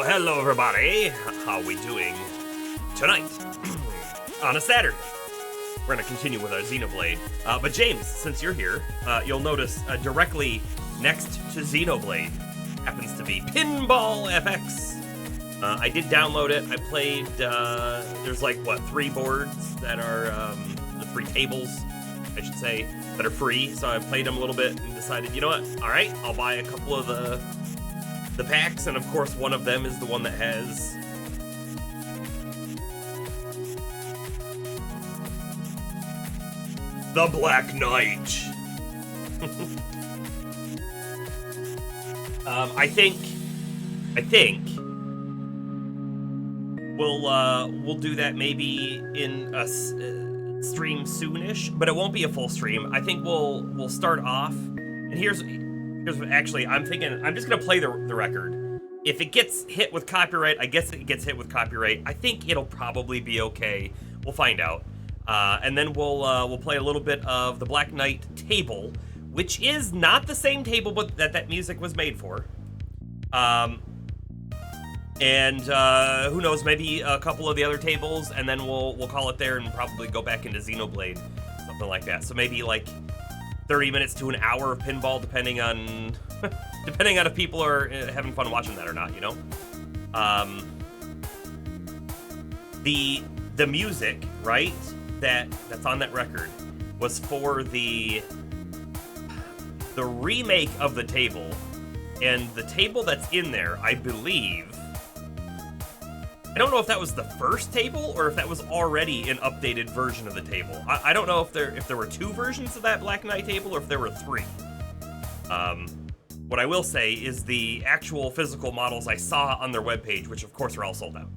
Hello everybody. How are we doing tonight on a Saturday? We're gonna continue with our Xenoblade. But James, since you're here, you'll notice directly next to Xenoblade happens to be Pinball FX. I did download it. I played. There's like what 3 boards that are the 3 tables, I should say, that are free. So I played them a little bit and decided, you know what? All right, I'll buy a couple of the packs, and of course one of them is the one that has the Black Knight. I think we'll do that maybe in a stream soonish, but it won't be a full stream. I think we'll start off, and here's what actually I'm thinking. I'm just gonna play the record. If it gets hit with copyright, I guess it gets hit with copyright. I think it'll probably be okay. We'll find out, and then we'll play a little bit of the Black Knight table, which is not the same table, but that music was made for. And who knows, maybe a couple of the other tables, and then we'll call it there and probably go back into Xenoblade, something like that. So maybe like 30 minutes to an hour of pinball, depending on if people are having fun watching that or not, you know? The music, right, that's on that record was for the remake of the table, and the table that's in there, I believe, I don't know if that was the first table or if that was already an updated version of the table. I don't know if there were 2 versions of that Black Knight table or if there were 3. What I will say is the actual physical models I saw on their webpage, which of course are all sold out,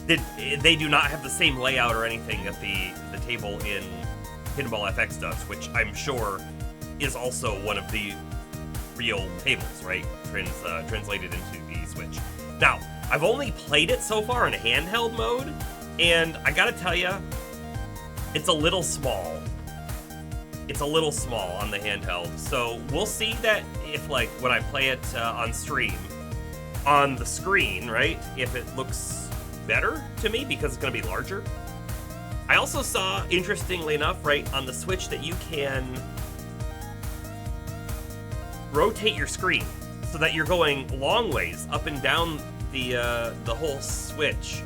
they do not have the same layout or anything that the table in Pinball FX does, which I'm sure is also one of the real tables, right? Translated into the Switch. Now, I've only played it so far in handheld mode, and I gotta tell you, it's a little small. It's a little small on the handheld, so we'll see that if, like, when I play it on stream, on the screen, right, if it looks better to me because it's gonna be larger. I also saw, interestingly enough, right, on the Switch that you can rotate your screen so that you're going long ways up and down the whole Switch.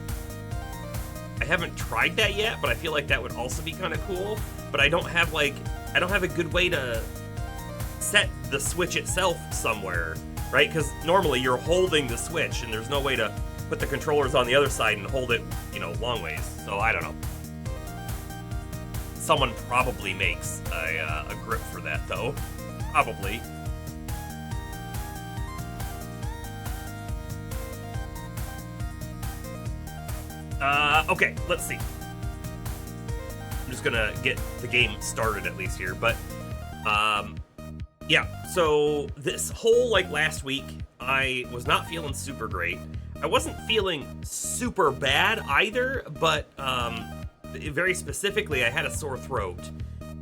I haven't tried that yet, but I feel like that would also be kind of cool. But I don't have a good way to set the Switch itself somewhere, right? Because normally you're holding the Switch, and there's no way to put the controllers on the other side and hold it, you know, long ways. So I don't know. Someone probably makes a grip for that, though. Probably. Okay, let's see. I'm just gonna get the game started at least here, but, yeah, so this whole, like, last week, I was not feeling super great. I wasn't feeling super bad either, but, very specifically, I had a sore throat,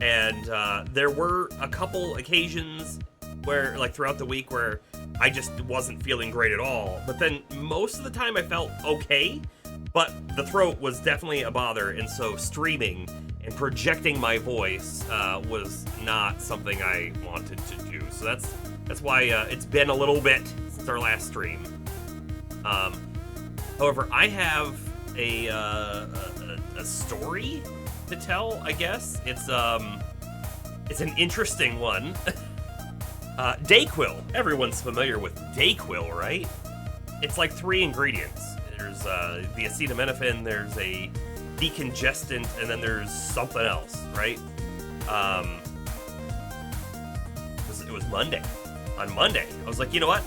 and, there were a couple occasions where, like, throughout the week where I just wasn't feeling great at all, but then most of the time I felt okay. But the throat was definitely a bother, and so streaming and projecting my voice was not something I wanted to do. So that's why it's been a little bit since our last stream. However, I have a story to tell, I guess. It's an interesting one. Dayquil. Everyone's familiar with Dayquil, right? It's like 3 ingredients. There's the acetaminophen, there's a decongestant, and then there's something else, right? It was Monday. On Monday, I was like, you know what?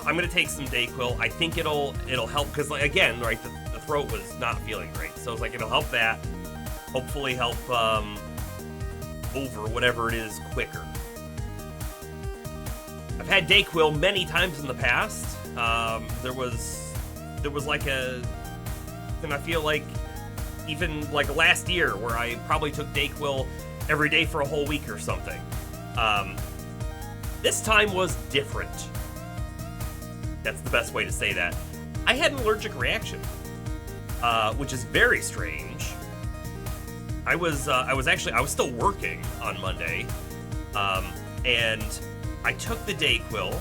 I'm gonna take some Dayquil. I think it'll help, because, like, again, right, the throat was not feeling great. So I was like, it'll help that. Hopefully help over whatever it is quicker. I've had Dayquil many times in the past. There was like and I feel like even like last year where I probably took Dayquil every day for a whole week or something. This time was different. That's the best way to say that. I had an allergic reaction, which is very strange. I was still working on Monday, and I took the Dayquil,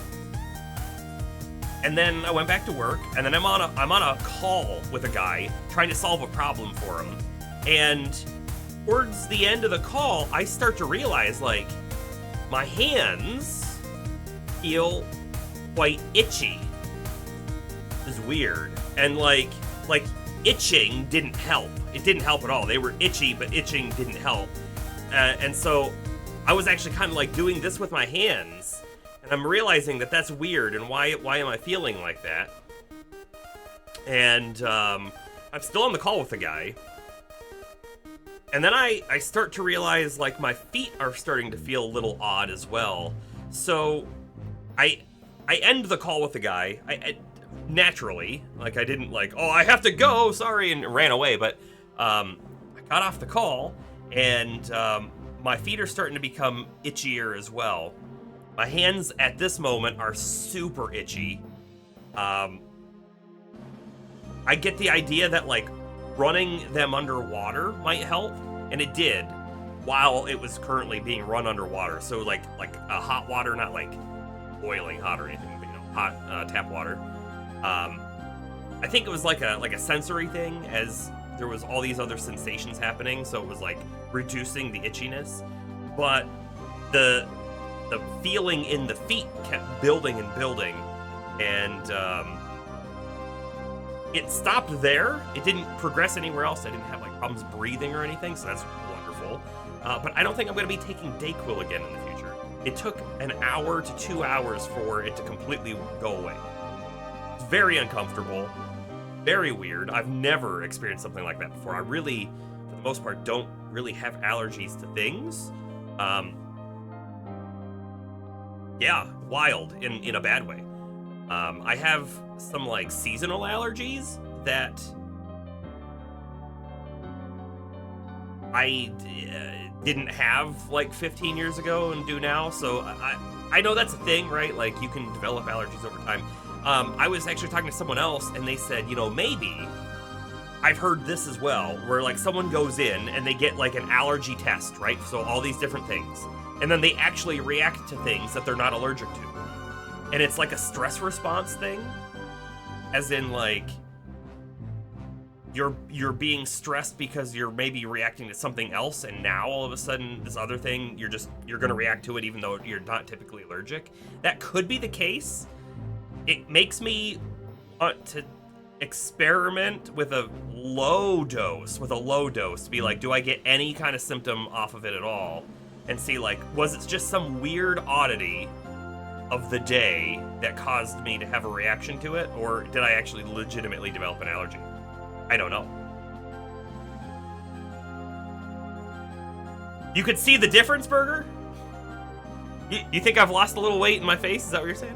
and then I went back to work, and then I'm on a call with a guy trying to solve a problem for him, and towards the end of the call, I start to realize like my hands feel quite itchy. It's weird, and like itching didn't help. It didn't help at all. They were itchy, but itching didn't help, and so I was actually kind of like doing this with my hands. And I'm realizing that that's weird, and why am I feeling like that? And I'm still on the call with the guy. And then I start to realize, like, my feet are starting to feel a little odd as well. So I end the call with the guy. I naturally, like, I didn't like, oh, I have to go, sorry, and ran away. But I got off the call, and my feet are starting to become itchier as well. My hands at this moment are super itchy. I get the idea that like running them underwater might help, and it did while it was currently being run underwater. So like a hot water, not like boiling hot or anything, but hot tap water. I think it was like a sensory thing, as there was all these other sensations happening, so it was like reducing the itchiness. But the feeling in the feet kept building and building, and it stopped there. It didn't progress anywhere else. I didn't have like problems breathing or anything, so that's wonderful. But I don't think I'm going to be taking Dayquil again in the future. It took an hour to 2 hours for it to completely go away. It's very uncomfortable, very weird. I've never experienced something like that before. I really, for the most part, don't really have allergies to things. Yeah, wild in a bad way. I have some like seasonal allergies that I didn't have like 15 years ago and do now. So I know that's a thing, right? Like you can develop allergies over time. I was actually talking to someone else, and they said, you know, maybe I've heard this as well, where like someone goes in and they get like an allergy test, right? So all these different things. And then they actually react to things that they're not allergic to. And it's like a stress response thing. As in like, you're being stressed because you're maybe reacting to something else, and now all of a sudden this other thing, you're gonna react to it even though you're not typically allergic. That could be the case. It makes me want to experiment with a low dose, to be like, do I get any kind of symptom off of it at all? And see, like, was it just some weird oddity of the day that caused me to have a reaction to it? Or did I actually legitimately develop an allergy? I don't know. You could see the difference, Burger? You think I've lost a little weight in my face? Is that what you're saying?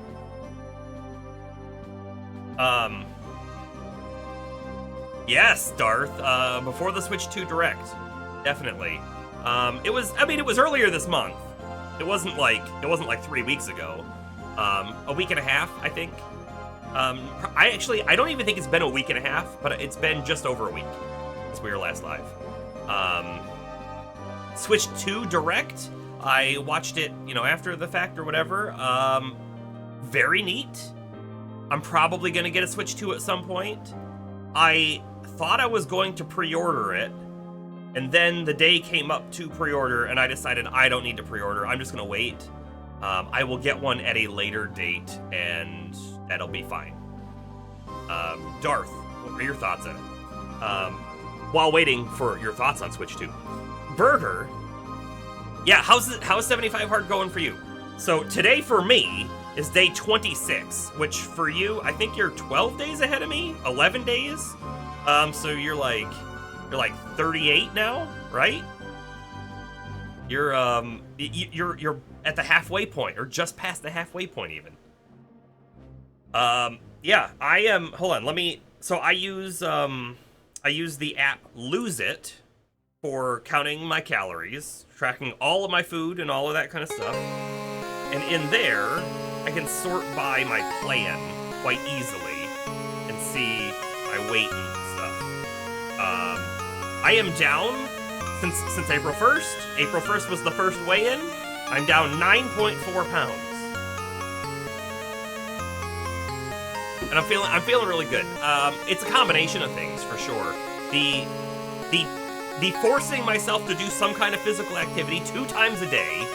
Yes, Darth. Before the Switch 2 Direct. Definitely. It was earlier this month. It wasn't like 3 weeks ago. A week and a half, I think. I don't even think it's been a week and a half, but it's been just over a week since we were last live. Switch 2 Direct, I watched it, after the fact or whatever. Very neat. I'm probably gonna get a Switch 2 at some point. I thought I was going to pre-order it, and then the day came up to pre-order, and I decided I don't need to pre-order. I'm just gonna wait. I will get one at a later date, and that'll be fine. Darth, what are your thoughts on it? While waiting for your thoughts on Switch 2. Burger, yeah, how's 75 Hard going for you? So today for me is day 26, which for you, I think you're 12 days ahead of me, 11 days. So you're like 38 now, right? You're at the halfway point, or just past the halfway point even. Yeah, I am. Hold on, let me. So I use the app Lose It for counting my calories, tracking all of my food and all of that kind of stuff. And in there, I can sort by my plan quite easily and see my weight and stuff. I am down since April 1st. April 1st was the first weigh-in. I'm down 9.4 pounds. And I'm feeling really good. It's a combination of things for sure. The forcing myself to do some kind of physical activity 2 times a day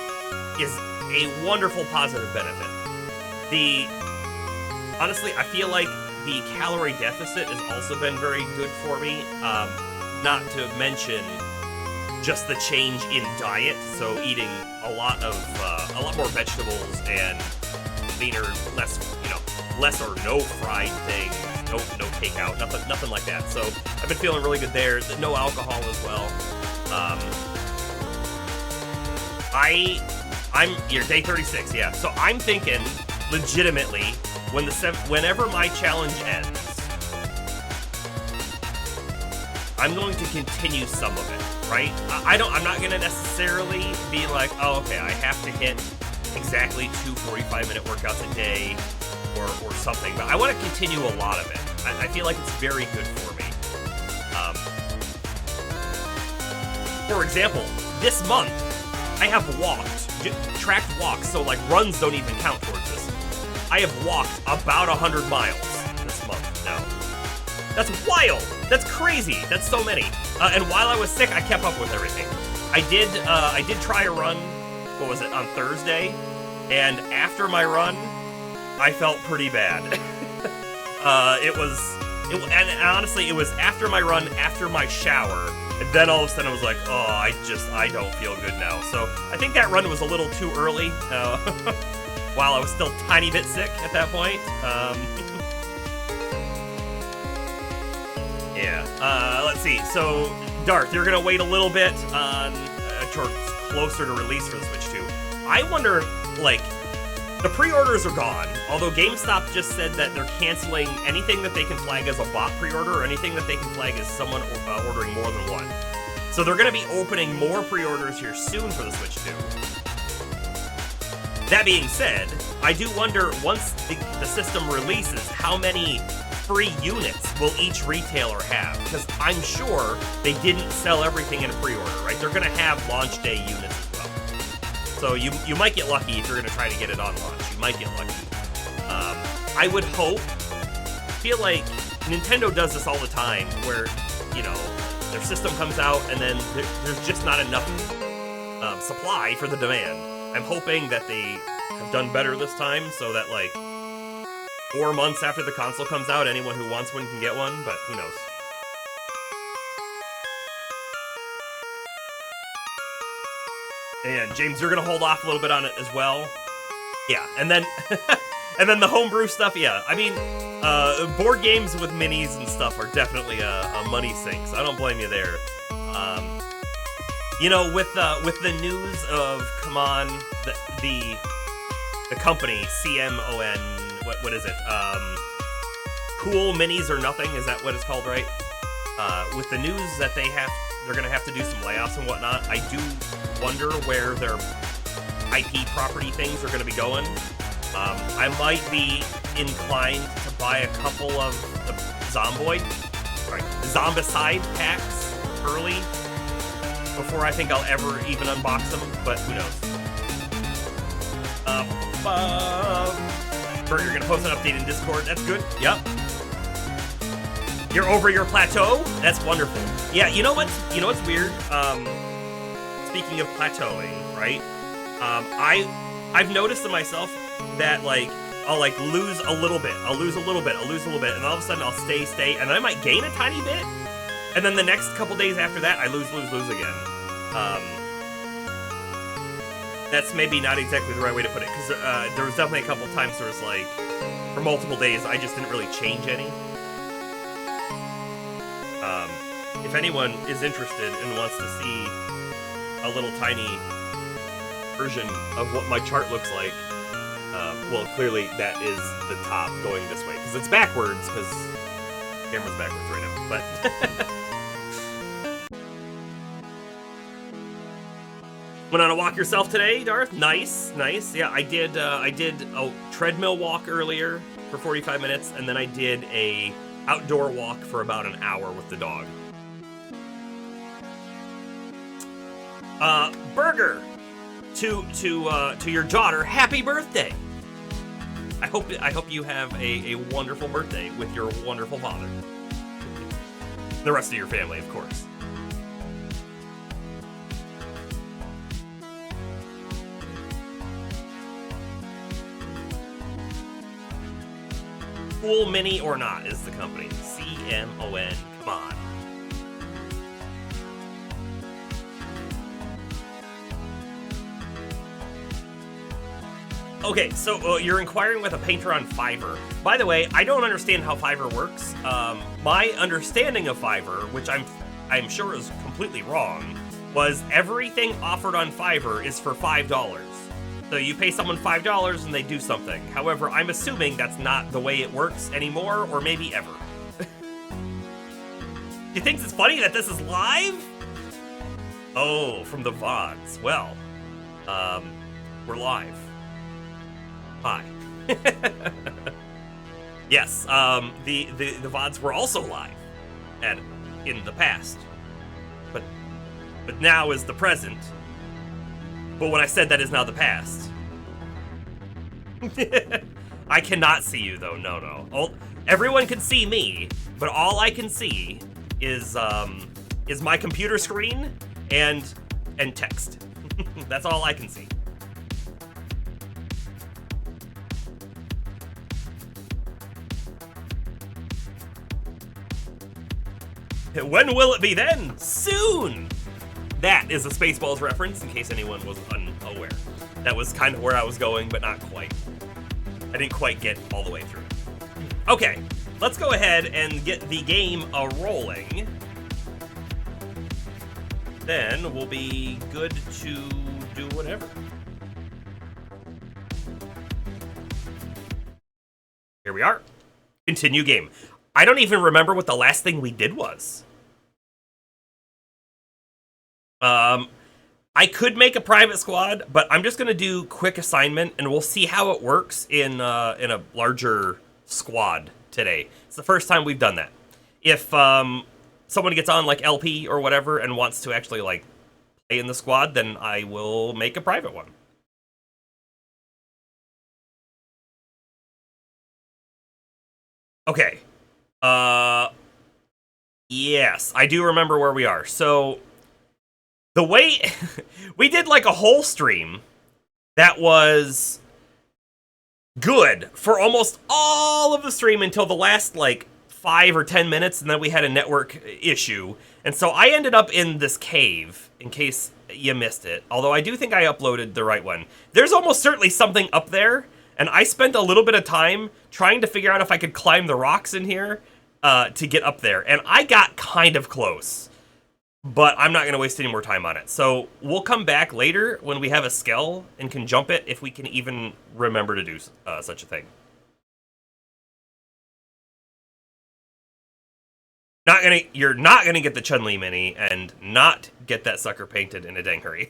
is a wonderful positive benefit. Honestly, I feel like the calorie deficit has also been very good for me. Not to mention just the change in diet. So eating a lot more vegetables and leaner, less or no fried things, no takeout, nothing like that. So I've been feeling really good there. No alcohol as well. I'm day 36, yeah. So I'm thinking legitimately whenever my challenge ends, I'm going to continue some of it, right? I'm not gonna necessarily be like, oh, okay, I have to hit exactly 2 45-minute workouts a day or something, but I want to continue a lot of it. I feel like it's very good for me. For example, this month, I have tracked walks, so like runs don't even count towards this. I have walked about 100 miles this month now. That's wild! That's crazy! That's so many. And while I was sick, I kept up with everything. I did try a run, what was it, on Thursday? And after my run, I felt pretty bad. And honestly, it was after my run, after my shower, and then all of a sudden I was like, oh, I don't feel good now. So I think that run was a little too early, while I was still a tiny bit sick at that point. Yeah, let's see. So, Darth, you're gonna wait a little bit on towards closer to release for the Switch 2. I wonder, like, the pre-orders are gone, although GameStop just said that they're canceling anything that they can flag as a bot pre-order or anything that they can flag as someone ordering more than one. So they're going to be opening more pre-orders here soon for the Switch 2. That being said, I do wonder, once the system releases, how many free units will each retailer have? Because I'm sure they didn't sell everything in a pre-order, right? They're going to have launch day units as well. So you might get lucky if you're going to try to get it on launch. You might get lucky. I would hope. I feel like Nintendo does this all the time, where, their system comes out and then there's just not enough supply for the demand. I'm hoping that they have done better this time, so that, like, 4 months after the console comes out, anyone who wants one can get one, but who knows. And James, you're gonna hold off a little bit on it as well. Yeah, and then and then the homebrew stuff. Yeah, I mean, board games with minis and stuff are definitely a money sink. So I don't blame you there. With the news of the company CMON, what is it? Cool Minis or Nothing, is that what it's called, right? With the news that they're gonna have to do some layoffs and whatnot, I do wonder where their IP property things are gonna be going. I might be inclined to buy a couple of the Zombicide packs early before I think I'll ever even unbox them, but who knows. Bert, you're gonna post an update in Discord. That's good. Yep. You're over your plateau? That's wonderful. Yeah, you know what's weird? Speaking of plateauing, right? I've noticed to myself that, like, I'll, like, lose a little bit. I'll lose a little bit, and all of a sudden I'll stay, and then I might gain a tiny bit, and then the next couple days after that, I lose again. That's maybe not exactly the right way to put it, because there was definitely a couple times where it's like, for multiple days, I just didn't really change any. If anyone is interested and wants to see a little tiny version of what my chart looks like. Well, clearly that is the top going this way, because it's backwards, because the camera's backwards right now, but... Went on a walk yourself today, Darth? Nice, nice. Yeah, I did a treadmill walk earlier for 45 minutes, and then I did a outdoor walk for about an hour with the dog. Burger, to your daughter, happy birthday. I hope you have a wonderful birthday with your wonderful father. The rest of your family, of course. Cool Mini or Not is the company. CMON. Come on. Okay, so you're inquiring with a painter on Fiverr. By the way, I don't understand how Fiverr works. My understanding of Fiverr, which I'm sure is completely wrong, was everything offered on Fiverr is for $5. So you pay someone $5 and they do something. However, I'm assuming that's not the way it works anymore, or maybe ever. You think it's funny that this is live? Oh, from the VODs. Well, we're live. Hi. Yes, the VODs were also live, and in the past, but now is the present. But when I said that is now the past, I cannot see you though. No. Everyone can see me, but all I can see is my computer screen and text. That's all I can see. When will it be then? Soon! That is a Spaceballs reference, in case anyone was unaware. That was kind of where I was going, but not quite. I didn't quite get all the way through. Okay, let's go ahead and get the game a-rolling. Then we'll be good to do whatever. Here we are. Continue game. I don't even remember what the last thing we did was. I could make a private squad, but I'm just gonna do quick assignment, and we'll see how it works in a larger squad today. It's the first time we've done that. If someone gets on like LP or whatever and wants to actually like play in the squad, then I will make a private one. Okay. Yes, I do remember where we are. So, the way we did like a whole stream that was good for almost all of the stream until the last like 5 or 10 minutes, and then we had a network issue. And so I ended up in this cave, in case you missed it. Although I do think I uploaded the right one. There's almost certainly something up there, and I spent a little bit of time trying to figure out if I could climb the rocks in here to get up there. And I got kind of close, but I'm not going to waste any more time on it. So we'll come back later when we have a skill and can jump it, if we can even remember to do such a thing. You're not gonna get the Chun-Li mini and not get that sucker painted in a dang hurry.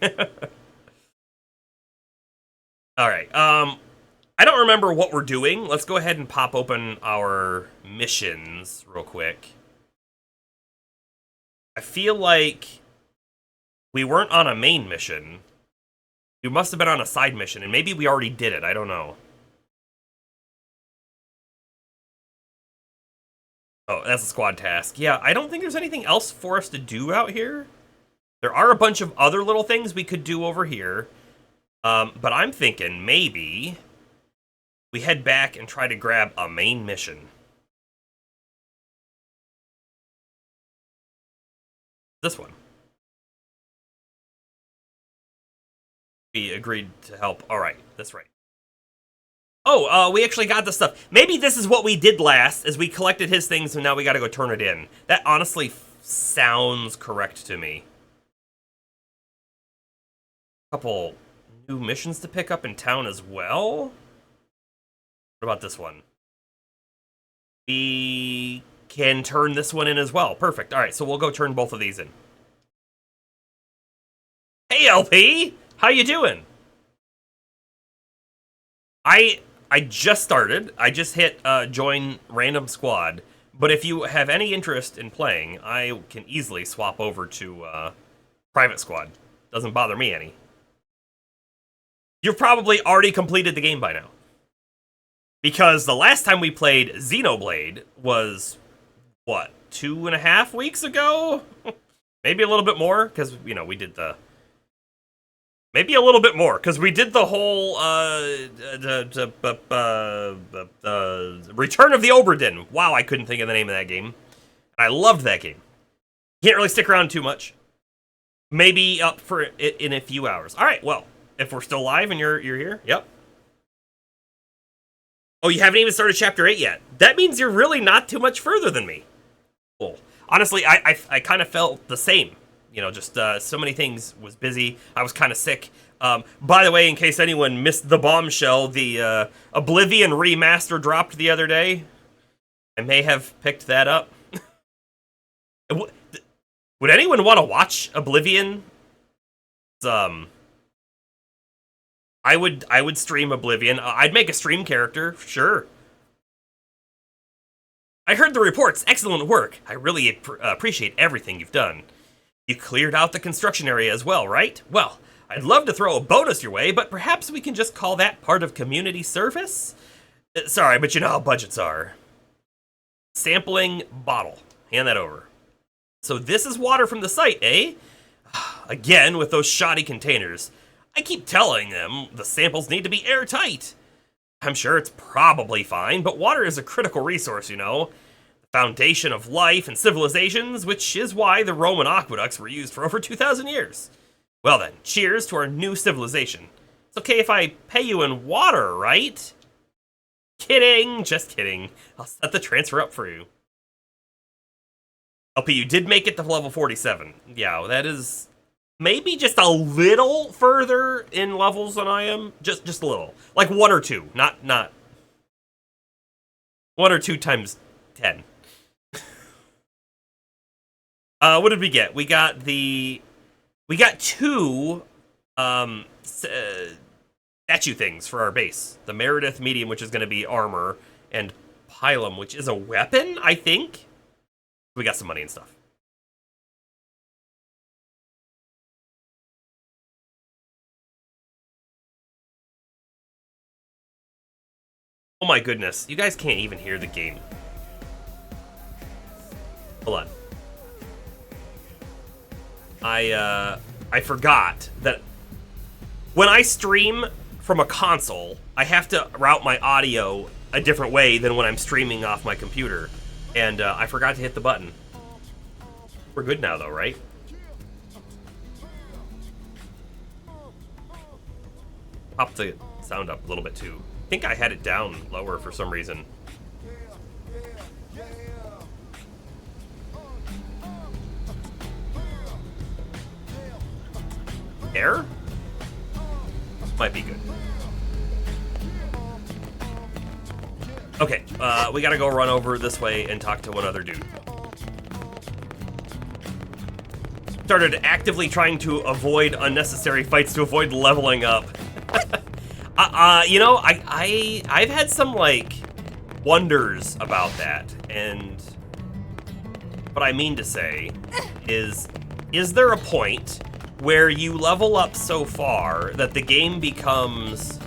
All right. I don't remember what we're doing. Let's go ahead and pop open our missions real quick. I feel like we weren't on a main mission. We must have been on a side mission, and maybe we already did it. I don't know. Oh, that's a squad task. Yeah, I don't think there's anything else for us to do out here. There are a bunch of other little things we could do over here. But I'm thinking maybe we head back and try to grab a main mission. This one. We agreed to help. All right, that's right. Oh, we actually got the stuff. Maybe this is what we did last, is we collected his things and now we gotta go turn it in. That honestly sounds correct to me. Couple new missions to pick up in town as well. What about this one? We can turn this one in as well. Perfect. All right, so we'll go turn both of these in. Hey, LP! How you doing? I just started. I just hit join random squad. But if you have any interest in playing, I can easily swap over to private squad. Doesn't bother me any. You've probably already completed the game by now. Because the last time we played Xenoblade was, what, 2.5 weeks ago? Maybe a little bit more, because, you know, we did the... Maybe a little bit more, because we did the whole, Return of the Obra Dinn. Wow, I couldn't think of the name of that game. I loved that game. Can't really stick around too much. Maybe up for it in a few hours. All right, well, if we're still live and you're here, yep. Oh, you haven't even started Chapter 8 yet. That means you're really not too much further than me. Well, honestly, I kind of felt the same. You know, just so many things was busy. I was kind of sick. By the way, in case anyone missed the bombshell, the Oblivion remaster dropped the other day. I may have picked that up. Would anyone want to watch Oblivion? I would stream Oblivion. I'd make a stream character, sure. I heard the reports. Excellent work. I really appreciate everything you've done. You cleared out the construction area as well, right? Well, I'd love to throw a bonus your way, but perhaps we can just call that part of community service? Sorry, but you know how budgets are. Sampling bottle. Hand that over. So this is water from the site, eh? Again, with those shoddy containers. I keep telling them the samples need to be airtight. I'm sure it's probably fine, but water is a critical resource, you know. Foundation of life and civilizations, which is why the Roman aqueducts were used for over 2,000 years. Well then, cheers to our new civilization. It's okay if I pay you in water, right? Kidding, just kidding. I'll set the transfer up for you. LP, you did make it to level 47. Yeah, that is maybe just a little further in levels than I am. Just a little. Like 1 or 2, not 1 or 2 times 10. What did we get? We got 2 statue things for our base. The Meredith Medium, which is going to be armor, and Pilum, which is a weapon, I think. We got some money and stuff. Oh my goodness, you guys can't even hear the game. Hold on. I forgot that when I stream from a console, I have to route my audio a different way than when I'm streaming off my computer. And I forgot to hit the button. We're good now, though, right? Pop the sound up a little bit, too. I think I had it down lower for some reason. Air? Might be good. Okay, we gotta go run over this way and talk to one other dude. Started actively trying to avoid unnecessary fights to avoid leveling up. You know, I've had some, like, wonders about that, and what I mean to say is there a point where you level up so far that the game becomes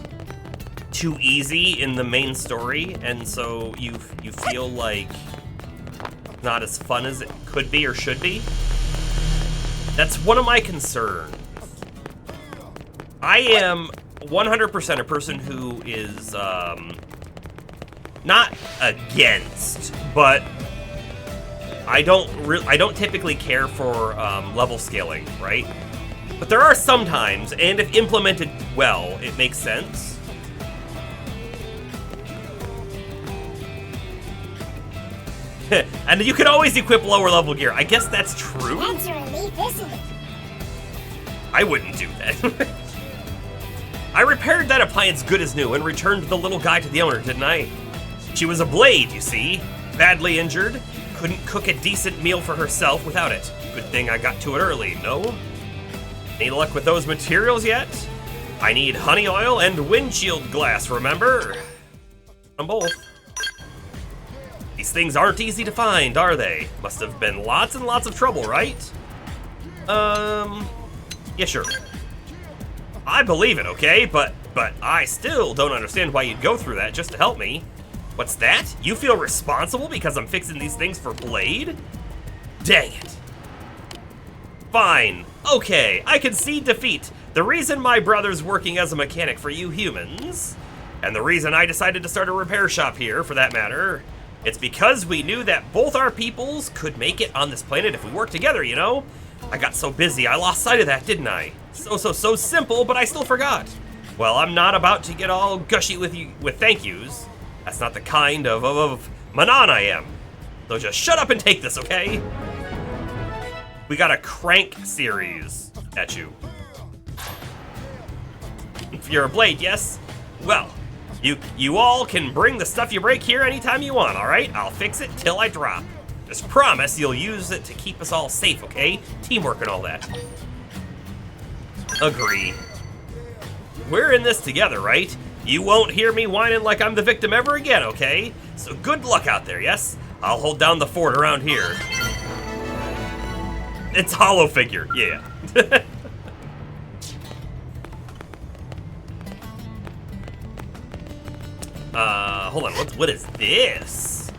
too easy in the main story, and so you feel like not as fun as it could be or should be? That's one of my concerns. I am 100% a person who is not against, but I don't typically care for level scaling, right? But there are some times, and if implemented well, it makes sense. And you can always equip lower level gear. I guess that's true. That's a relief, isn't it? I wouldn't do that. I repaired that appliance good as new and returned the little guy to the owner, didn't I? She was a blade, you see. Badly injured. Couldn't cook a decent meal for herself without it. Good thing I got to it early, no? Any luck with those materials yet? I need honey oil and windshield glass, remember? On both. These things aren't easy to find, are they? Must have been lots and lots of trouble, right? Yeah, sure. I believe it, okay? But I still don't understand why you'd go through that just to help me. What's that? You feel responsible because I'm fixing these things for Blade? Dang it. Fine. Okay, I concede defeat. The reason my brother's working as a mechanic for you humans, and the reason I decided to start a repair shop here, for that matter, it's because we knew that both our peoples could make it on this planet if we worked together, you know? I got so busy, I lost sight of that, didn't I? So simple, but I still forgot. Well, I'm not about to get all gushy with thank yous. That's not the kind of Manon I am. So just shut up and take this, okay? We got a crank series at you. If you're a blade, yes? Well, you all can bring the stuff you break here anytime you want, all right? I'll fix it till I drop. Just promise you'll use it to keep us all safe, okay? Teamwork and all that. Agree. We're in this together, right? You won't hear me whining like I'm the victim ever again, okay? So good luck out there, yes? I'll hold down the fort around here. It's hollow figure, yeah. Hold on, what is this?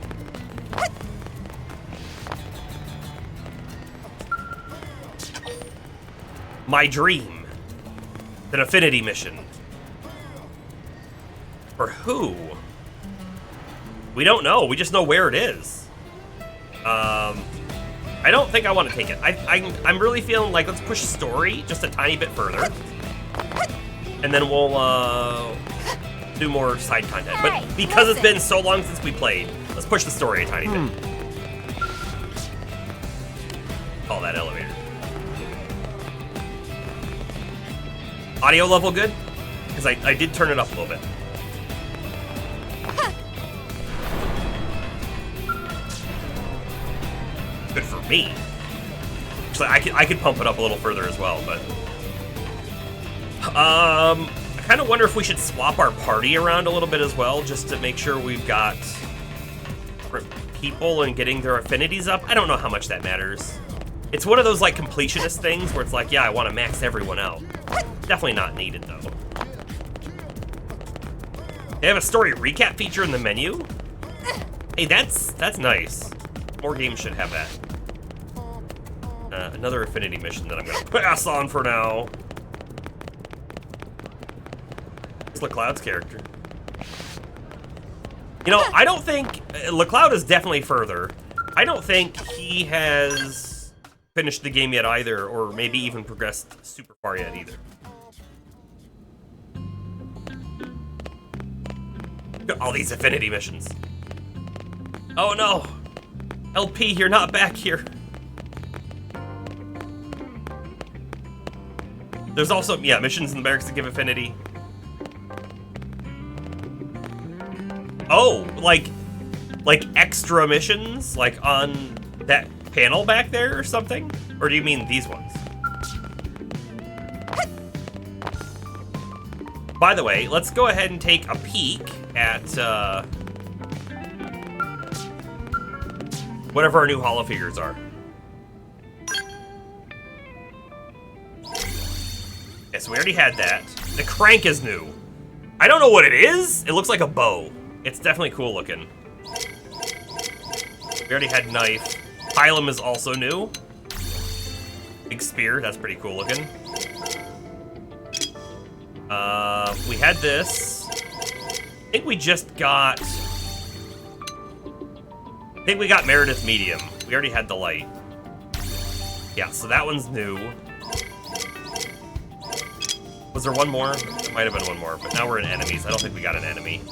My dream. An affinity mission. For who? We don't know, we just know where it is. I don't think I want to take it. I'm really feeling like let's push story just a tiny bit further. And then we'll do more side content. But because it's been so long since we played, let's push the story a tiny bit. Call that elevator. Audio level good? Because I did turn it up a little bit. Good for me. Actually, I could pump it up a little further as well, but I kind of wonder if we should swap our party around a little bit as well, just to make sure we've got people and getting their affinities up. I don't know how much that matters. It's one of those like completionist things where it's like, yeah, I want to max everyone out. Definitely not needed though. They have a story recap feature in the menu. Hey, that's nice. More games should have that. Another affinity mission that I'm gonna pass on for now. It's LeCloud's character. You know, I don't think LeCloud is definitely further. I don't think he has finished the game yet either, or maybe even progressed super far yet either. All these affinity missions. Oh no! LP, you're not back here. There's also, yeah, missions in the barracks that give affinity. Oh, like extra missions? Like on that panel back there or something? Or do you mean these ones? By the way, let's go ahead and take a peek at whatever our new holo figures are. Okay, so we already had that. The crank is new. I don't know what it is. It looks like a bow. It's definitely cool looking. We already had knife. Pylum is also new. Big spear, that's pretty cool looking. We had this. I think we just got... I think we got Meredith Medium. We already had the light. Yeah, so that one's new. Was there one more? There might have been one more, but now we're in enemies. I don't think we got an enemy.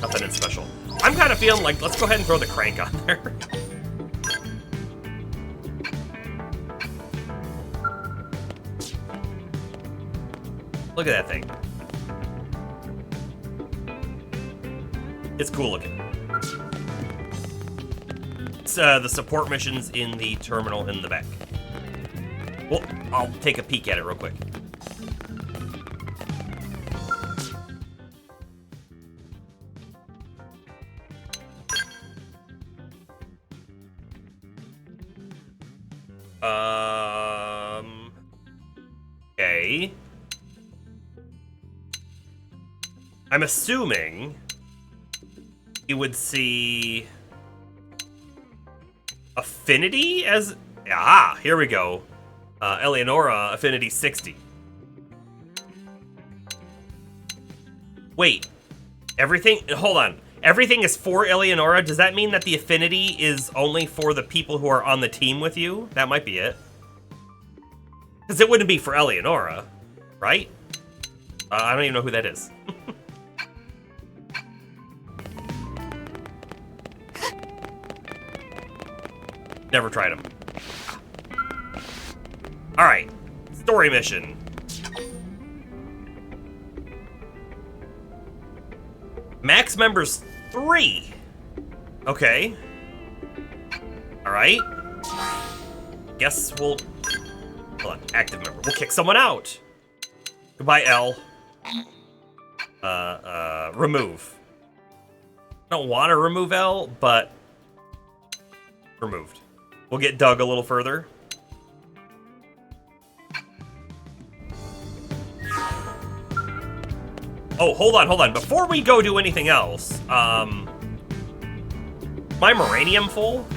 Nothing in special. I'm kind of feeling like, let's go ahead and throw the crank on there. Look at that thing. It's cool looking. It's the support missions in the terminal in the back. Well, I'll take a peek at it real quick. Okay. I'm assuming you would see affinity as... Ah, here we go. Eleonora, affinity 60. Wait. Everything... Hold on. Everything is for Eleonora? Does that mean that the affinity is only for the people who are on the team with you? That might be it. Because it wouldn't be for Eleonora, right? I don't even know who that is. Never tried them. Alright. Story mission. Max members 3. Okay. Alright. Guess we'll... Hold on. Active member. We'll kick someone out. Goodbye, L. Remove. I don't want to remove L, but... removed. We'll get Doug a little further. Oh, hold on. Before we go do anything else, my Moranium full?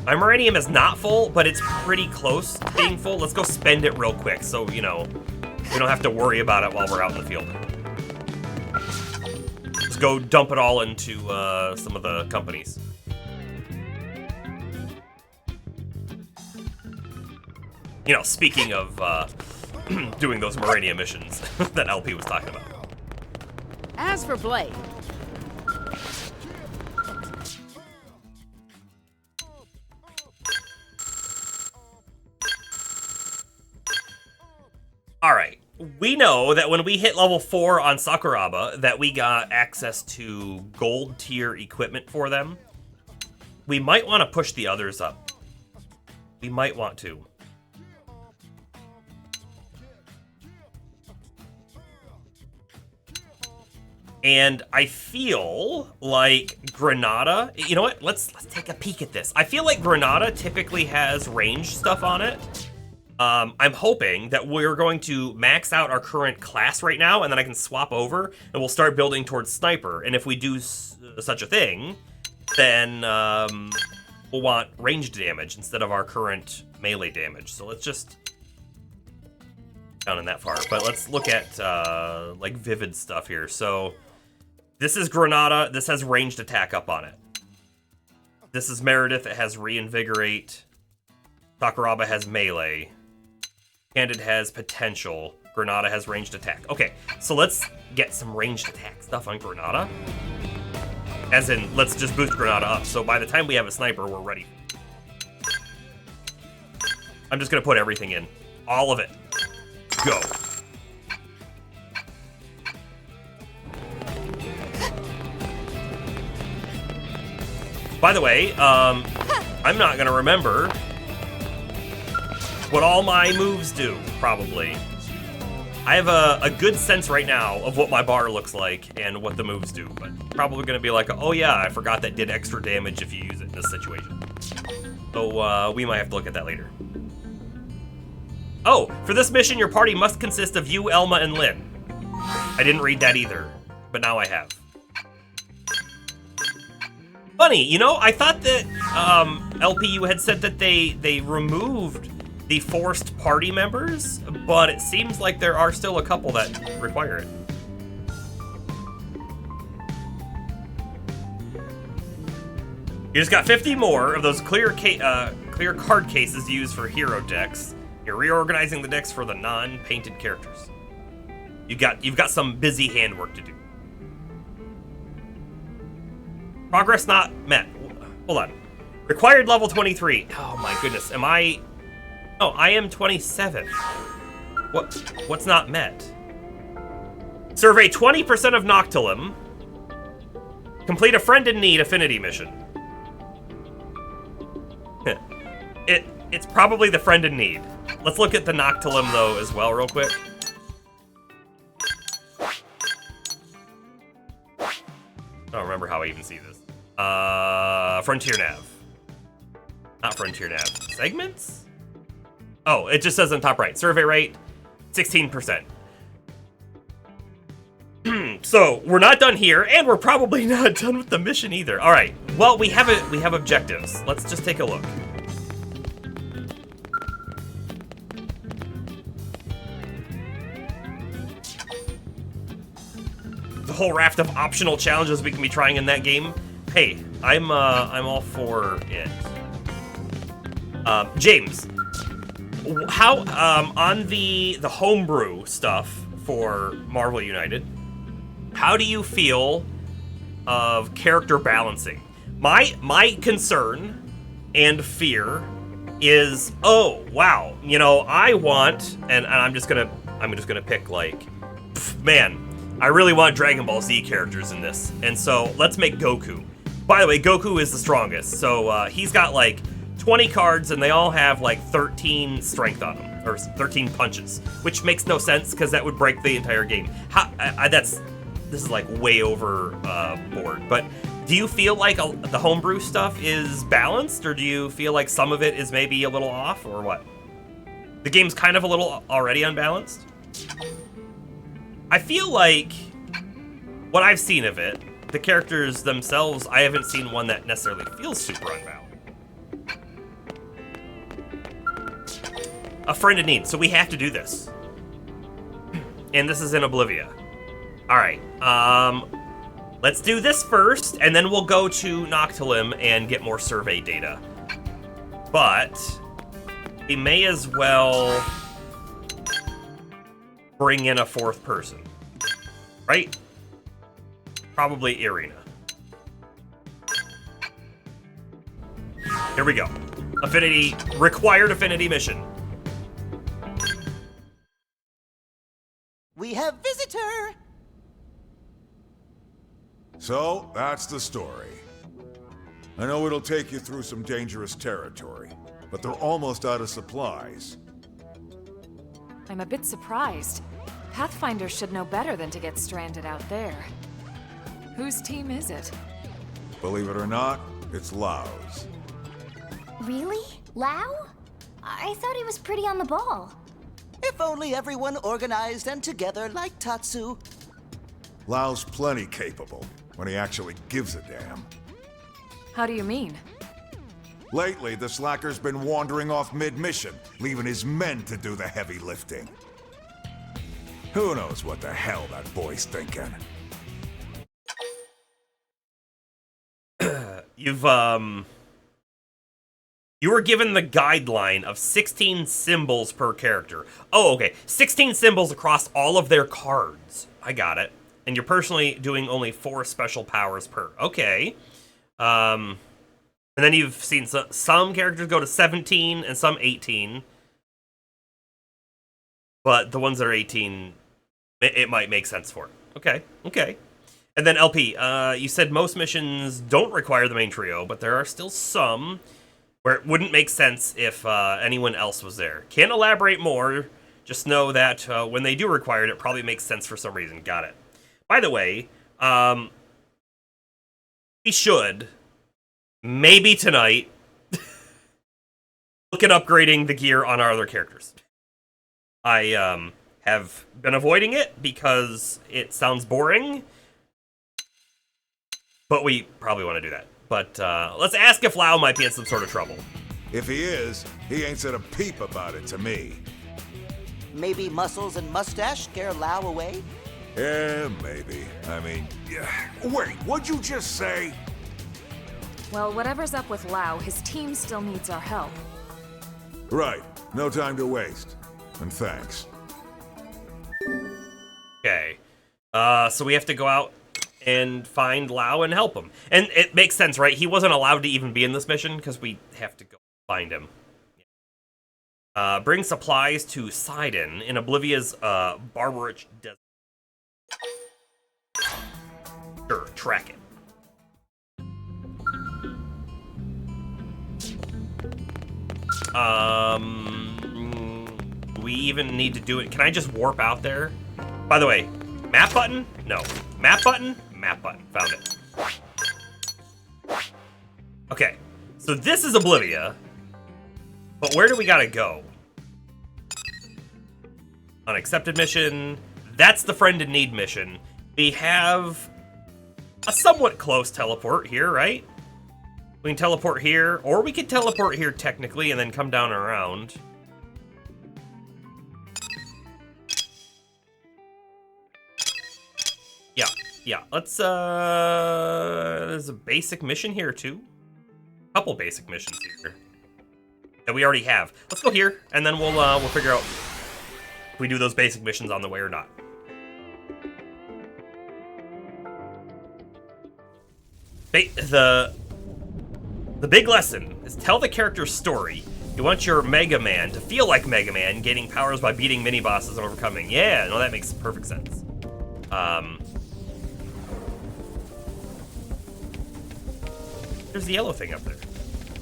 My Moranium is not full, but it's pretty close to being full. Let's go spend it real quick so, you know, we don't have to worry about it while we're out in the field. Let's go dump it all into some of the companies. You know, speaking of doing those Morania missions that LP was talking about. As for Blade, all right, we know that when we hit level 4 on Sakuraba, that we got access to gold tier equipment for them. We might want to push the others up. We might want to. And I feel like Granada, you know what? Let's take a peek at this. I feel like Granada typically has range stuff on it. I'm hoping that we're going to max out our current class right now, and then I can swap over, and we'll start building towards Sniper. And if we do such a thing, then we'll want ranged damage instead of our current melee damage. So let's just... down in that far. But let's look at, like, vivid stuff here. So... this is Granada. This has ranged attack up on it. This is Meredith. It has reinvigorate. Sakuraba has melee. Candid has potential. Granada has ranged attack. Okay, so let's get some ranged attack stuff on Granada. As in, let's just boost Granada up. So by the time we have a sniper, we're ready. I'm just gonna put everything in. All of it. Go. By the way, I'm not gonna remember what all my moves do, probably. I have a good sense right now of what my bar looks like and what the moves do, but probably gonna be like, oh yeah, I forgot that did extra damage if you use it in this situation. So we might have to look at that later. Oh, for this mission, your party must consist of you, Elma, and Lynn. I didn't read that either, but now I have. Funny, you know, I thought that LPU had said that they removed the forced party members, but it seems like there are still a couple that require it. You just got 50 more of those clear card cases used for hero decks. You're reorganizing the decks for the non-painted characters. You've got some busy handwork to do. Progress not met. Hold on. Required level 23. Oh my goodness. Am I... Oh, I am 27. What's not met? Survey 20% of Noctilum. Complete a friend in need affinity mission. It's probably the friend in need. Let's look at the Noctilum though as well real quick. I don't remember how I even see this. Frontier Nav. Not Frontier Nav. Segments? Oh, it just says on top right. Survey rate, 16%. So we're not done here, and we're probably not done with the mission either. All right. Well, we have objectives. Let's just take a look. The whole raft of optional challenges we can be trying in that game. Hey, I'm all for it. James, how on the homebrew stuff for Marvel United? How do you feel of character balancing? My concern and fear is, oh wow, you know, I want, and I'm just gonna pick like, man, I really want Dragon Ball Z characters in this, and so let's make Goku. By the way, Goku is the strongest, so he's got like 20 cards, and they all have like 13 strength on them, or 13 punches, which makes no sense because that would break the entire game. This is like way over board, but do you feel like the homebrew stuff is balanced, or do you feel like some of it is maybe a little off, or what? The game's kind of a little already unbalanced? I feel like what I've seen of it, the characters themselves, I haven't seen one that necessarily feels super unbalanced. A friend in need, so we have to do this. And this is in Oblivia. All right, let's do this first, and then we'll go to Noctilum and get more survey data. But we may as well bring in a fourth person, right? Probably Irina. Here we go. Required affinity mission. We have visitor! So, that's the story. I know it'll take you through some dangerous territory, but they're almost out of supplies. I'm a bit surprised. Pathfinders should know better than to get stranded out there. Whose team is it? Believe it or not, it's Lau's. Really? Lau? I thought he was pretty on the ball. If only everyone organized and together like Tatsu. Lau's plenty capable, when he actually gives a damn. How do you mean? Lately, the slacker's been wandering off mid-mission, leaving his men to do the heavy lifting. Who knows what the hell that boy's thinking? You were given the guideline of 16 symbols per character. Oh, okay. 16 symbols across all of their cards. I got it. And you're personally doing only 4 special powers per. Okay. And then you've seen some characters go to 17 and some 18. But the ones that are 18, it might make sense for. Okay. Okay. And then LP, you said most missions don't require the main trio, but there are still some where it wouldn't make sense if anyone else was there. Can't elaborate more. Just know that when they do require it, it probably makes sense for some reason. Got it. By the way, we should, maybe tonight, look at upgrading the gear on our other characters. I have been avoiding it because it sounds boring, but we probably want to do that. But let's ask if Lau might be in some sort of trouble. If he is, he ain't said a peep about it to me. Maybe Muscles and Mustache scare Lau away? Yeah, maybe. I mean, yeah. Wait, what'd you just say? Well, whatever's up with Lau, his team still needs our help. Right. No time to waste. And thanks. Okay. So we have to go out and find Lau and help him. And it makes sense, right? He wasn't allowed to even be in this mission because we have to go find him. Bring supplies to Sidon in Oblivia's barbarous desert. Sure, track it. Do we even need to do it? Can I just warp out there? By the way, map button? No. Map button? Map button. Found it. Okay, so this is Oblivia. But where do we gotta go? Unaccepted mission. That's the Friend in Need mission. We have a somewhat close teleport here, right? We can teleport here, or we could teleport here technically and then come down and around. Yeah, let's, there's a basic mission here too. Couple basic missions here that we already have. Let's go here, and then we'll figure out if we do those basic missions on the way or not. The big lesson is tell the character's story. You want your Mega Man to feel like Mega Man, gaining powers by beating mini-bosses and overcoming. Yeah, no, that makes perfect sense. There's the yellow thing up there.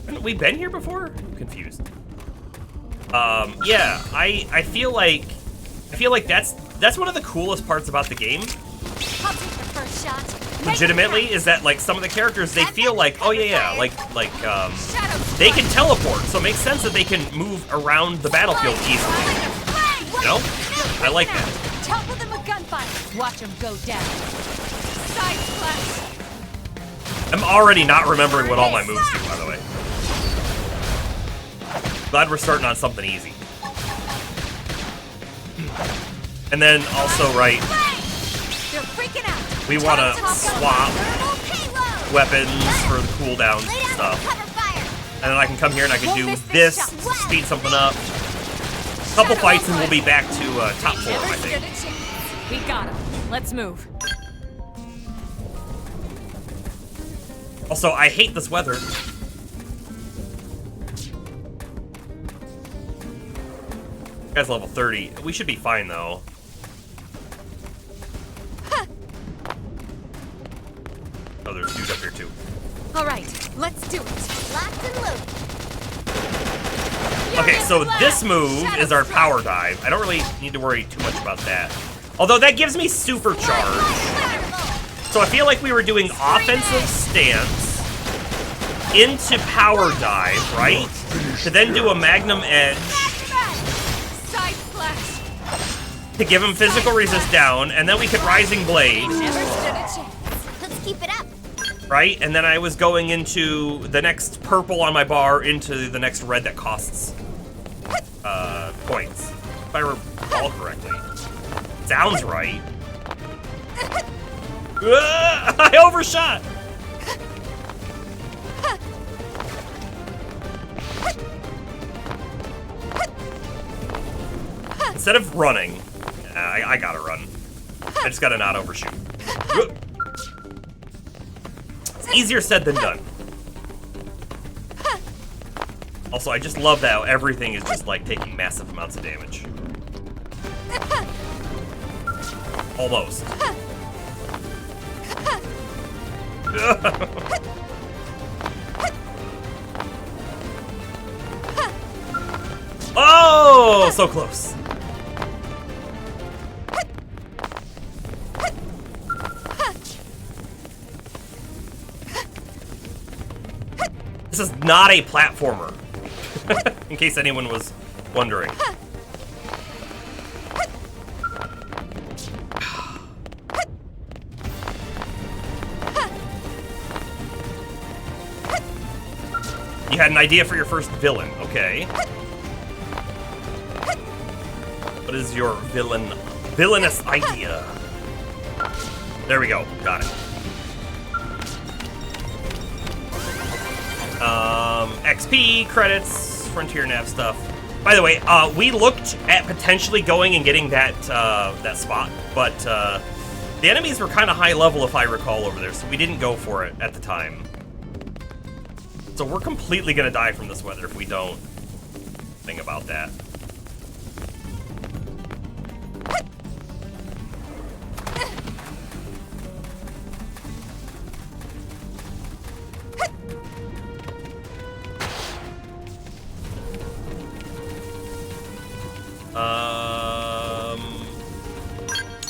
Haven't we been here before? I'm confused. Yeah, I feel like that's one of the coolest parts about the game. I'll take the first shot. Legitimately, is that like some of the characters, they feel like, oh yeah, they can teleport, so it makes sense that they can move around the battlefield easily. You know? I like that. Topple them with gunfire. Watch them go down. Side splash. I'm already not remembering what all my moves do, by the way. Glad we're starting on something easy. And then also, right, They're freaking out. we want to swap weapons for the cooldowns and stuff. And then I can come here and I can do this, speed something up. Couple fights and we'll be back to top 4, I think. We got him. Let's move. Also, I hate this weather. Guy's level 30. We should be fine, though. Oh, there's a dude up here, too. All right, let's do it. Locked and loaded. Okay, so this move is our power dive. I don't really need to worry too much about that. Although that gives me supercharge. So I feel like we were doing offensive stance into power dive, right? To then do a magnum edge Side splash. to give him physical resist down, and then we could rising blade, Never stood a chance. Let's keep it up. right? And then I was going into the next purple on my bar into the next red that costs points, if I recall correctly. Sounds right. I overshot. Instead of running, I gotta run. I just gotta not overshoot. It's easier said than done. Also, I just love that everything is just like taking massive amounts of damage. Almost. Oh, so close. This is not a platformer, in case anyone was wondering. You had an idea for your first villain, okay. What is your villainous idea? There we go, got it. XP, credits, Frontier Nav stuff. By the way, we looked at potentially going and getting that that spot, but the enemies were kind of high level, if I recall, over there, so we didn't go for it at the time. So we're completely gonna die from this weather if we don't nothing about that.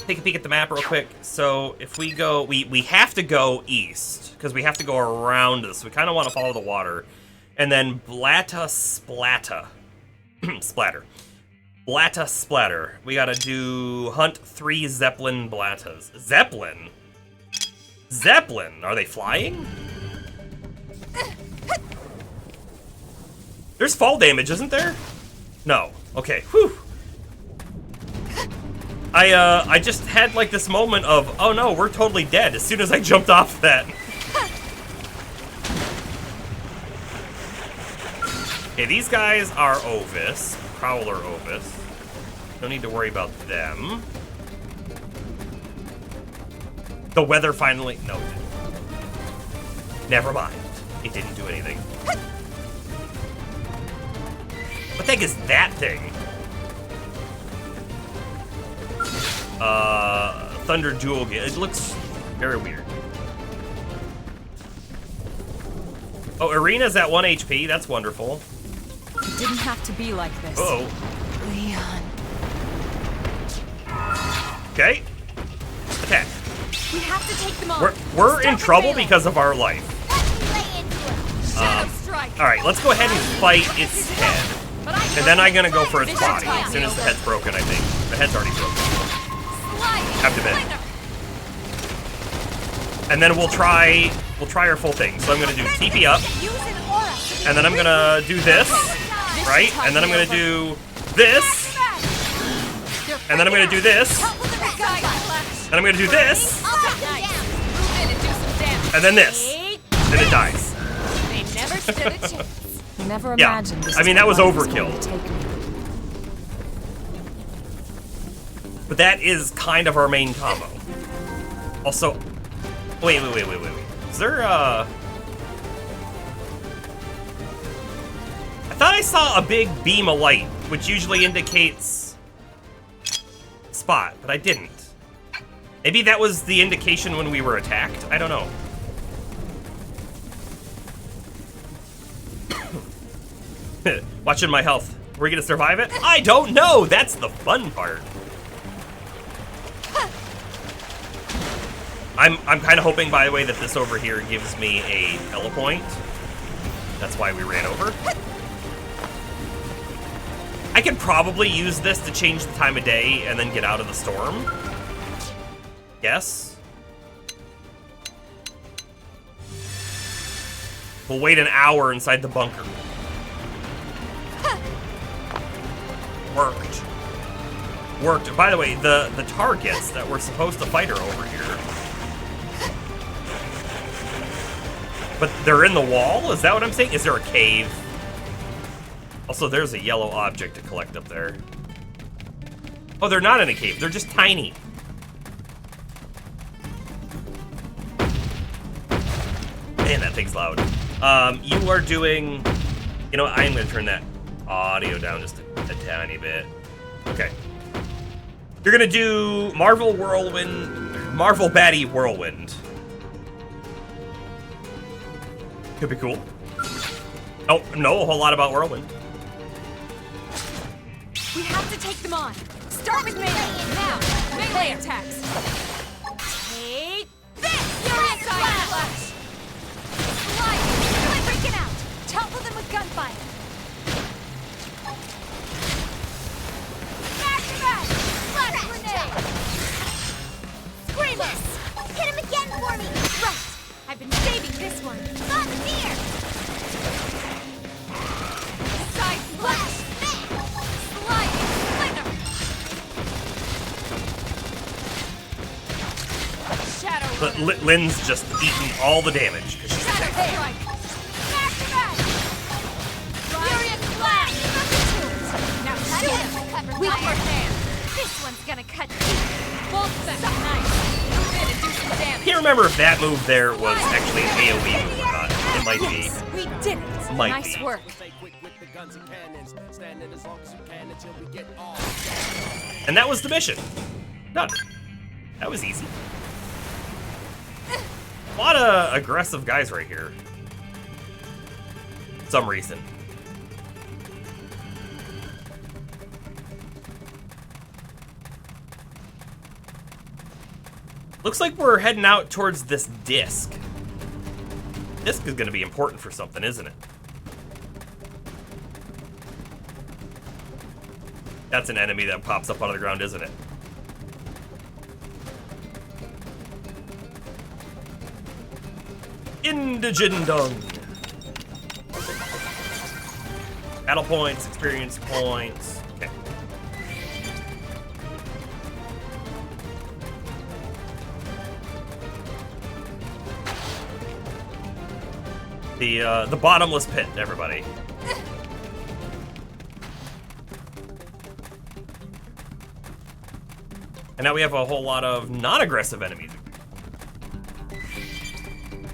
Take a peek at the map real quick. So if we go, we have to go east because we have to go around this. We kind of want to follow the water, and then Blatta Splatta, Blatta Splatter. We gotta do hunt 3 Zeppelin Blattas. Zeppelin? Zeppelin? Are they flying? There's fall damage, isn't there? No. Okay. Whew. I just had like this moment of, oh no, we're totally dead as soon as I jumped off that. Okay, these guys are Ovis, Prowler Ovis. No need to worry about them. The weather finally, no, it didn't. Never mind. It didn't do anything. What the heck is that thing? Thunder Jewel. It looks very weird. Oh, Arena's at 1 HP. That's wonderful. It didn't have to be like this. Uh-oh. Leon. Okay. Attack. We have to take them on. We're in trouble because of our life. Shadow strike. All right, let's go ahead and fight its head. And then I'm gonna go for its body as soon as the head's broken, I think. The head's already broken. Have to bend. And then we'll try our full thing. So I'm gonna do TP up, and then I'm gonna do this, right? And then I'm gonna do this, and then I'm gonna do this, and I'm gonna do this, and then this, and it dies. They never stood a chance. Never Yeah, imagined this I mean that was is where life overkill. was going to take me. But that is kind of our main combo. Also, wait. Is there I thought I saw a big beam of light, which usually indicates spot, but I didn't. Maybe that was the indication when we were attacked? I don't know. Watching my health. Are we gonna survive it? I don't know! That's the fun part. I'm kind of hoping, by the way, that this over here gives me a telepoint. That's why we ran over. I could probably use this to change the time of day and then get out of the storm. Yes. We'll wait an hour inside the bunker. Worked. Worked. By the way, the targets that we're supposed to fight are over here. But they're in the wall? Is that what I'm saying? Is there a cave? Also, there's a yellow object to collect up there. Oh, they're not in a cave. They're just tiny. Man, that thing's loud. You are doing... You know what? I'm going to turn that audio down just a tiny bit. Okay. You're going to do Marvel Baddie Whirlwind. Could be cool. Oh, know a whole lot about Whirlwind. We have to take them on. Start with melee. Now, melee attacks. Take this! Furious Flash! Slide! Quit freaking out! Topple them with gunfire! Smash back! Flash grenade! Screamers! Hit him again for me! Right! I've been saving this one. Not here! Side flash! Sliding slinger! Shadow But Lynn's just eating all the damage. Shadow strike! Smash back! Furious flash! Now shoot him! Weak hand! This one's gonna cut deep! Bolt back! Nice! Move in and do some damage! I can't remember if that move there was actually an AoE move or not. It might be. We did it! Might Nice be. work. guns and cannons. Standing as long as you can until we get all. And that was the mission. Done. That was easy. A lot of aggressive guys right here. For some reason. Looks like we're heading out towards this disc. Disc is going to be important for something, isn't it? That's an enemy that pops up out of the ground, isn't it? Indigendung. Battle points, experience points. Okay. The bottomless pit, everybody. And now we have a whole lot of non-aggressive enemies.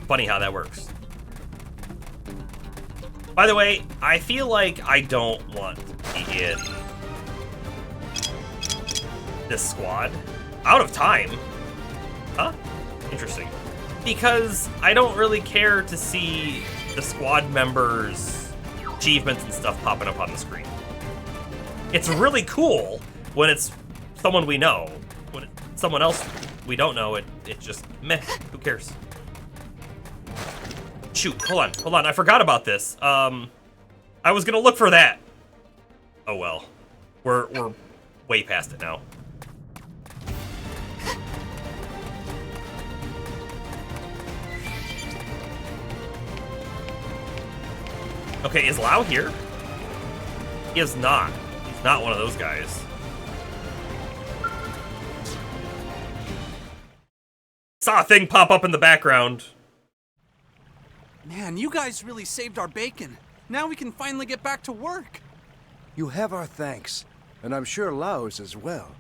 Funny how that works. By the way, I feel like I don't want to be in this squad. Out of time. Huh? Interesting. Because I don't really care to see the squad members' achievements and stuff popping up on the screen. It's really cool when it's someone we know. When it's someone else we don't know, it just meh. Who cares? Shoot, hold on, I forgot about this. I was gonna look for that. Oh well. We're way past it now. Okay, is Lau here? He is not. He's not one of those guys. Saw a thing pop up in the background. Man, you guys really saved our bacon. Now we can finally get back to work. You have our thanks, and I'm sure Lau's as well.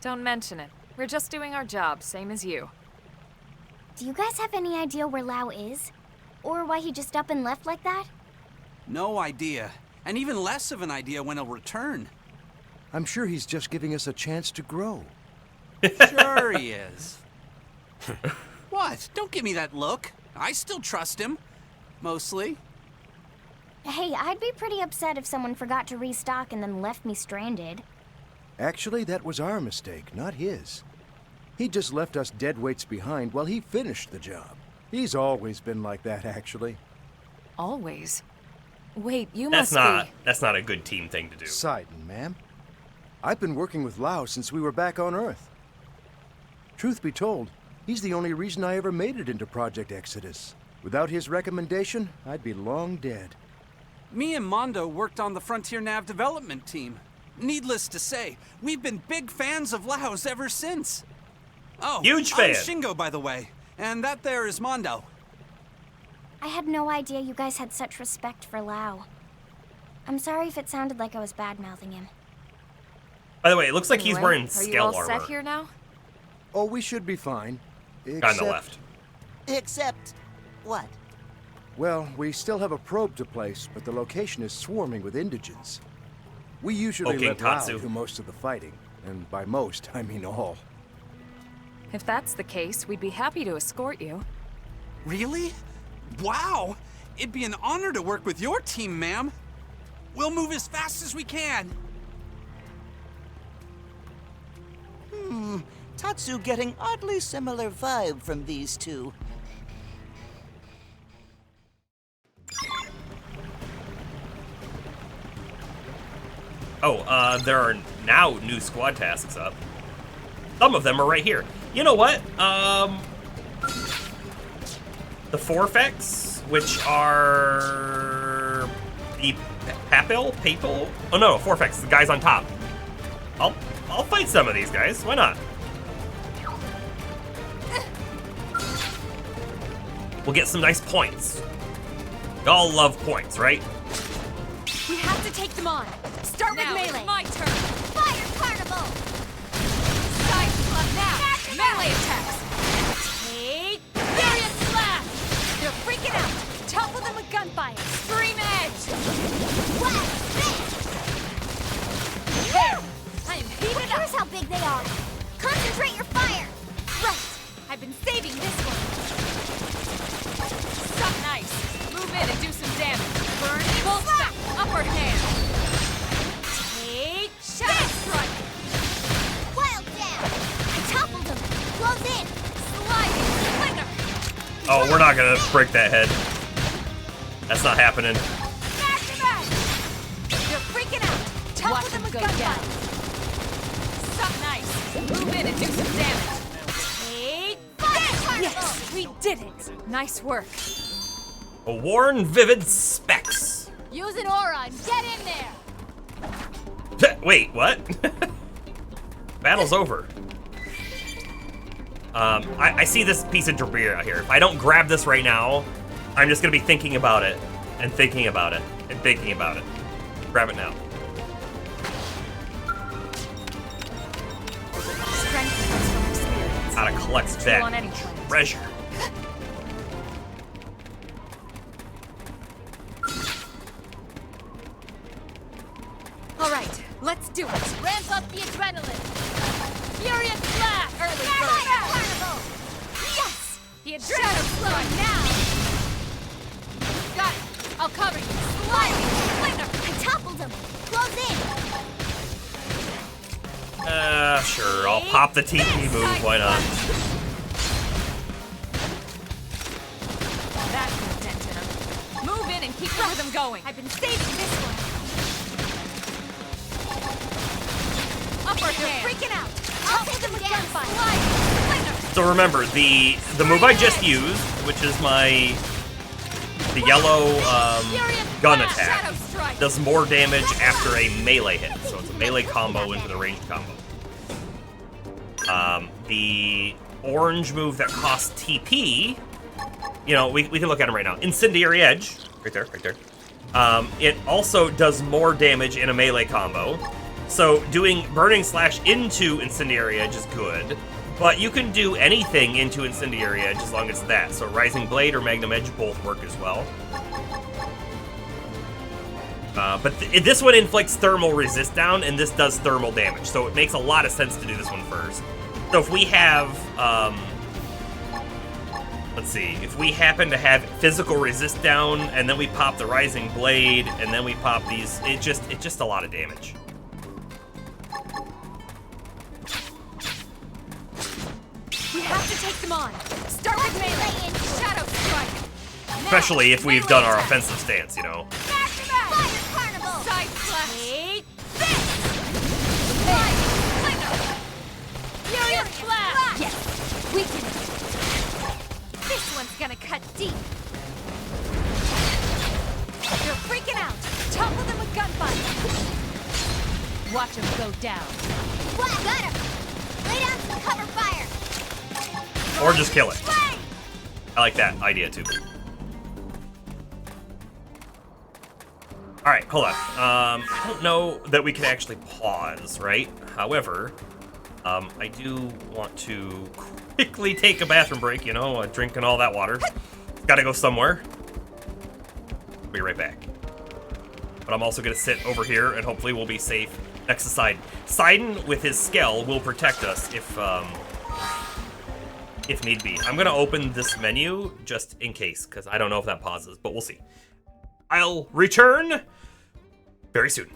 Don't mention it. We're just doing our job, same as you. Do you guys have any idea where Lau is? Or why he just up and left like that? No idea. And even less of an idea when he'll return. I'm sure he's just giving us a chance to grow. Sure he is. What? Don't give me that look. I still trust him. Mostly. Hey, I'd be pretty upset if someone forgot to restock and then left me stranded. Actually, that was our mistake, not his. He just left us dead weights behind while he finished the job. He's always been like that, actually. Always? Wait, you That's must be... That's not a good team thing to do. Sidon, ma'am. I've been working with Lau since we were back on Earth. Truth be told, he's the only reason I ever made it into Project Exodus. Without his recommendation, I'd be long dead. Me and Mondo worked on the Frontier Nav development team. Needless to say, we've been big fans of Lau's ever since. Oh, Huge I'm fan. Shingo, by the way. And that there is Mondo. I had no idea you guys had such respect for Lau. I'm sorry if it sounded like I was bad-mouthing him. By the way, it looks like he's Anyway, wearing Are you scale all armor. set here now? Oh, we should be fine. On the left. Except what? Well, we still have a probe to place, but the location is swarming with indigents. We usually Okay, let Lau Tatsu. do most of the fighting, and by most, I mean all. If that's the case, we'd be happy to escort you. Really? Wow! It'd be an honor to work with your team, ma'am. We'll move as fast as we can. Tatsu getting oddly similar vibe from these two. Oh, there are now new squad tasks up. Some of them are right here. You know what? The Forfex, which are the Papal? Oh no, Forfex, the guys on top. I'll fight some of these guys. Why not? We'll get some nice points. Y'all love points, right? We have to take them on. Start Now with it's melee. my turn. Fire Carnival! Side club now. Master Melee attacks. Take Furious Slash. They're freaking out. Topple them with gunfire. Scream edge. Flash! big they are. Concentrate your fire. Right. I've been saving this one. Suck nice. Move in and do some damage. Burn bolt back. Upward hand. Take shadow strike. Wild down. I toppled him. Close in. Sliding slinger. Oh, we're not gonna break that head. That's not happening. Smash him out. You're freaking out. Topple them with gunfire. Suck nice. Move in and do some damage. Take fire. Yes, we did it. Nice work. A worn vivid specs. Use an aura and get in there. Wait, what? Battle's over. I see this piece of debris out here. If I don't grab this right now, I'm just gonna be thinking about it, and thinking about it, and thinking about it. Grab it now. Strength comes from experience. How to collect True on that any planet. treasure. All right, let's do it. Ramp up the adrenaline. Furious blast. Early bird. Carnival. Yes. The adrenaline's flowing now. Got it. I'll cover you. Sliding slinger. I toppled him. Close in. Sure. I'll pop the TP move. Why not? That's no dent in him. Move in and keep the rhythm going. I've been saving this one. Upper hand. Freaking out. I'll take them with gunfire. Slinger. So remember, the move I just used, which is my the yellow gun attack, does more damage after a melee hit. So it's a melee combo into the ranged combo. The orange move that costs TP, you know, we can look at them right now. Incendiary Edge, right there. It also does more damage in a melee combo. So doing Burning Slash into Incendiary Edge is good, but you can do anything into Incendiary Edge as long as it's that. So Rising Blade or Magnum Edge both work as well. But this one inflicts thermal resist down, and this does thermal damage. So it makes a lot of sense to do this one first. So if we have, let's see, if we happen to have physical resist down, and then we pop the Rising Blade, and then we pop these, it's just a lot of damage. We have to take them on. Start with melee and shadow strike. Especially if we've done our offensive stance, you know. Smash him out. Fire carnival. Side slash. Take this. Slinger. Furious blast. Yes, we can. This one's gonna cut deep. You're freaking out. Topple them with gunfire. Watch them go down. What? Got him. Lay down some cover fire. Or just kill it. I like that idea too. Alright, hold on. I don't know that we can actually pause, right? However, I do want to quickly take a bathroom break, you know, drinking all that water. Gotta go somewhere. Be right back. But I'm also gonna sit over here and hopefully we'll be safe next to Sidon. Sidon, with his Skell, will protect us if need be. I'm gonna open this menu just in case, because I don't know if that pauses, but we'll see. I'll return very soon.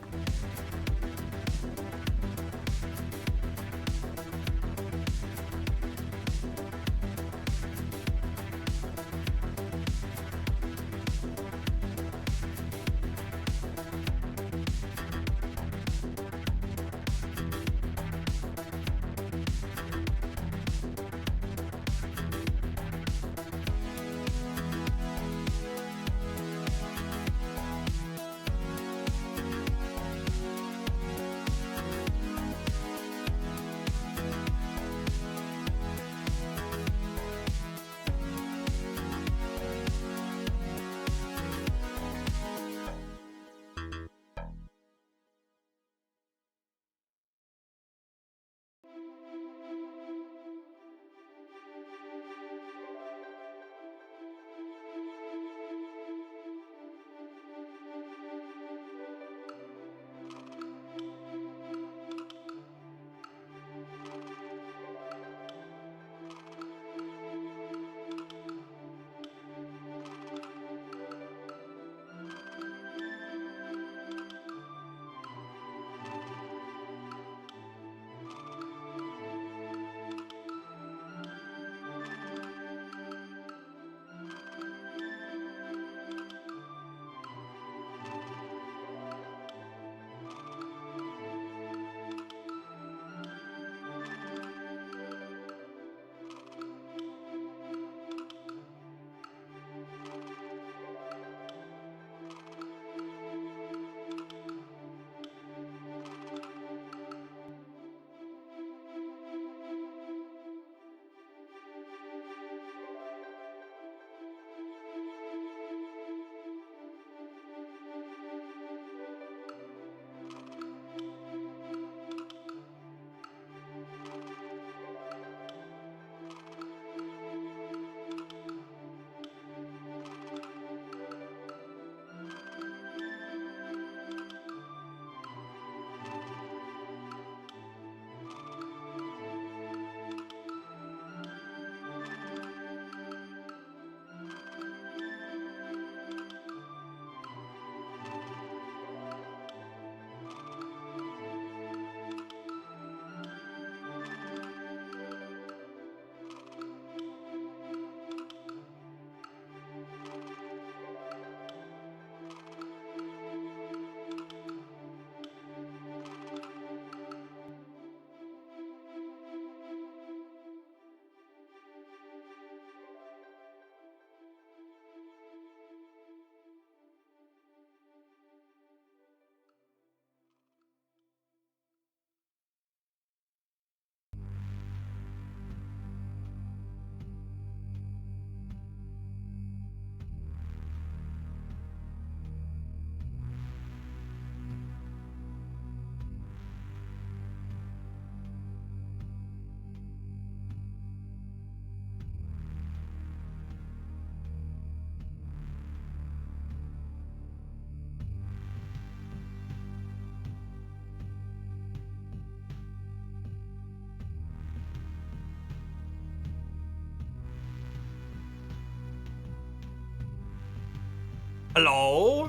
Hello?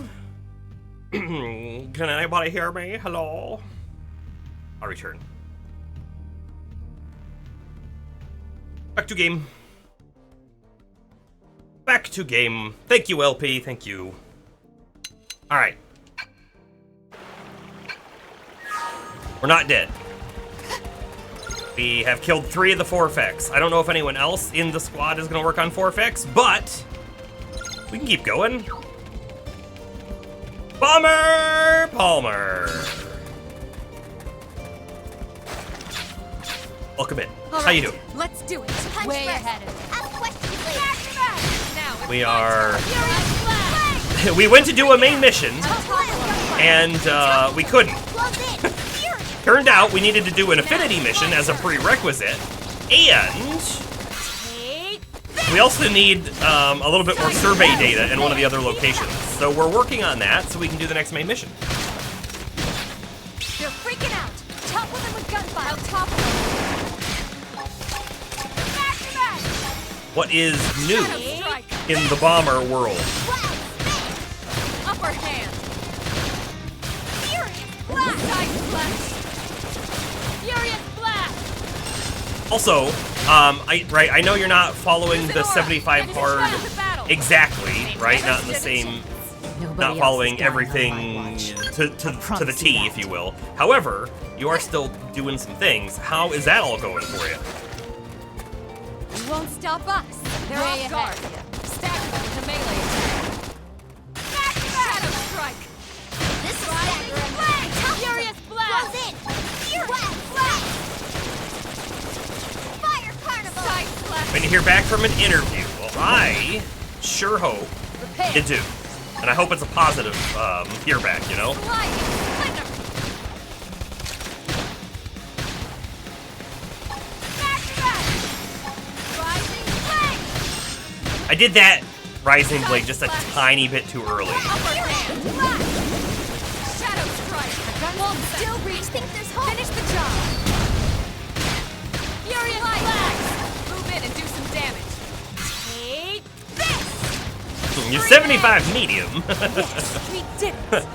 Can anybody hear me? Hello? I'll return. Back to game. Back to game. Thank you, LP. Thank you. Alright. We're not dead. We have killed 3 of the 4 effects. I don't know if anyone else in the squad is going to work on 4 effects, but we can keep going. Bomber Palmer. Welcome in. How you doing? Let's do it. Punch Way first. ahead of Ask questions later. Now it's We my are... turn. Furious blast. We went to do a main mission, and we couldn't. Close in. Furious. Turned out we needed to do an affinity mission as a prerequisite, and we also need a little bit more survey data in one of the other locations. So we're working on that so we can do the next main mission. They're freaking out. Topple them with gunfire. I'll topple them. What is new Shadow strike. in the bomber world? Upper hand. Furious blast. Side slash. Furious blast. Also, I know you're not following the 75 hard exactly, right? Not in the same, not following everything to the T, if you will. However, you are still doing some things. How is that all going for you? You won't stop us. They're off guard. Stagger them with a melee attack. Shadow strike. This is stagger and Furious blast. Close in. Furious blast. Fire carnival. Side slash. When you hear back from an interview, well, I sure hope you do. And I hope it's a positive hear back, you know? Sliding splinter. Rising flame. I did that Rising Blade just a tiny bit too early. Upper hand. Shadow strike. Won't still reach. Think there's hope. Finish the job. Furious blast. Move in and do some damage. Take this. You're 75 medium. Yes, we did it.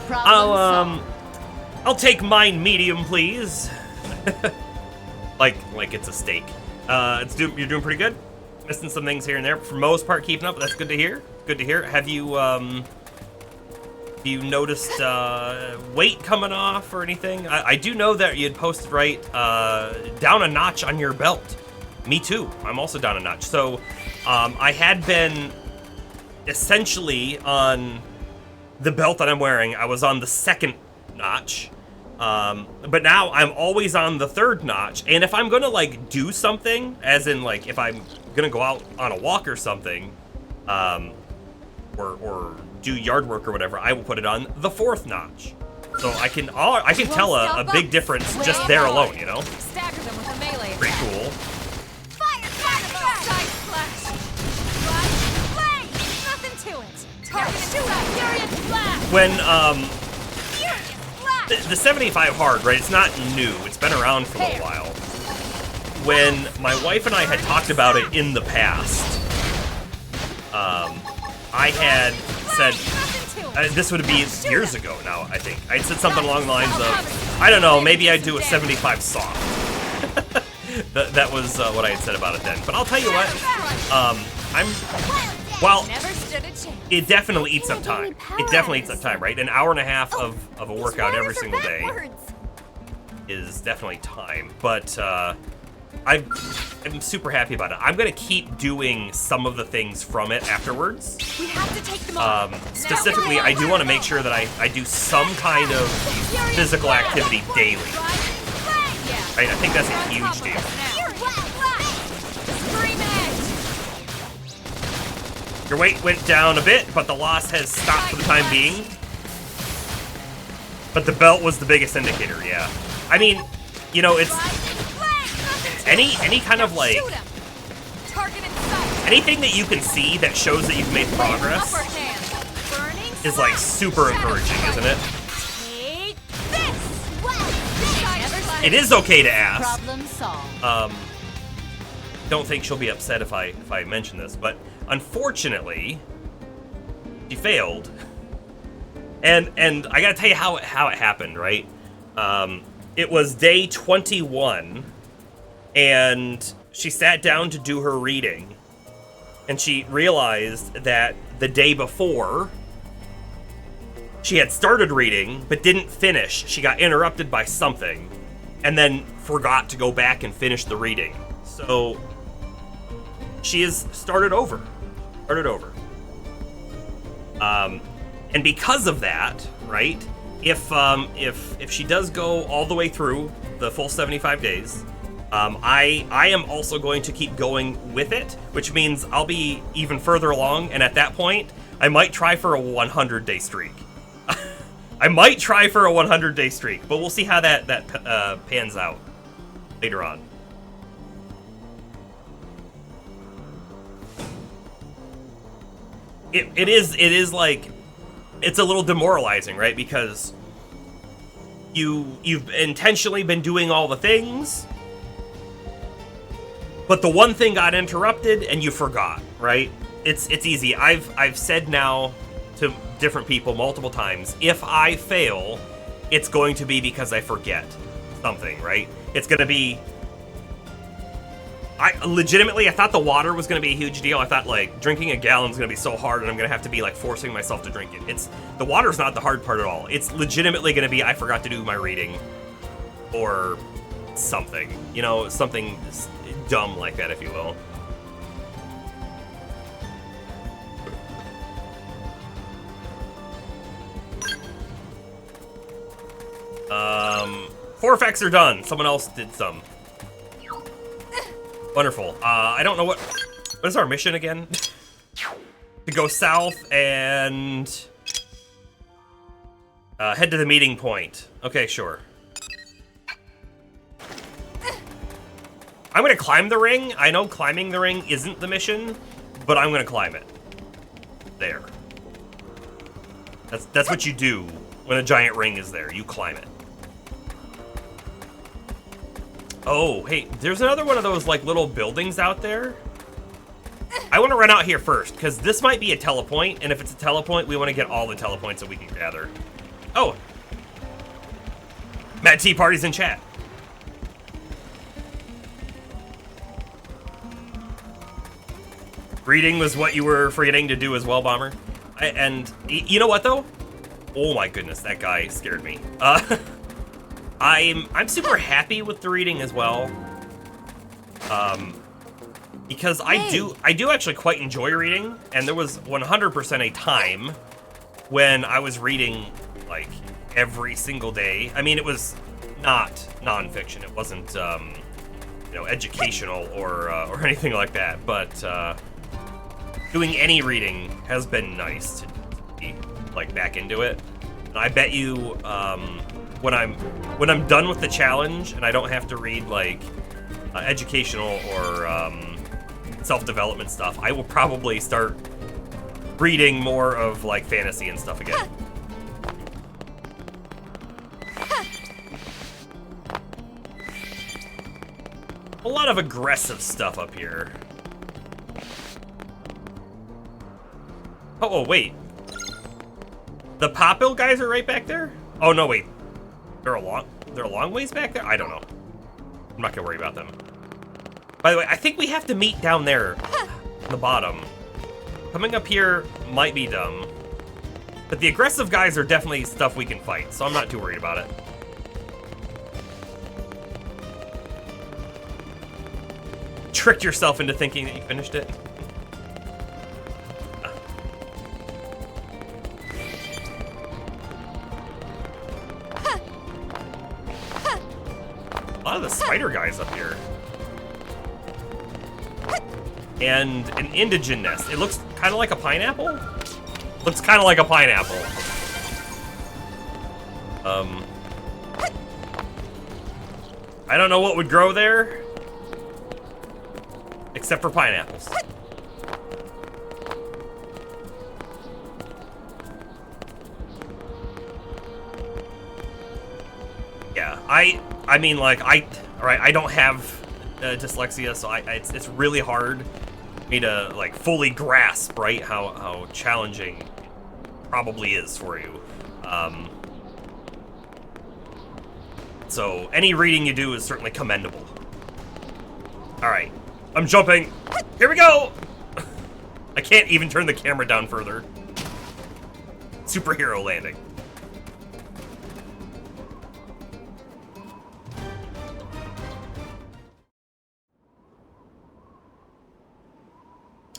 I'll take mine medium, please. like it's a steak. You're doing pretty good. Missing some things here and there, but for the most part, keeping up. That's good to hear. Good to hear. Have you noticed weight coming off or anything? I do know that you had posted down a notch on your belt. Me too. I'm also down a notch. So I had been essentially on the belt that I'm wearing. I was on the 2nd notch. But now I'm always on the 3rd notch, and if I'm gonna like do something, as in like if I'm gonna go out on a walk or something, or do yard work or whatever, I will put it on the 4th notch. So I can tell a big difference just there alone, you know? Stagger them with a melee Pretty attack. cool. Fire carnival. Side slash. Rising flame. Nothing to it. Target strike. Furious blast. When Furious blast. the 75 hard, right? It's not new. It's been around for a little while. When my wife and I had talked about it in the past, I had said, this would be years ago now, I think. I'd said something along the lines of, I don't know, maybe I'd do a 75 soft. that was what I had said about it then. But I'll tell you what, well, Never stood a chance. it definitely eats up time. It definitely eats up time, right? An hour and a half of a workout every single day is definitely time. But I'm super happy about it. I'm gonna keep doing some of the things from it afterwards. We have to take them on. Specifically, I do want to make sure that I do some kind of physical activity daily. Right? I think that's a huge deal. Your weight went down a bit, but the loss has stopped for the time being. But the belt was the biggest indicator, yeah. I mean, you know, it's any kind of like anything that you can see that shows that you've made progress is like super encouraging, isn't it? It is okay to ask. Problem solved. Don't think she'll be upset if I mention this, but unfortunately, she failed And I gotta tell you how it happened, right? It was day 21, and she sat down to do her reading, and she realized that the day before, she had started reading, but didn't finish. She got interrupted by something, and then forgot to go back and finish the reading. So, she has started over. And because of that, right, if she does go all the way through the full 75 days, I am also going to keep going with it, which means I'll be even further along, and at that point, I might try for a 100-day streak. I might try for a 100-day streak, but we'll see how that pans out later on. It is like, it's a little demoralizing, right? Because you've intentionally been doing all the things, but the one thing got interrupted and you forgot, right? It's easy. I've said now to different people multiple times, if I fail, it's going to be because I forget something, right? It's going to be... I thought the water was going to be a huge deal. I thought, like, drinking a gallon is going to be so hard and I'm going to have to be, like, forcing myself to drink it. The water's not the hard part at all. It's legitimately going to be I forgot to do my reading or something. You know, something dumb like that, if you will. Four effects are done. Someone else did some. Wonderful. I don't know what is our mission again? To go south and head to the meeting point. Okay, sure. I'm gonna climb the ring. I know climbing the ring isn't the mission, but I'm gonna climb it. There. That's what you do when a giant ring is there. You climb it. Oh, hey, there's another one of those, like, little buildings out there. I want to run out here first, because this might be a telepoint, and if it's a telepoint, we want to get all the telepoints that we can gather. Oh! Mad Tea Party's in chat. Reading was what you were forgetting to do as well, Bomber. And you know what, though? Oh my goodness, that guy scared me. I'm super happy with the reading as well, because I do actually quite enjoy reading, and there was 100% a time when I was reading like every single day. I mean, it was not nonfiction; it wasn't educational or anything like that. But doing any reading has been nice to be like back into it. And I bet you. When I'm done with the challenge and I don't have to read like educational or self-development stuff, I will probably start reading more of like fantasy and stuff again. A lot of aggressive stuff up here. Oh, wait. The Poppill guys are right back there? Oh, no, wait. They're a long ways back there? I don't know. I'm not gonna worry about them. By the way, I think we have to meet down there on the bottom. Coming up here might be dumb. But the aggressive guys are definitely stuff we can fight, so I'm not too worried about it. Tricked yourself into thinking that you finished it. A lot of the spider guys up here. And an indigen nest. It looks kind of like a pineapple? Looks kind of like a pineapple. I don't know what would grow there. Except for pineapples. Yeah, I mean, like, alright, I don't have dyslexia, so it's really hard for me to, like, fully grasp, right, how challenging it probably is for you. So any reading you do is certainly commendable. All right, I'm jumping. Here we go. I can't even turn the camera down further. Superhero landing.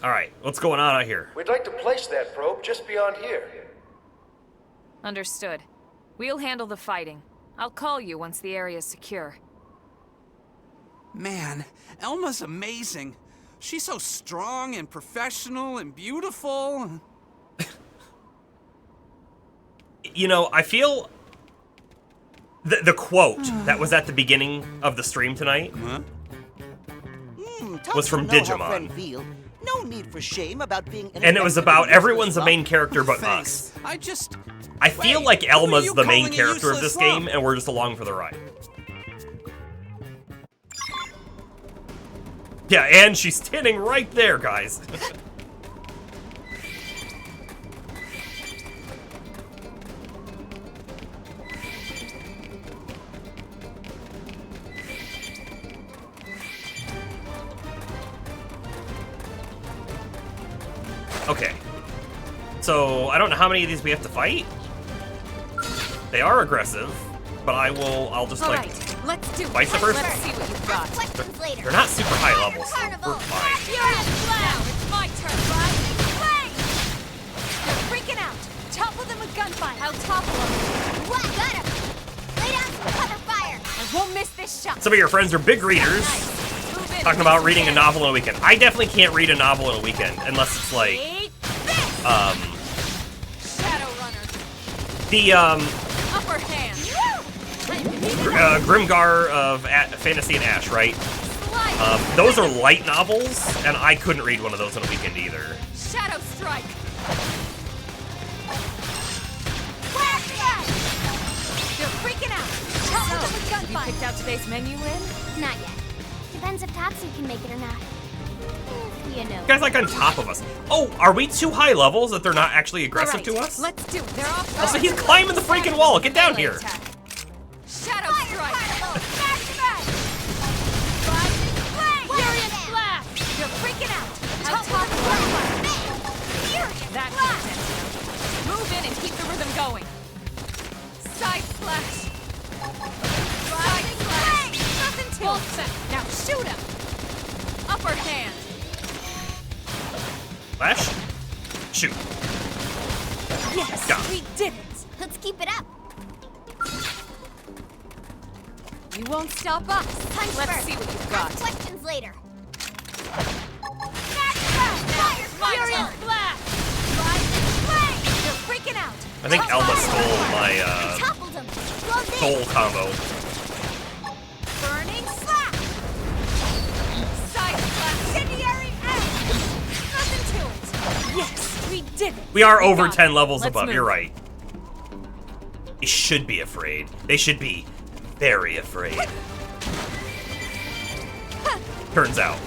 All right, what's going on out here? We'd like to place that probe just beyond here. Understood. We'll handle the fighting. I'll call you once the area's secure. Man, Elma's amazing. She's so strong and professional and beautiful. You know, I feel the quote that was at the beginning of the stream tonight was from Digimon. No need for shame about being. And it was about everyone's a main character but us. I feel like Elma's the main character of this game, and we're just along for the ride. Yeah, and she's standing right there, guys. Okay. So, I don't know how many of these we have to fight. They are aggressive, but I'll just, like, let's do vice versa. Let's see what you've got. They're not super high levels, so we're fine. Now it's my turn. They're freaking out. Topple them with gunfire. I'll topple them. What? Got him. Lay down some cover fire. I won't miss this shot. Some of your friends are big readers, talking about reading a novel in a weekend. I definitely can't read a novel in a weekend unless it's like, the upper hand. Grimgar of Fantasy and Ash, right? Those are light novels, and I couldn't read one of those in a weekend either. Shadow strike. They're freaking out. Topple them with gunfire. Have you picked out today's menu, Lynn? Not yet. Depends if Tatsu can make it or not. You know. You guys like on top of us. Oh, are we too high levels that they're not actually aggressive to us? Let's do it. They're off. Also, he's climbing the freaking wall. Get down here. Shadow strike. Furious blast. You're freaking out. I'll top That's intense. Move in and keep the rhythm going. Side slash. Side slash. Nothing to it. Now shoot him. Upper hand. Flash. Shoot. Yes, Got it. we did it. Let's keep it up. You won't stop us. Punch Let's first. see what you've got. Ask questions later. Furious blast. Rising flame. They're freaking out. I think Elma stole my Toppled him. soul combo. Burning slap. Side slap. Incendiary edge. Nothing to it. Yes, we did it. We are over got it. 10 levels Let's above. move. You're right. They should be afraid. They should be very afraid. Turns out.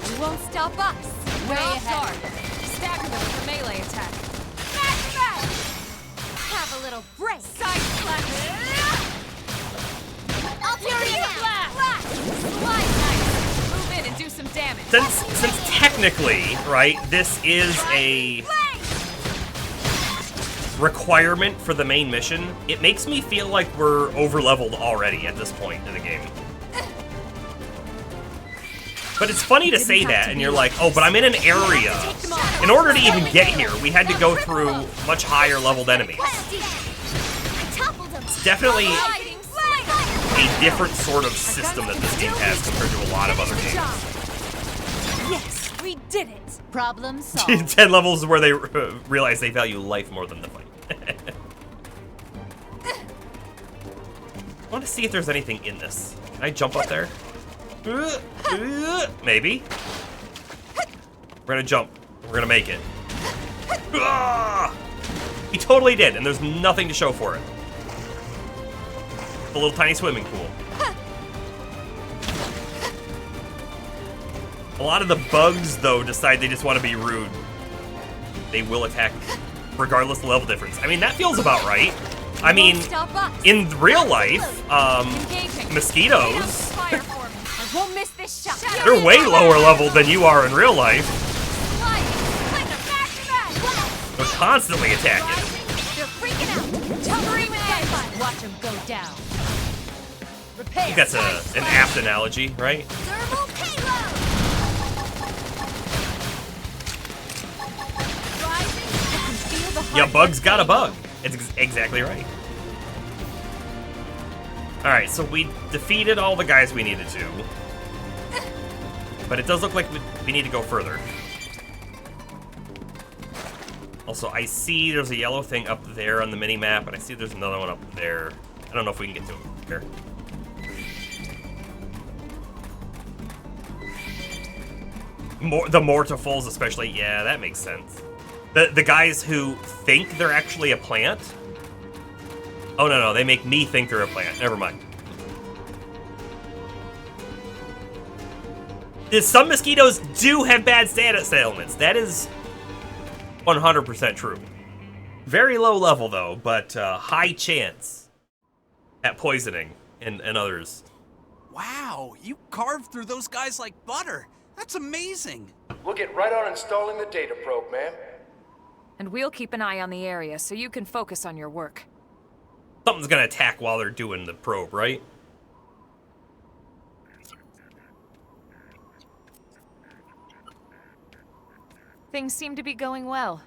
You won't stop us. Way We're off ahead. guard. Stagger them with a melee attack. Have a little break. Side slap. Furious blast. Slide nice. Move in and do some damage. Since technically, right, this is a requirement for the main mission, it makes me feel like we're over-leveled already at this point in the game. But it's funny to say that, and you're like, oh, but I'm in an area. In order to even get here, we had to go through much higher leveled enemies. It's definitely a different sort of system that this game has compared to a lot of other games. Yes, we did it. Problem solved. 10 levels where they realize they value life more than the fight. I want to see if there's anything in this. Can I jump up there? Maybe. We're gonna jump. We're gonna make it. He totally did, and there's nothing to show for it. The little tiny swimming pool. A lot of the bugs, though, decide they just want to be rude. They will attack regardless of the level difference. I mean, that feels about right. I mean, Stop us. in real life, Engaging. mosquitoes, Fire for me. I won't miss this shot. they're way lower level than you are in real life. They're constantly attacking. They're freaking out. Tumbling man. Watch them go down. Repair. I think that's an apt analogy, right? Thermal payload. Rising. I can feel the Yeah, heart bug's got a rate. bug. It's exactly right. Alright, so we defeated all the guys we needed to. But it does look like we need to go further. Also, I see there's a yellow thing up there on the mini-map, and I see there's another one up there. I don't know if we can get to it here. The mortifuls especially, yeah, that makes sense. The guys who think they're actually a plant. Oh, no, they make me think they're a plant. Never mind. Some mosquitoes do have bad status ailments. That is 100% true. Very low level, though, but high chance at poisoning and others. Wow, you carved through those guys like butter. That's amazing. We'll get right on installing the data probe, ma'am. And we'll keep an eye on the area so you can focus on your work. Something's gonna attack while they're doing the probe, right? Things seem to be going well.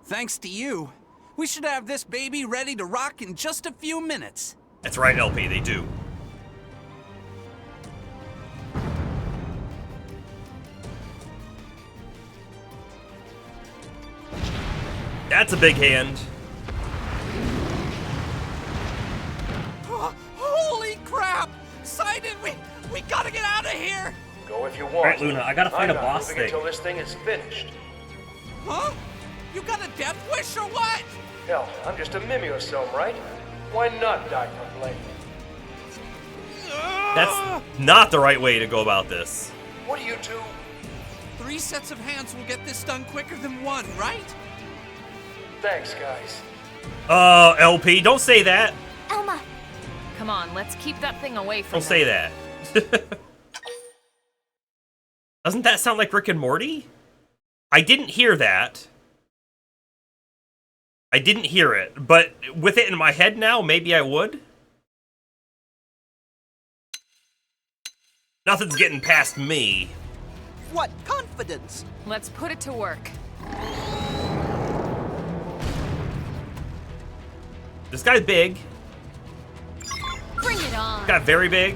Thanks to you. We should have this baby ready to rock in just a few minutes. That's right, LP, they do. That's a big hand. Holy crap! Sidon, we gotta get out of here! Go if you want. Alright, Luna, I gotta find I'm a not boss moving thing. until this thing is finished. Huh? You got a death wish or what? Hell, I'm just a mimeosome, right? Why not die for blame? That's not the right way to go about this. What do you two? 3 sets of hands will get this done quicker than 1, right? Thanks, guys. LP, don't say that. Elma, Come on, let's keep that thing away from Don't say that. Doesn't that sound like Rick and Morty? I didn't hear that. I didn't hear it, but with it in my head now, maybe I would. Nothing's getting past me. What confidence! Let's put it to work. This guy's big. Bring it on. Got very big.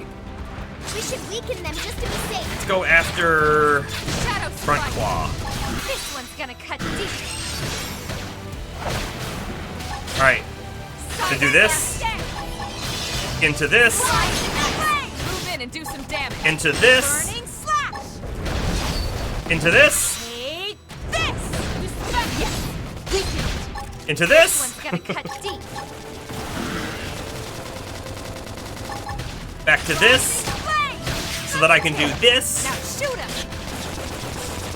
we should weaken them just to be safe. Let's go after Shadow front strike. claw. This one's gonna cut deep. All right, to do this, into this, Move in and do some damage. into this, Burning slash. into this, Take this. You spent yes. Weaken it. into This this, one's gonna cut deep. back to this, Flame. so that I can do this. Now shoot him.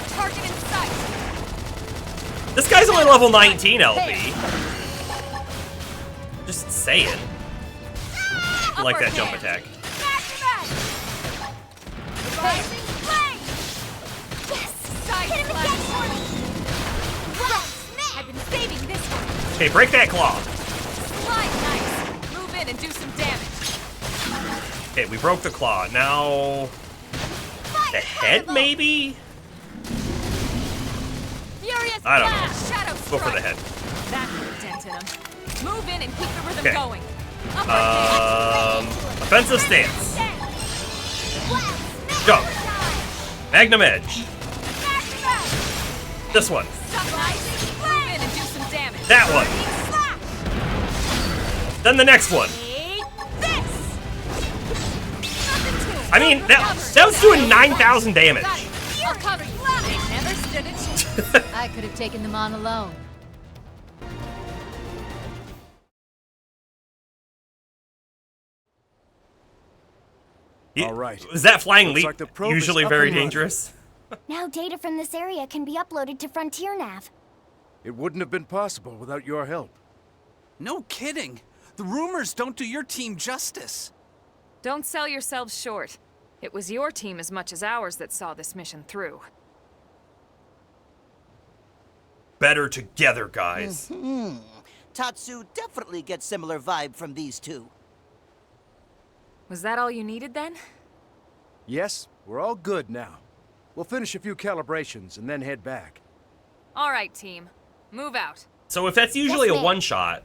Target in sight. This guy's only level 19, LP. Just saying. I like that jump attack. Back to back. Rising flame. Yes. Side Hit him slash. again for me! Well, snap! I've been saving this one. Okay, break that claw. Slide nice. Move in and do some damage. Okay, we broke the claw. Now, the head, maybe? Furious I don't blast. Shadow Go for the strike. head. That put a dent in him. Move in and keep the rhythm Okay. going. Upper hand. Offensive stance. Well, Jump. Magnum edge. Back to back. This one. Rising Move flame. in and do some damage. That one. Slash. Then the next one. Take this. Nothing to it. I mean, that was doing 9,000 damage. I'll cover you. They never stood a chance. I could have taken them on alone. All right. Is that flying Looks leap like the probe is usually up very and running. dangerous? now data from this area can be uploaded to Frontier Nav. It wouldn't have been possible without your help. No kidding. The rumors don't do your team justice. Don't sell yourselves short. It was your team as much as ours that saw this mission through. Better together, guys. Tatsu definitely gets similar vibe from these two. Was that all you needed then? Yes, we're all good now. We'll finish a few calibrations and then head back. All right, team. Move out. So if that's usually Yes, a ma'am. one-shot,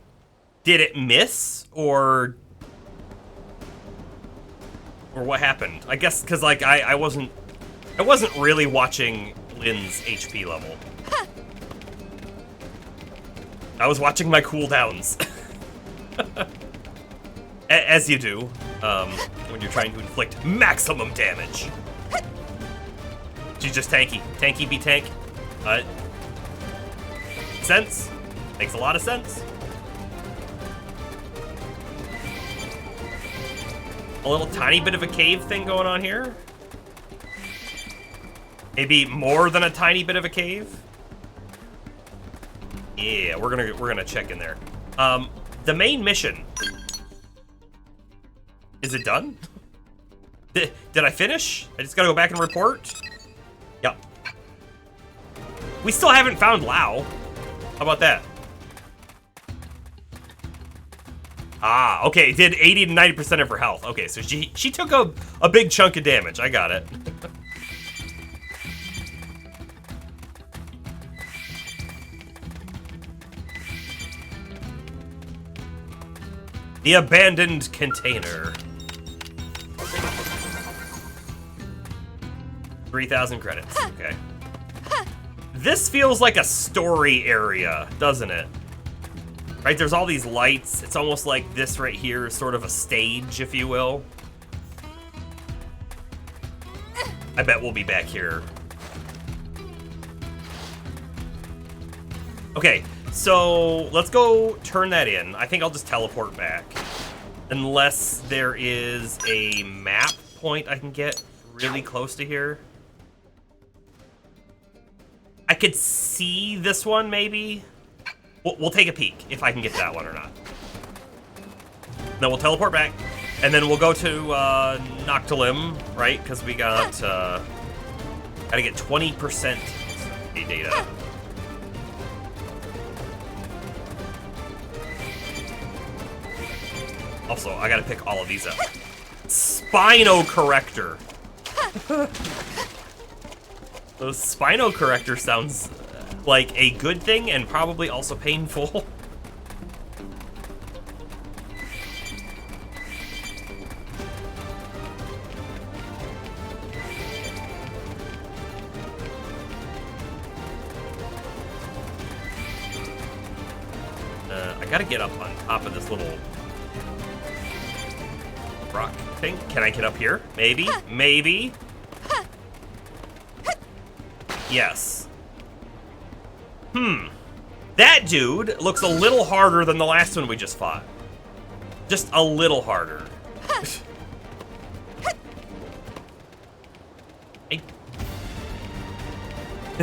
did it miss, or what happened? I guess because like I wasn't really watching Lynn's HP level. I was watching my cooldowns, as you do when you're trying to inflict maximum damage. She's just tanky. Tanky be tank. Sense. Makes a lot of sense. A little tiny bit of a cave thing going on here. Maybe more than a tiny bit of a cave. Yeah, we're gonna check in there. The main mission. Is it done? Did I finish? I just gotta go back and report? Yep. We still haven't found Lao. How about that? Ah, okay, it did 80 to 90% of her health. Okay, so she took a big chunk of damage. I got it. The abandoned container. 3,000 credits, okay. This feels like a story area, doesn't it? Right, there's all these lights. It's almost like this right here is sort of a stage, if you will. I bet we'll be back here. Okay, so let's go turn that in. I think I'll just teleport back. Unless there is a map point I can get really close to here. I could see this one, maybe. We'll take a peek if I can get that one or not. Then we'll teleport back, and then we'll go to Noctilim, right? Because we got gotta get 20% data. Also, I gotta pick all of these up. Spino-corrector. The spino-corrector sounds like a good thing and probably also painful. I gotta get up on top of this little rock thing. Can I get up here? Maybe? Maybe? Yes. That dude looks a little harder than the last one we just fought. Just a little harder.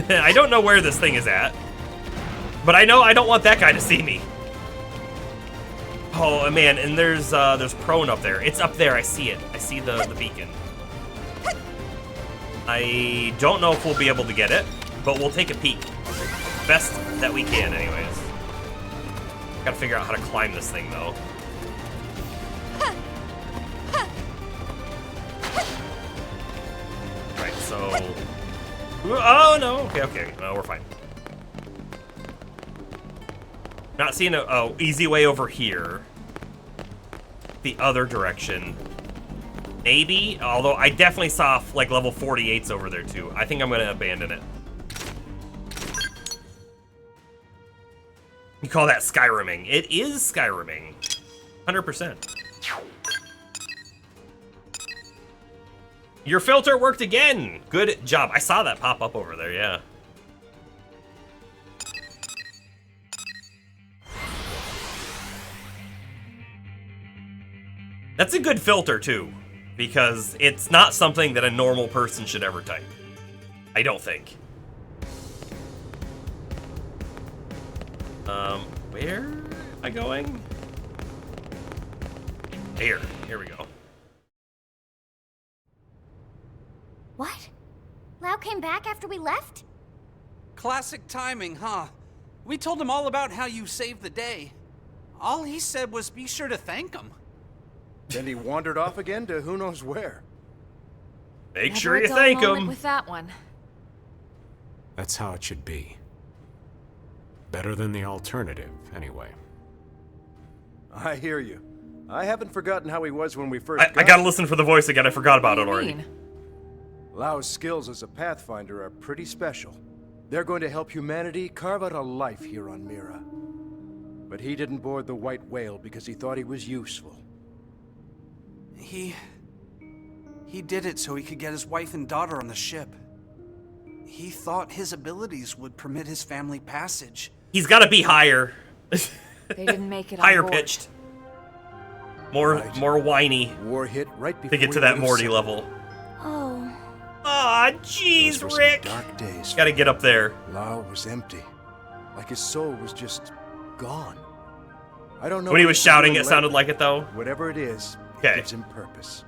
I don't know where this thing is at. But I know I don't want that guy to see me. Oh, man, and there's prone up there. It's up there, I see it. I see the beacon. I don't know if we'll be able to get it, but we'll take a peek. Best that we can, anyways. Gotta figure out how to climb this thing, though. Alright, so... Oh, no, okay, no, we're fine. Not seeing a easy way over here. The other direction. Maybe, although I definitely saw like level 48s over there too. I think I'm gonna abandon it. You call that Skyriming. It is Skyriming. 100%. Your filter worked again. Good job. I saw that pop up over there, yeah. That's a good filter too, because it's not something that a normal person should ever type. I don't think. Where am I going? Here we go. What? Lau came back after we left? Classic timing, huh? We told him all about how you saved the day. All he said was be sure to thank him. Then he wandered off again to who knows where. Make Never sure a you dull thank moment him. with that one. That's how it should be. Better than the alternative, anyway. I hear you. I haven't forgotten how he was when we first I gotta listen for the voice again. I forgot about it already. Mean? Lau's skills as a Pathfinder are pretty special. They're going to help humanity carve out a life here on Mira. But he didn't board the White Whale because he thought he was useful. He did it so he could get his wife and daughter on the ship. He thought his abilities would permit his family passage. He's gotta be higher. They didn't make it on Higher board. pitched. More whiny War hit right before to get to we that would've Morty said- level. Oh. Aw, Those jeez, were some Rick. dark days. Gotta get up there. Lau was empty. Like his soul was just gone. I don't know When he what was he's shouting, doing it sounded lately. like it, though. Whatever it is, Okay. it gives him purpose.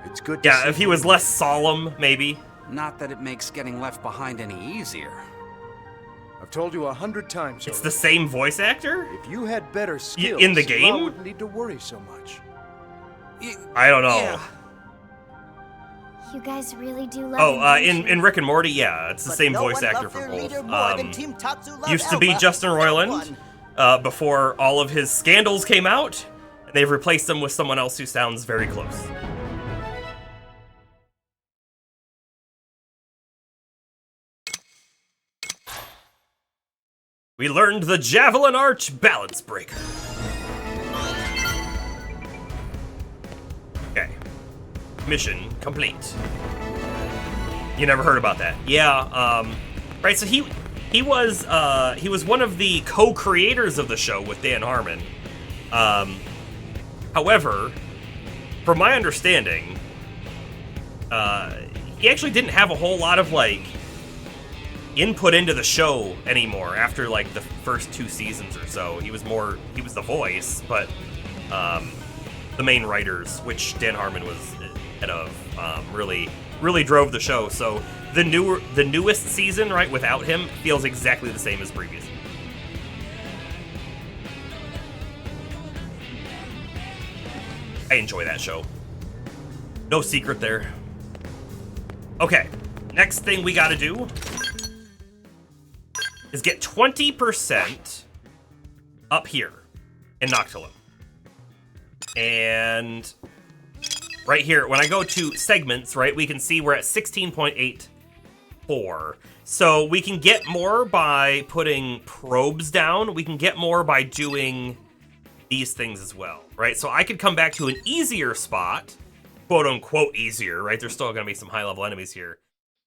It's good to Yeah, see if he him. was less solemn, maybe. Not that it makes getting left behind any easier. I've told you 100 times It's already. the same voice actor? If you had better skills, in the Lau game? wouldn't need to worry so much. I don't know. Yeah. You guys really do love Oh, him, don't you? in Rick and Morty, yeah, it's the But same no voice one actor loved for their both. leader more than Team Tatsu loved Used to be Alpha. Justin No Roiland one. before all of his scandals came out, and they've replaced him with someone else who sounds very close. We learned the Javelin Arch Balance Breaker. Okay. Mission complete. You never heard about that? Yeah. Right. So he was one of the co-creators of the show with Dan Harmon. However, from my understanding, he actually didn't have a whole lot of like input into the show anymore after like the first 2 seasons or so. He was the voice, but the main writers, which Dan Harmon was head of, really drove the show. So the newest season, right, without him feels exactly the same as previous. I enjoy that show. No secret there. Okay, next thing we gotta do is get 20% up here in Noctilum. And right here, when I go to segments, right, we can see we're at 16.84. So we can get more by putting probes down. We can get more by doing these things as well, right? So I could come back to an easier spot, quote unquote easier, right? There's still gonna be some high level enemies here.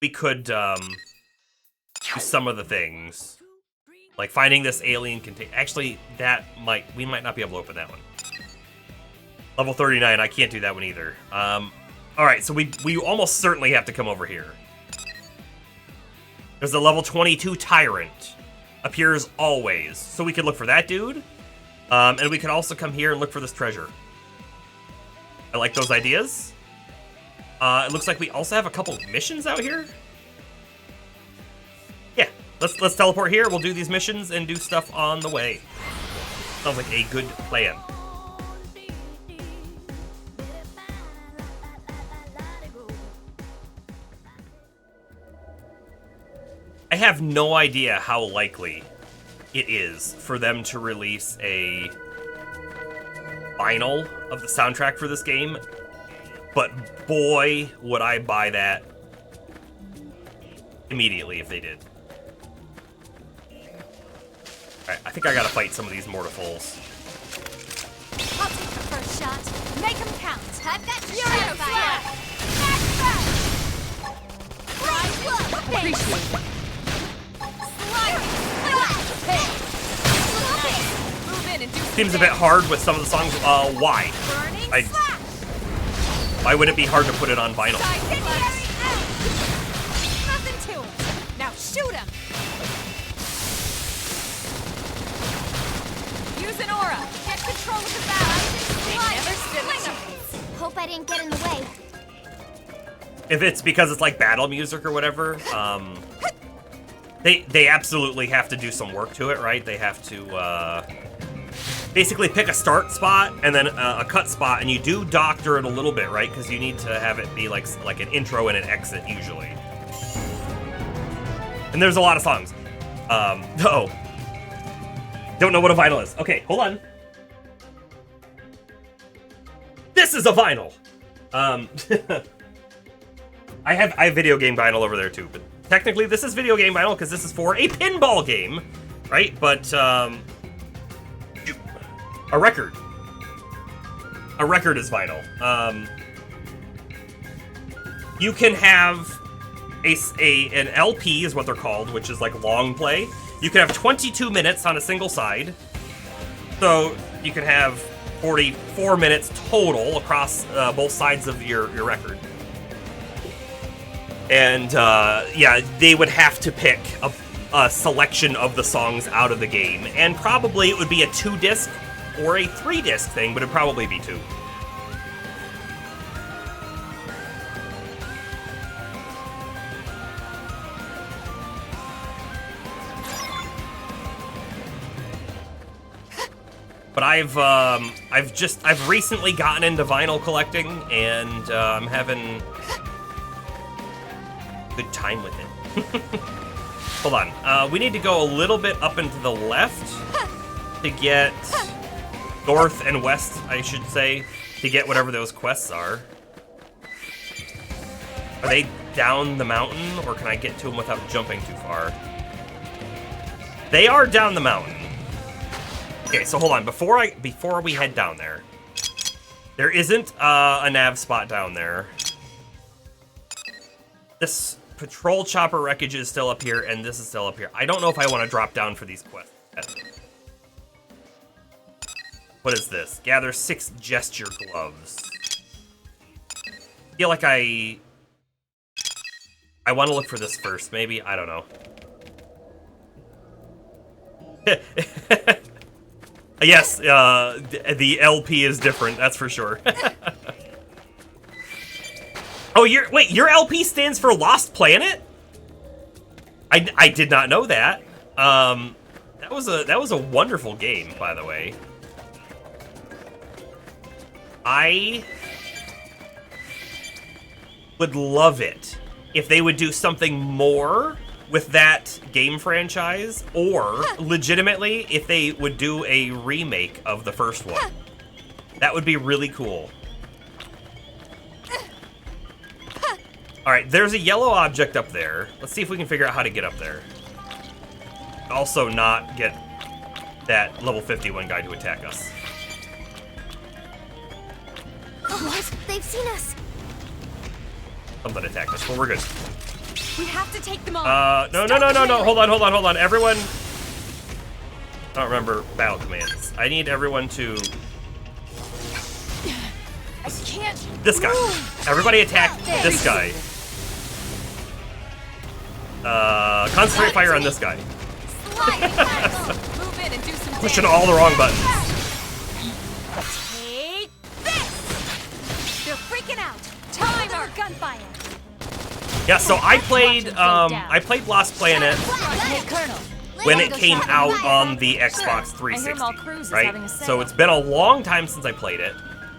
We could do some of the things, like finding this alien container. Actually, we might not be able to open that one. Level 39, I can't do that one either. All right, so we almost certainly have to come over here. There's a level 22 Tyrant. Appears always. So we could look for that dude. And we could also come here and look for this treasure. I like those ideas. It looks like we also have a couple missions out here. Yeah, let's teleport here. We'll do these missions and do stuff on the way. Sounds like a good plan. I have no idea how likely it is for them to release a vinyl of the soundtrack for this game, but boy, would I buy that immediately if they did. Alright, I think I gotta fight some of these mortifols. I'll take the first shot. Make them count. I've got Furious Flash! Rise up! Appreciate it. Move in and do Seems a bit hard with some of the songs. Why? burning slash! Why would it be hard to put it on vinyl? Incendiary out! Nothing to it. Now shoot him! Use an aura. Get control of the battle. They never stood a Hope I didn't get in the way. If it's because it's like battle music or whatever, they absolutely have to do some work to it, right? They have to basically pick a start spot and then a cut spot, and you do doctor it a little bit, right? Because you need to have it be like an intro and an exit usually. And there's a lot of songs. Oh, don't know what a vinyl is. Okay, hold on. This is a vinyl. I have video game vinyl over there too, but technically this is video game vinyl because this is for a pinball game, right? But a record is vinyl. You can have an LP is what they're called, which is like long play. You can have 22 minutes on a single side, so you can have 44 minutes total across both sides of your record. And yeah, they would have to pick a selection of the songs out of the game, and probably it would be a 2-disc or a 3-disc thing, but it'd probably be 2. But I've recently gotten into vinyl collecting, and I'm having good time with it. Hold on. We need to go a little bit up and to the left to get north and west, I should say, to get whatever those quests are. Are they down the mountain, or can I get to them without jumping too far? They are down the mountain. Okay, so hold on. Before we head down there, there isn't a nav spot down there. This patrol chopper wreckage is still up here, and this is still up here. I don't know if I want to drop down for these quests yet. What is this? Gather 6 gesture gloves. I feel like I want to look for this first, maybe? I don't know. Yes, the LP is different, that's for sure. Oh, your LP stands for Lost Planet? I did not know that. That was a wonderful game, by the way. I would love it if they would do something more with that game franchise, or legitimately if they would do a remake of the first one. That would be really cool. Alright, there's a yellow object up there. Let's see if we can figure out how to get up there. Also not get that level 51 guy to attack us. What? They've seen us. Something attacked us, but we're good. We have to take them on. No. Hold on. Everyone. I don't remember battle commands. I need everyone to. I can't. This guy. Everybody attack this guy. Concentrate fire on this guy. Move in and do some Pushing damage. all the wrong buttons. Take this. They're freaking out. Timer. Gunfire. Yeah, so I played Lost Planet Hey, Colonel. when it came out on the Xbox 360, right? So it's been a long time since I played it,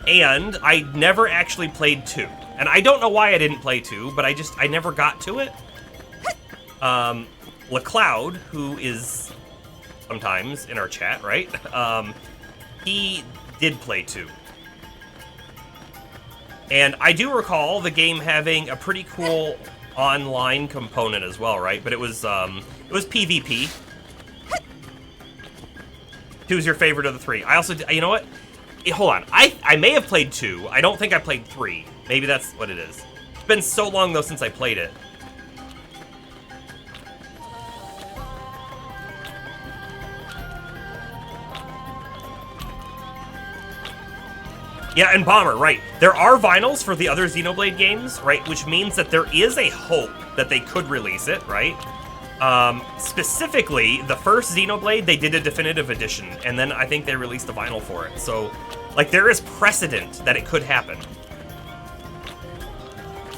and I never actually played 2. And I don't know why I didn't play 2, but I never got to it. LeCloud, who is sometimes in our chat, right? He did play 2. And I do recall the game having a pretty cool online component as well, right? But it was PvP. 2's your favorite of the 3. I also, you know what? Hold on. I may have played 2. I don't think I played 3. Maybe that's what it is. It's been so long though since I played it. Yeah, and Bomber, right. There are vinyls for the other Xenoblade games, right? Which means that there is a hope that they could release it, right? Specifically, the first Xenoblade, they did a definitive edition, and then I think they released a vinyl for it. So, like, there is precedent that it could happen.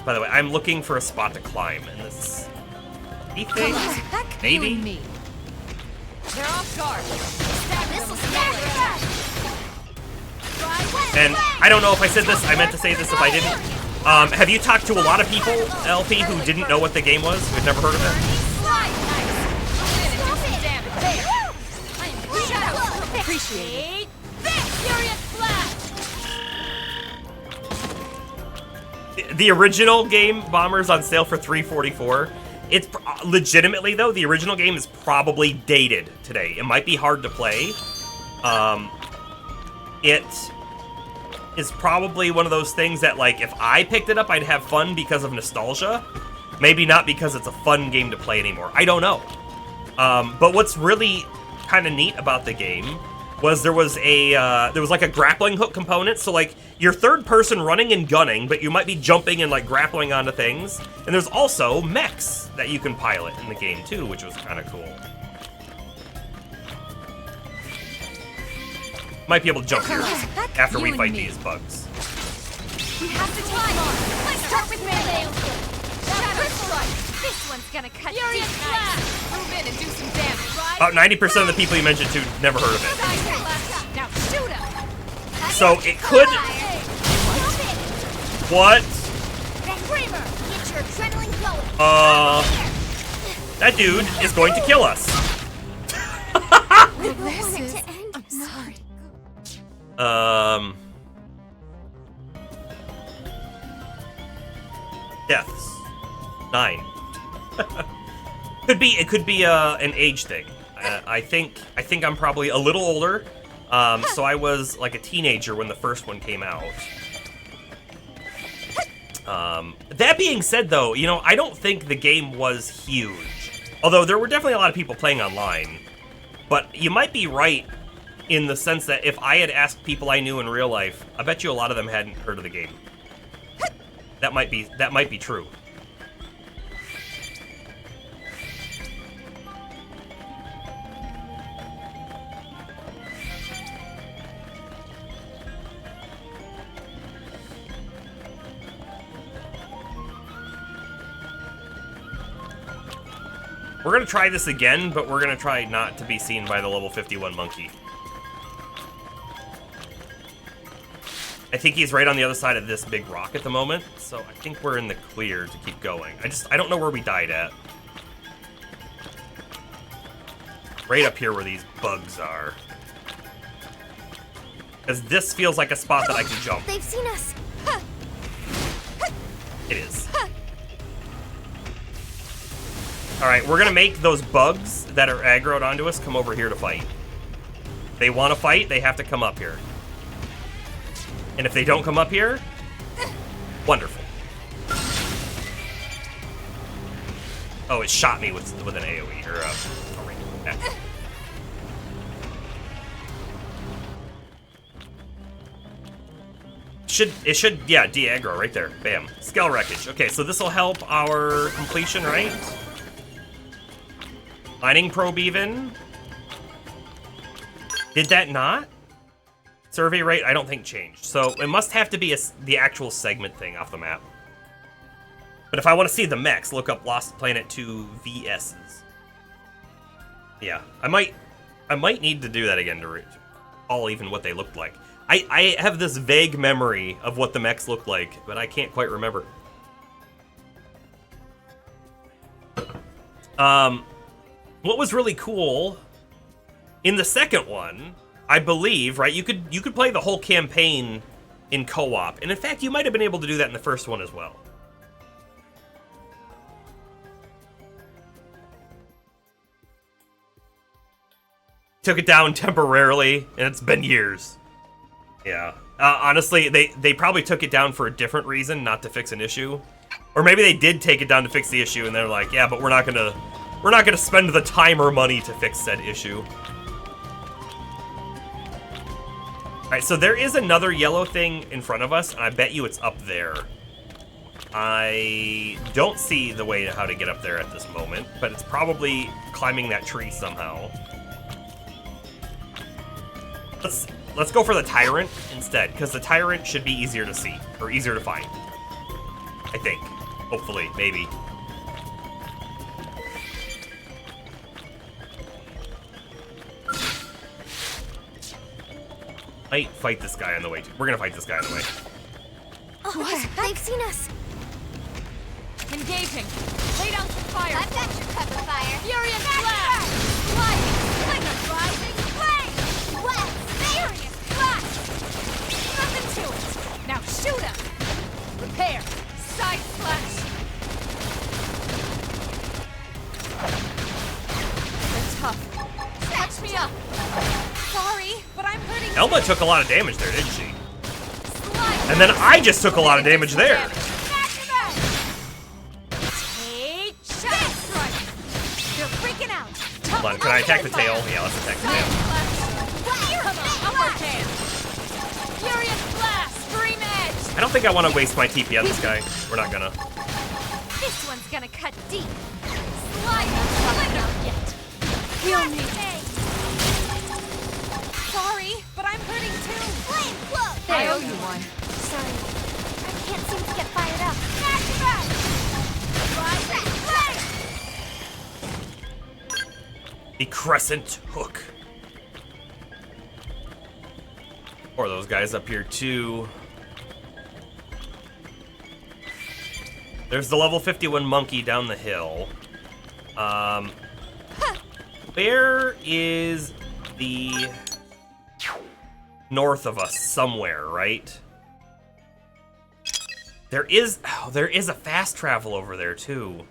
By the way, I'm looking for a spot to climb in this thing. Maybe? They're off guard. And I don't know if I said this. I meant to say this if I didn't. Have you talked to a lot of people, LP, who didn't know what the game was? Who had never heard of it? Appreciate it. The original game, Bomber's on sale for $344. It's legitimately, though, the original game is probably dated today. It might be hard to play. It is probably one of those things that, like, if I picked it up, I'd have fun because of nostalgia. Maybe not because it's a fun game to play anymore. I don't know. But what's really kind of neat about the game was there was like a grappling hook component. So, like, you're third person running and gunning, but you might be jumping and, like, grappling onto things. And there's also mechs that you can pilot in the game, too, which was kind of cool. Might be able to jump here after we fight these bugs. We have to take them on. Let's start with melee. Shadow strike. This one's gonna cut deep. Nice. Move in and do some damage. About 90% of the people you mentioned to never heard of it. Now shoot him. So it could. What? Get your adrenaline going. That dude is going to kill us. This is... I'm sorry. Deaths. 9. It could be an age thing. I think I'm probably a little older. So I was like a teenager when the first one came out. That being said, though, you know, I don't think the game was huge. Although there were definitely a lot of people playing online. But you might be right in the sense that if I had asked people I knew in real life, I bet you a lot of them hadn't heard of the game. That might be true. We're gonna try this again, but we're gonna try not to be seen by the level 51 monkey. I think he's right on the other side of this big rock at the moment, so I think we're in the clear to keep going. I don't know where we died at. Right up here where these bugs are. Because this feels like a spot that I can jump. They've seen us. It is. Alright, we're gonna make those bugs that are aggroed onto us come over here to fight. If they want to fight, they have to come up here. And if they don't come up here, wonderful. Oh, it shot me with an AoE, or a ring attack. It should, yeah, de-aggro right there. Bam. Skull wreckage. Okay, so this will help our completion, right? Mining probe even. Did that not? Survey rate, I don't think changed. So it must have to be the actual segment thing off the map. But if I want to see the mechs, look up Lost Planet 2 VSs. Yeah, I might need to do that again to recall even what they looked like. I have this vague memory of what the mechs looked like, but I can't quite remember. What was really cool in the second one, I believe, right? You could play the whole campaign in co-op, and in fact, you might have been able to do that in the first one as well. Took it down temporarily, and it's been years. Yeah. Honestly, they probably took it down for a different reason, not to fix an issue. Or maybe they did take it down to fix the issue, and they're like, yeah, but we're not gonna spend the time or money to fix said issue. Alright, so there is another yellow thing in front of us, and I bet you it's up there. I don't see the way how to get up there at this moment, but it's probably climbing that tree somehow. Let's go for the Tyrant instead, because the Tyrant should be easier to see, or easier to find. I think. Hopefully, maybe. Might fight this guy on the way, too. We're gonna fight this guy on the way. Oh, what? They've seen us. Engaging. Lay down some fire. I've got your cover fire. Furious blast. Lightning. Lightning. Rising flame. What? Furious blast. Nothing to it. Now shoot him. Repair. Side slash. They're tough. Catch me up. Sorry, but I'm hurting. Elma took a lot of damage there, didn't she? Slide. And then I just took a lot of damage there. Take shadow strike. They're freaking out. Hold on, can I attack the tail? Yeah, let's attack the tail. Come on, upward hand. Furious blast. Scream edge. I don't think I want to waste my TP on this guy. We're not gonna. This one's gonna cut deep. Slide. Not yet. Heal me. Sorry, but I'm hurting too. Flame flow. I owe you one. Sorry. I can't seem to get fired up. Back to back. Flame. The Crescent Hook. Or those guys up here too. There's the level 51 monkey down the hill. Where is the north of us somewhere, right? There is a fast travel over there too.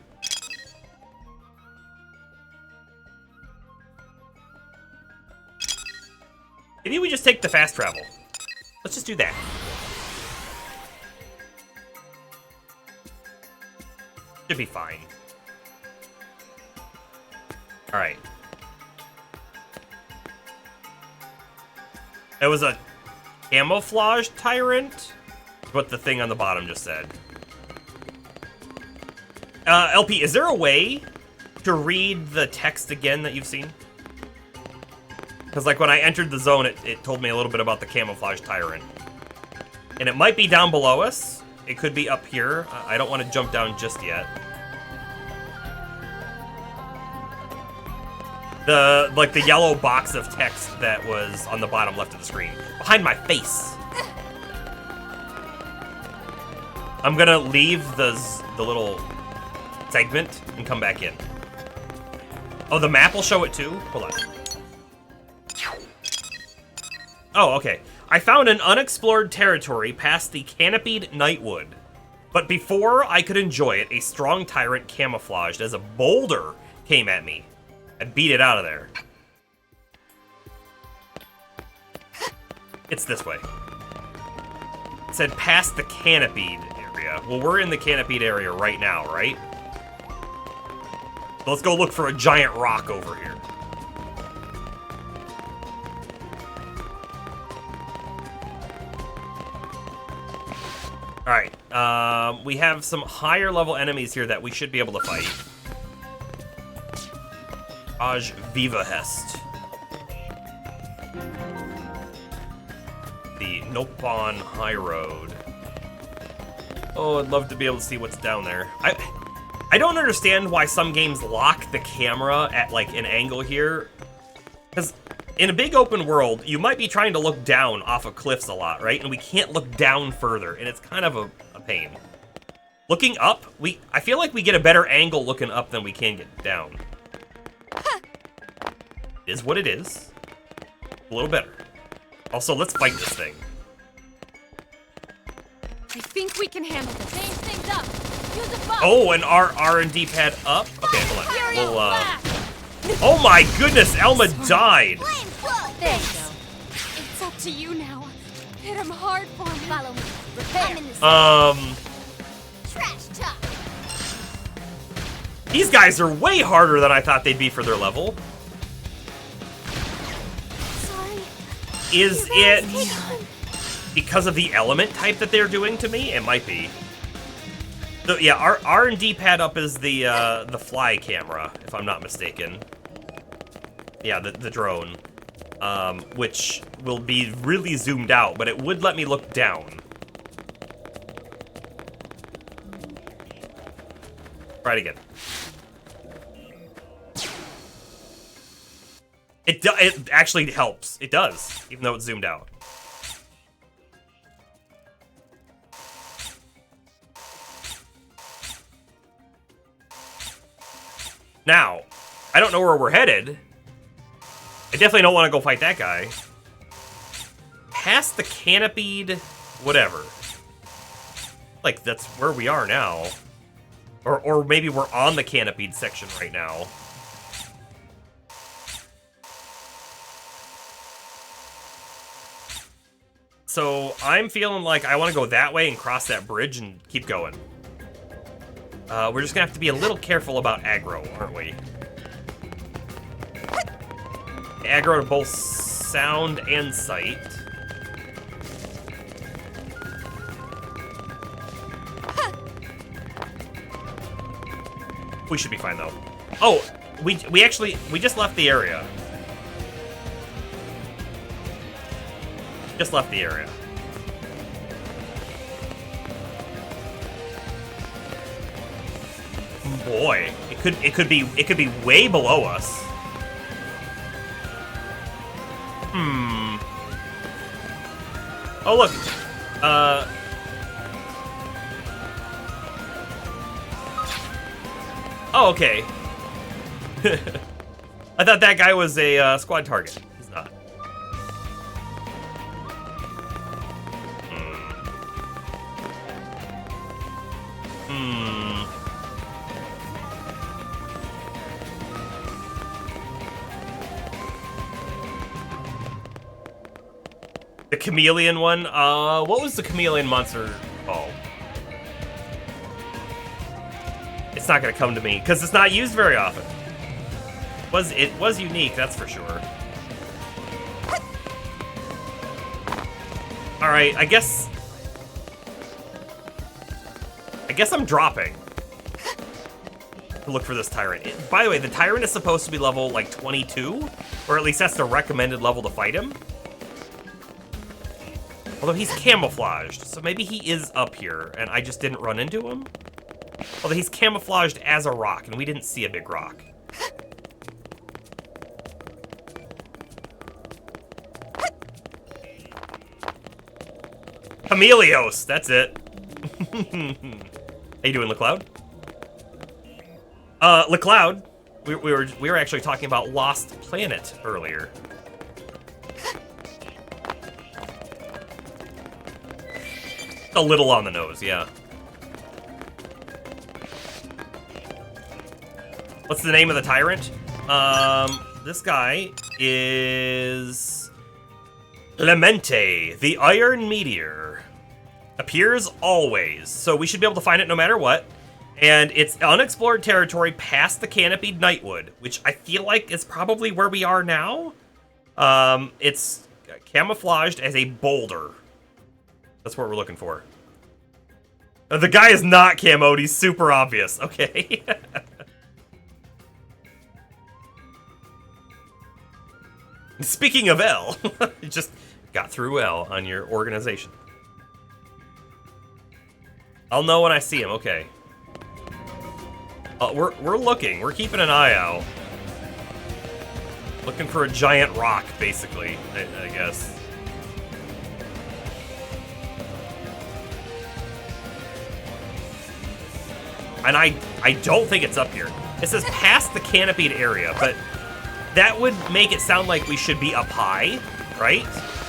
Maybe we just take the fast travel. Let's just do that. Should be fine. All right. It was a camouflage tyrant, what the thing on the bottom just said. LP, is there a way to read the text again that you've seen? Because like when I entered the zone, it told me a little bit about the camouflage tyrant. And it might be down below us. It could be up here. I don't want to jump down just yet. The yellow box of text that was on the bottom left of the screen. Behind my face. I'm gonna leave the little segment and come back in. Oh, the map will show it too? Hold on. Oh, okay. I found an unexplored territory past the canopied Nightwood. But before I could enjoy it, a strong tyrant camouflaged as a boulder came at me. I beat it out of there. It's this way. It said past the canopied area. Well, we're in the canopied area right now, right? So let's go look for a giant rock over here. Alright, we have some higher level enemies here that we should be able to fight. Aj Viva Hest. The Nopon High Road. Oh, I'd love to be able to see what's down there. I don't understand why some games lock the camera at like an angle here. Because in a big open world, you might be trying to look down off of cliffs a lot, right? And we can't look down further, and it's kind of a pain. Looking up, I feel like we get a better angle looking up than we can get down. It is what it is. A little better. Also, let's fight this thing. I think we can handle this. Change things up. Use a buff. Oh, and our R&D pad up? Okay, hold on. We'll, oh my goodness, Elma died. There you go. It's up to you now. Hit him hard for me. Follow me. Repair. Trash talk. These guys are way harder than I thought they'd be for their level. Sorry. Is it because of the element type that they're doing to me? It might be. So yeah, our R&D pad up is the fly camera, if I'm not mistaken. Yeah, the drone, which will be really zoomed out, but it would let me look down. Try it again. It actually helps. It does, even though it's zoomed out. Now, I don't know where we're headed. I definitely don't want to go fight that guy. Past the canopied whatever. Like, that's where we are now. Or maybe we're on the canopied section right now. So I'm feeling like I want to go that way and cross that bridge and keep going. We're just gonna have to be a little careful about aggro, aren't we? Aggro to both sound and sight. We should be fine though. Oh, we just left the area. Just left the area. Boy, it could be way below us. Oh look. Oh, okay. I thought that guy was a squad target. He's not. The chameleon one? What was the chameleon monster called? It's not gonna come to me, because it's not used very often. It was unique, that's for sure. Alright, I guess I'm dropping to look for this tyrant. By the way, the tyrant is supposed to be level, like, 22? Or at least that's the recommended level to fight him. Although he's camouflaged, so maybe he is up here, and I just didn't run into him? Although he's camouflaged as a rock, and we didn't see a big rock. Chameleos, that's it. How you doing, LeCloud? LeCloud, we were actually talking about Lost Planet earlier. A little on the nose, yeah. What's the name of the tyrant? This guy is Clemente, the Iron Meteor. Appears always, so we should be able to find it no matter what. And it's unexplored territory past the canopied Nightwood, which I feel like is probably where we are now. It's camouflaged as a boulder. That's what we're looking for. The guy is not camoed, he's super obvious. Okay. Speaking of L, just got through L on your organization. I'll know when I see him, okay. We're looking, we're keeping an eye out. Looking for a giant rock, basically, I guess. And I don't think it's up here. It says past the canopied area, but that would make it sound like we should be up high, right?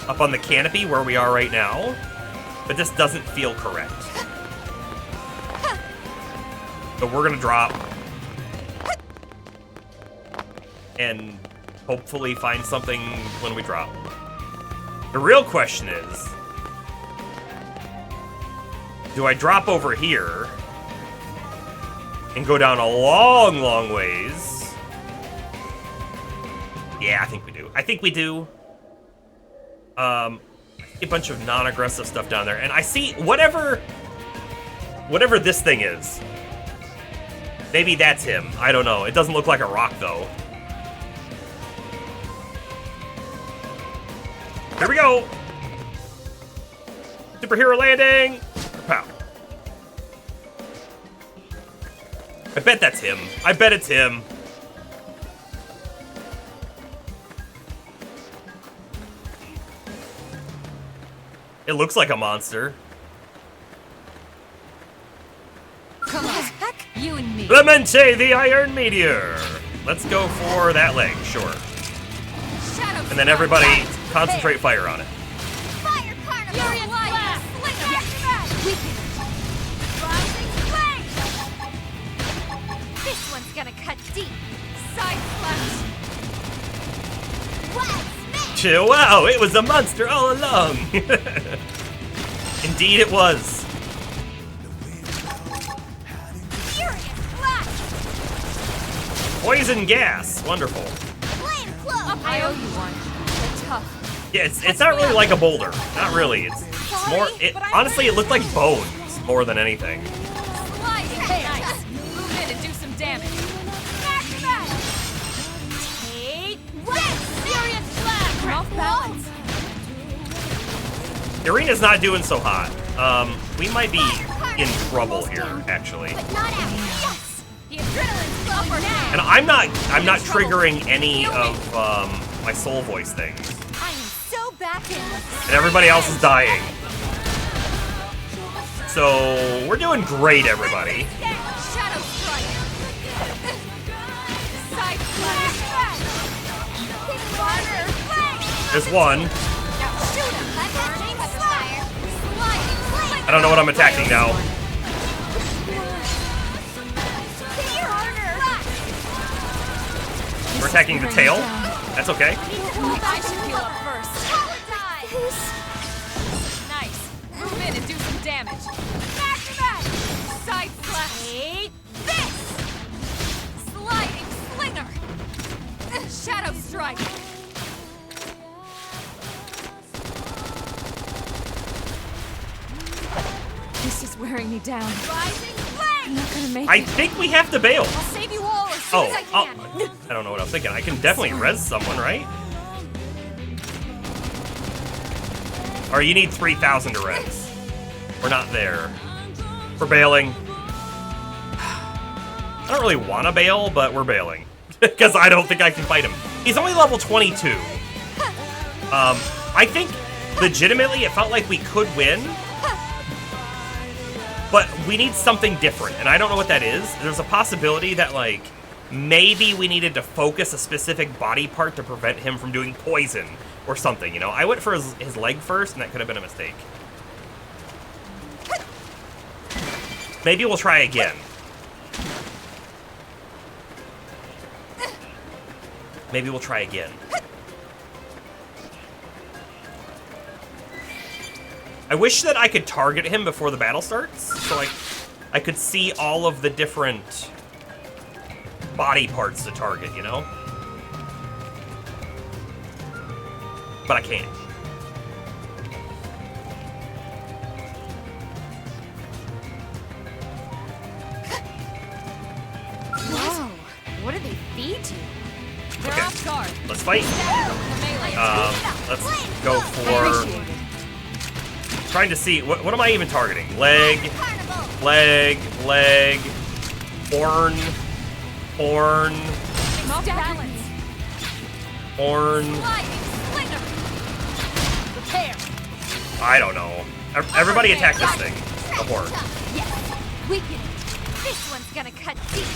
Up on the canopy where we are right now. But this doesn't feel correct. So we're gonna drop. And hopefully find something when we drop. The real question is, do I drop over here and go down a long, long ways? Yeah, I think we do. I think we do. I see a bunch of non-aggressive stuff down there, and I see whatever Whatever this thing is. Maybe that's him. I don't know. It doesn't look like a rock, though. Here we go! Superhero landing! Pow. I bet that's him. I bet it's him. It looks like a monster. Come on. Heck, you and me. Clemente the Iron Meteor! Let's go for that leg, sure. Shadow And then everybody concentrate fire on it. Fire Carnival! Furious Blast! Weaken! Rising Flame! This one's gonna cut deep. Side slash! Wow, it was a monster all along! Indeed it was. Furious Blast! Poison gas, wonderful. Flame Cloak! I owe you one. They're tough. Yeah, it's not really like a boulder. Not really. It's more. Honestly, it looked like bones more than anything. Sliding nice. Move in and do some damage. Smash back! Take this! Furious Blast! Off balance. Irina's not doing so hot. We might be in trouble here, actually. But not out. Yes! The adrenaline's flowing now. And I'm not triggering any of my soul voice things. I am so back in. And everybody else is dying. So we're doing great, everybody. Shadow Strike. Side slash. There's one. Now shoot him. Burning fire. Sliding. I don't know what I'm attacking now. We're attacking the tail. That's okay. I should heal up first. Nice. Move in and do some damage. Smash back. Side slash. Take this. Sliding slinger. Shadow strike. This is wearing me down. Rising I'm flame. not gonna make I it. think we have to bail. I'll save you all as soon as I can. I don't know what I was thinking. I can definitely res someone, right? Or you need 3,000 to res. We're not there. We're bailing. I don't really want to bail, but we're bailing. Because I don't think I can fight him. He's only level 22. I think, legitimately, it felt like we could win. But we need something different, and I don't know what that is. There's a possibility that, like, maybe we needed to focus a specific body part to prevent him from doing poison or something, you know? I went for his leg first, and that could have been a mistake. Maybe we'll try again. Maybe we'll try again. I wish that I could target him before the battle starts, so I could see all of the different body parts to target, you know? But I can't. Whoa. What do they feed you? They're Okay. off guard. Let's fight. Let's go for... Trying to see, what am I even targeting? Leg, leg, leg, horn, horn, Off balance. horn. Prepare. I don't know. Everybody attack this thing. The horn. Yes. Weaken. This one's gonna cut deep.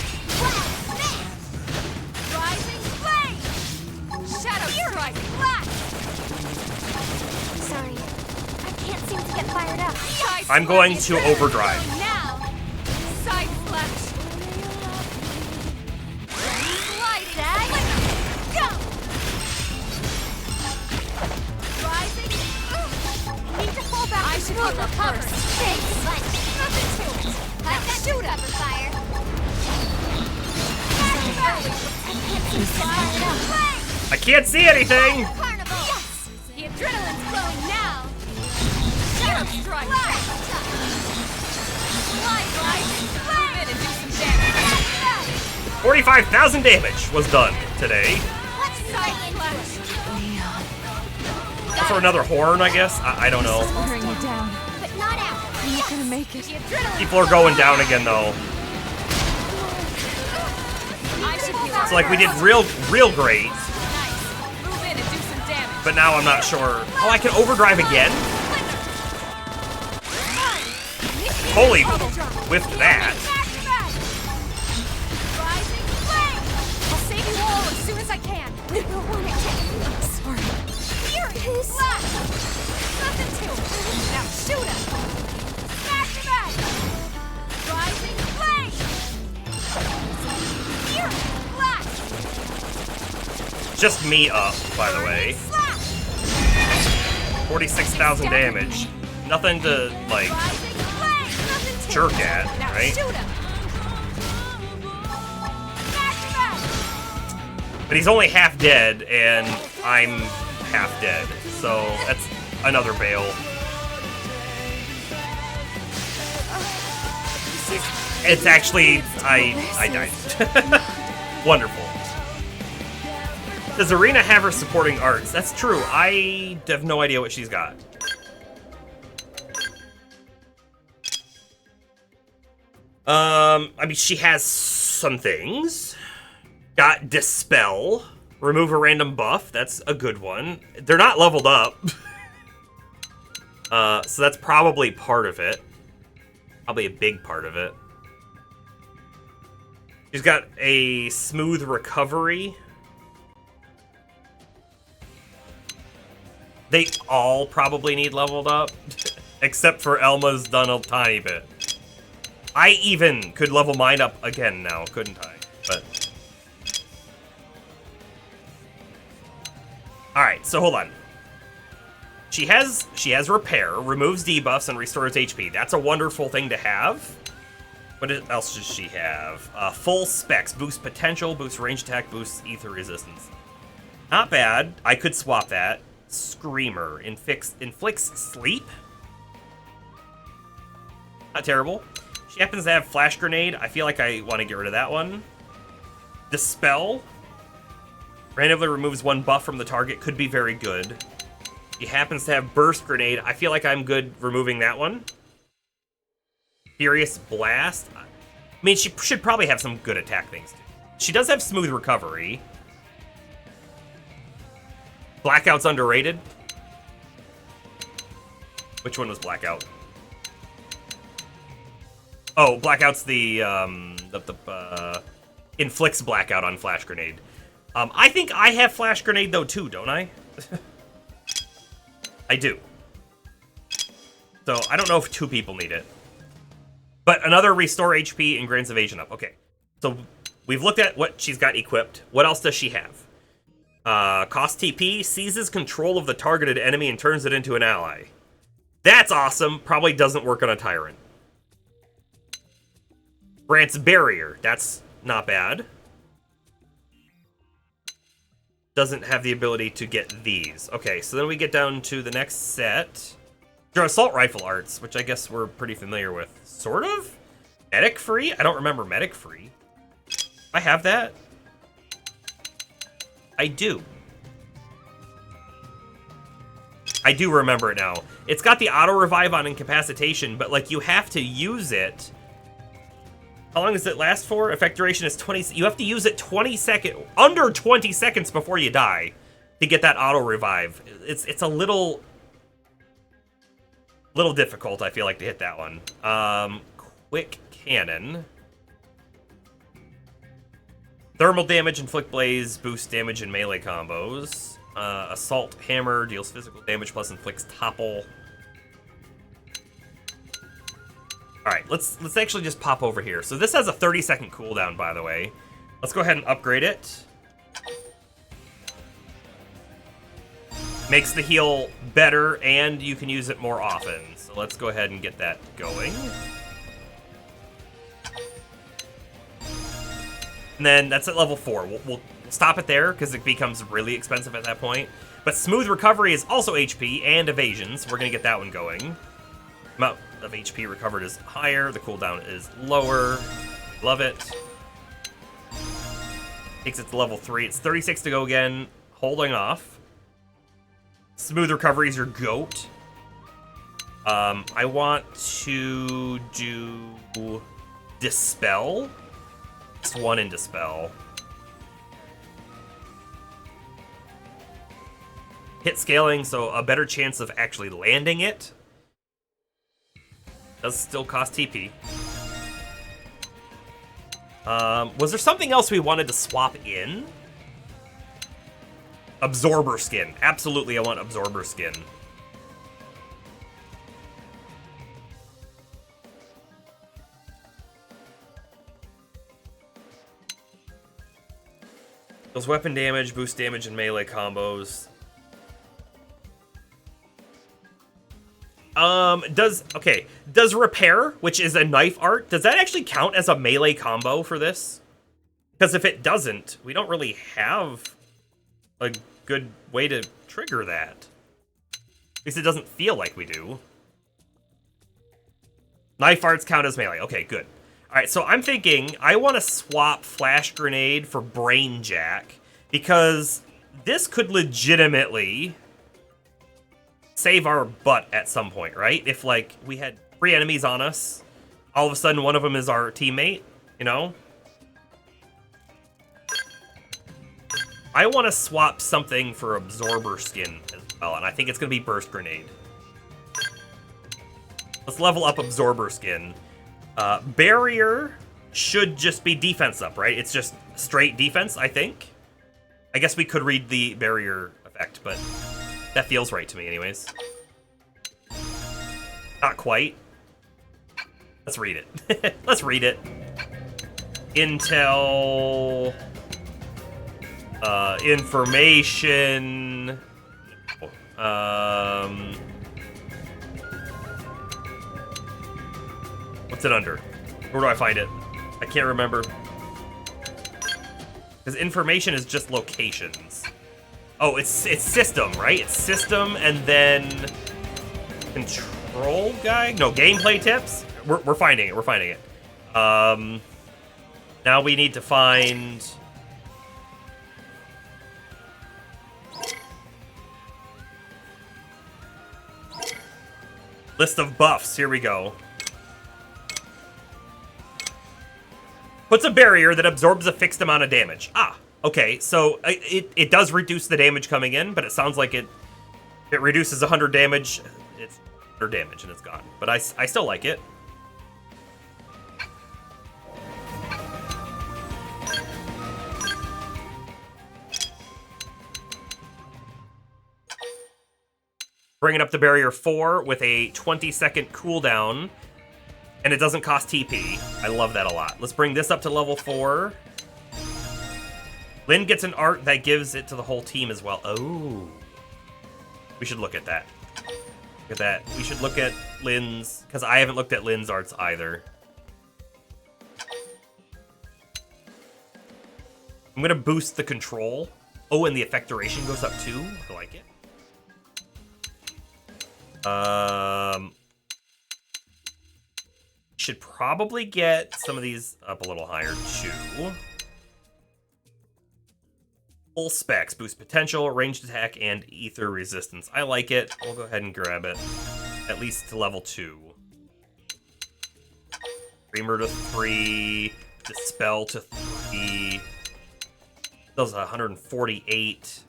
Rising flame. Shadow strike. Blast. Sorry. I can't seem to get fired up. I'm going to overdrive. Now. Side slash. Sliding. Go. Rising. Need to pull back. I should heal up first. Thanks. Nothing to it. Now shoot up fire. I can't see anything! Carnival. Yes. The adrenaline's flowing now. Shadow strike. 45,000 damage was done today. For another horn, I guess? I don't know. Wearing you down. But not out. You're not gonna make it. People are going down again, though. I should be So, like, we did real great. Nice. Move in and do some damage. But now I'm not sure. Oh, I can overdrive again? Holy, whiffed that. Rising flame. I'll save you all as soon as I can. We don't want it to. I'm sorry. Here it is. Nothing to it. Now shoot him. Smash him out. Rising flame. Here it is. Blast. Just me up, by the way. 46,000 damage. Nothing to, like, jerk at, right? But he's only half dead, and I'm half dead. So that's another bail. It's actually, I died. Wonderful. Does Arena have her supporting arts? That's true. I have no idea what she's got. I mean, she has some things. Got Dispel. Remove a random buff. That's a good one. They're not leveled up. So that's probably part of it. Probably a big part of it. She's got a Smooth Recovery. They all probably need leveled up. Except for Elma's done a tiny bit. I even could level mine up again now, couldn't I? But alright, so hold on. She has repair, removes debuffs, and restores HP. That's a wonderful thing to have. What else does she have? Full specs, boost potential, boost range attack, boosts ether resistance. Not bad. I could swap that. Screamer, inflicts sleep. Not terrible. She happens to have Flash Grenade. I feel like I want to get rid of that one. Dispel. Randomly removes one buff from the target. Could be very good. She happens to have Burst Grenade. I feel like I'm good removing that one. Furious Blast. I mean, she should probably have some good attack things, too. She does have Smooth Recovery. Blackout's underrated. Which one was Blackout? Oh, Blackout's the inflicts Blackout on Flash Grenade. I think I have Flash Grenade, though, too, don't I? I do. So, I don't know if 2 people need it. But another Restore HP and grants Evasion up. Okay. So, we've looked at what she's got equipped. What else does she have? Cost TP, seizes control of the targeted enemy and turns it into an ally. That's awesome. Probably doesn't work on a Tyrant. Grants Barrier. That's not bad. Doesn't have the ability to get these. Okay, so then we get down to the next set. Your Assault Rifle arts, which I guess we're pretty familiar with. Sort of? Medic free? I don't remember medic free. I have that. I do. I do remember it now. It's got the auto revive on incapacitation, but like you have to use it. How long does it last for? Effect duration is 20. You have to use it under 20 seconds before you die to get that auto revive. It's a little difficult, I feel like, to hit that one. Quick Cannon. Thermal damage, inflict blaze, boost damage in melee combos. Assault hammer deals physical damage plus inflicts topple. All right, let's actually just pop over here. So this has a 30-second cooldown, by the way. Let's go ahead and upgrade it. Makes the heal better, and you can use it more often. So let's go ahead and get that going. And then that's at level 4. We'll stop it there, because it becomes really expensive at that point. But Smooth Recovery is also HP and Evasion, so we're going to get that one going. Amount of HP recovered is higher, the cooldown is lower. Love it. Takes it to level 3. It's 36 to go again. Holding off. Smooth recovery is your goat. I want to do Dispel. It's 1 in Dispel. Hit scaling, so a better chance of actually landing it. Does still cost TP. Was there something else we wanted to swap in? Absorber skin. Absolutely, I want absorber skin. Those weapon damage, boost damage, and melee combos. Does repair, which is a knife art, does that actually count as a melee combo for this? Because if it doesn't, we don't really have a good way to trigger that. At least it doesn't feel like we do. Knife arts count as melee. Okay, good. Alright, so I'm thinking I want to swap Flash Grenade for Brain Jack, because this could legitimately save our butt at some point, right? If, like, we had 3 enemies on us, all of a sudden one of them is our teammate, you know? I want to swap something for Absorber Skin as well, and I think it's going to be Burst Grenade. Let's level up Absorber Skin. Barrier should just be defense up, right? It's just straight defense, I think. I guess we could read the barrier effect, but that feels right to me anyways. Not quite. Let's read it. Let's read it. Intel... information... What's it under? Where do I find it? I can't remember. Because information is just locations. Oh, it's system, right? It's system and then control guide? No, gameplay tips? We're finding it. We're finding it. Now we need to find... List of buffs. Here we go. Puts a barrier that absorbs a fixed amount of damage. Ah, okay. So it does reduce the damage coming in, but it sounds like it reduces 100 damage. It's 100 damage and it's gone. But I still like it. Bringing up the barrier 4 with a 20-second cooldown. And it doesn't cost TP. I love that a lot. Let's bring this up to level 4. Lynn gets an art that gives it to the whole team as well. Oh. We should look at that. Look at that. We should look at Lynn's, because I haven't looked at Lynn's arts either. I'm going to boost the control. Oh, and the effect duration goes up too. I like it. Should probably get some of these up a little higher too. Full specs, boost potential, ranged attack, and ether resistance. I like it. We'll go ahead and grab it. At least to level 2. Dreamer to 3. Dispel to 3. Does 148.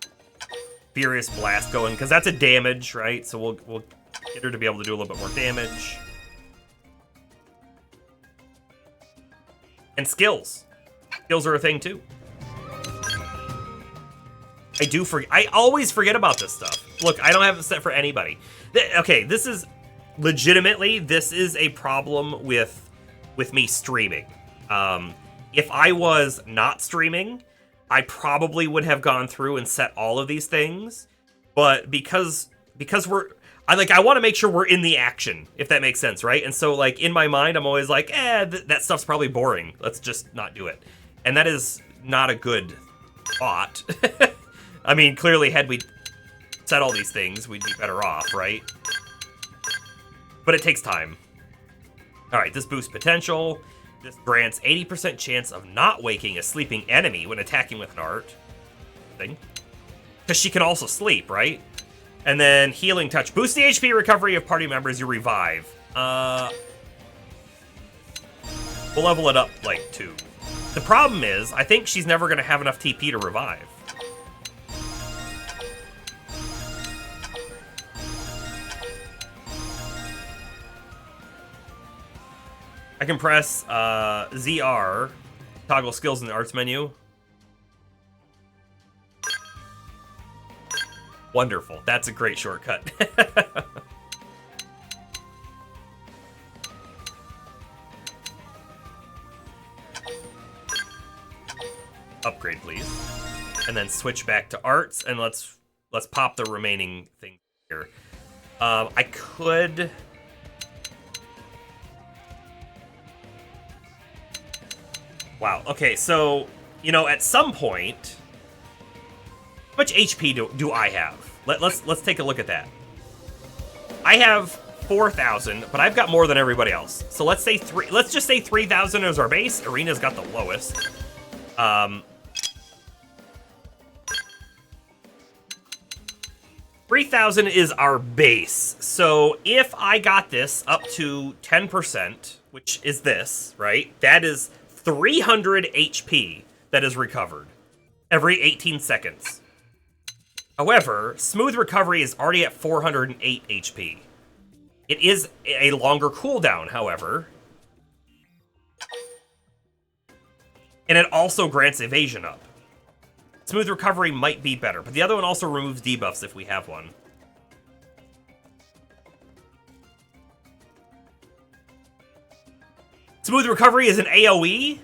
Furious Blast going, because that's a damage, right? So we'll get her to be able to do a little bit more damage. And skills. Skills are a thing too. I always forget about this stuff. Look, I don't have it set for anybody. Okay, this is legitimately, this is a problem with me streaming. If I was not streaming, I probably would have gone through and set all of these things. But because I want to make sure we're in the action, if that makes sense, right? And so, like, in my mind, I'm always like, that stuff's probably boring. Let's just not do it. And that is not a good thought. I mean, clearly, had we set all these things, we'd be better off, right? But it takes time. All right, this boosts potential. This grants 80% chance of not waking a sleeping enemy when attacking with an art thing. Because she can also sleep, right? And then Healing Touch. Boost the HP recovery of party members you revive. We'll level it up, like, 2. The problem is, I think she's never going to have enough TP to revive. I can press ZR, toggle skills in the arts menu. Wonderful. That's a great shortcut. Upgrade, please. And then switch back to arts, and let's pop the remaining things here. I could... Wow, okay, so, you know, at some point, how much HP do I have? Let's take a look at that. I have 4,000, but I've got more than everybody else. So let's just say 3,000 is our base. Arena's got the lowest. 3,000 is our base. So if I got this up to 10%, which is this, right? That is 300 HP that is recovered every 18 seconds. However, smooth recovery is already at 408 HP. It is a longer cooldown, however. And it also grants evasion up. Smooth recovery might be better, but the other one also removes debuffs if we have one. Smooth recovery is an AoE?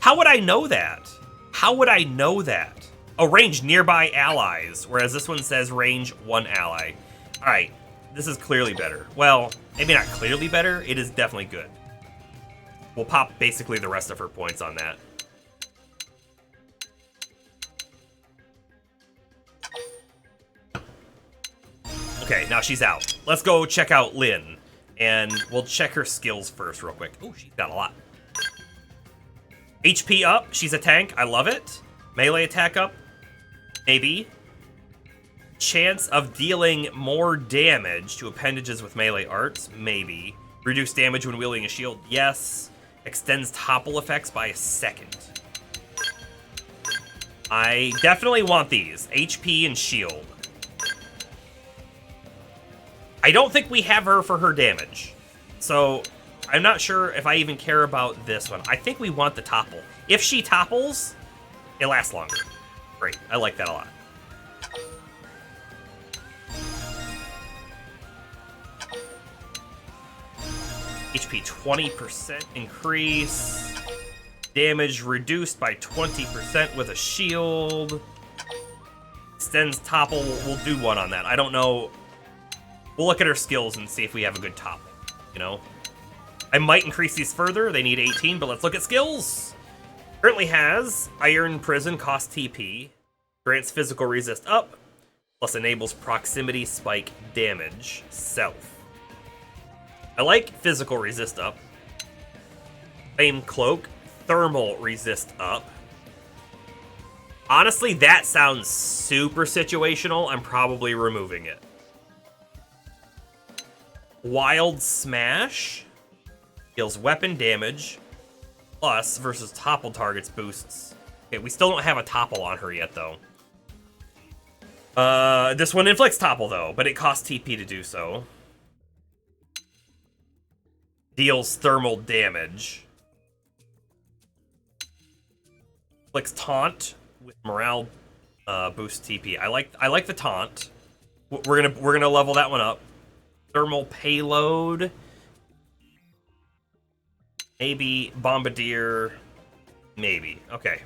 How would I know that? How would I know that? Oh, range nearby allies, whereas this one says range 1 ally. Alright, this is clearly better. Well, maybe not clearly better, it is definitely good. We'll pop basically the rest of her points on that. Okay, now she's out. Let's go check out Lynn. And we'll check her skills first real quick. Oh, she's got a lot. HP up. She's a tank. I love it. Melee attack up. Maybe. Chance of dealing more damage to appendages with melee arts. Maybe. Reduce damage when wielding a shield. Yes. Extends topple effects by a second. I definitely want these. HP and shield. I don't think we have her for her damage. So, I'm not sure if I even care about this one. I think we want the topple. If she topples, it lasts longer. Great. I like that a lot. HP 20% increase. Damage reduced by 20% with a shield. Extends topple. We'll do one on that. I don't know. We'll look at her skills and see if we have a good topple, you know? I might increase these further. They need 18, but let's look at skills. Currently has Iron Prison, cost TP. Grants physical resist up. Plus enables proximity spike damage. Self. I like physical resist up. Flame Cloak. Thermal resist up. Honestly, that sounds super situational. I'm probably removing it. Wild Smash deals weapon damage plus versus topple targets boosts. Okay, we still don't have a topple on her yet, though. This one inflicts topple, though, but it costs TP to do so. Deals thermal damage. Inflicts taunt with morale boost TP. I like the taunt. We're gonna level that one up. Thermal payload. Maybe Bombardier. Maybe. Okay.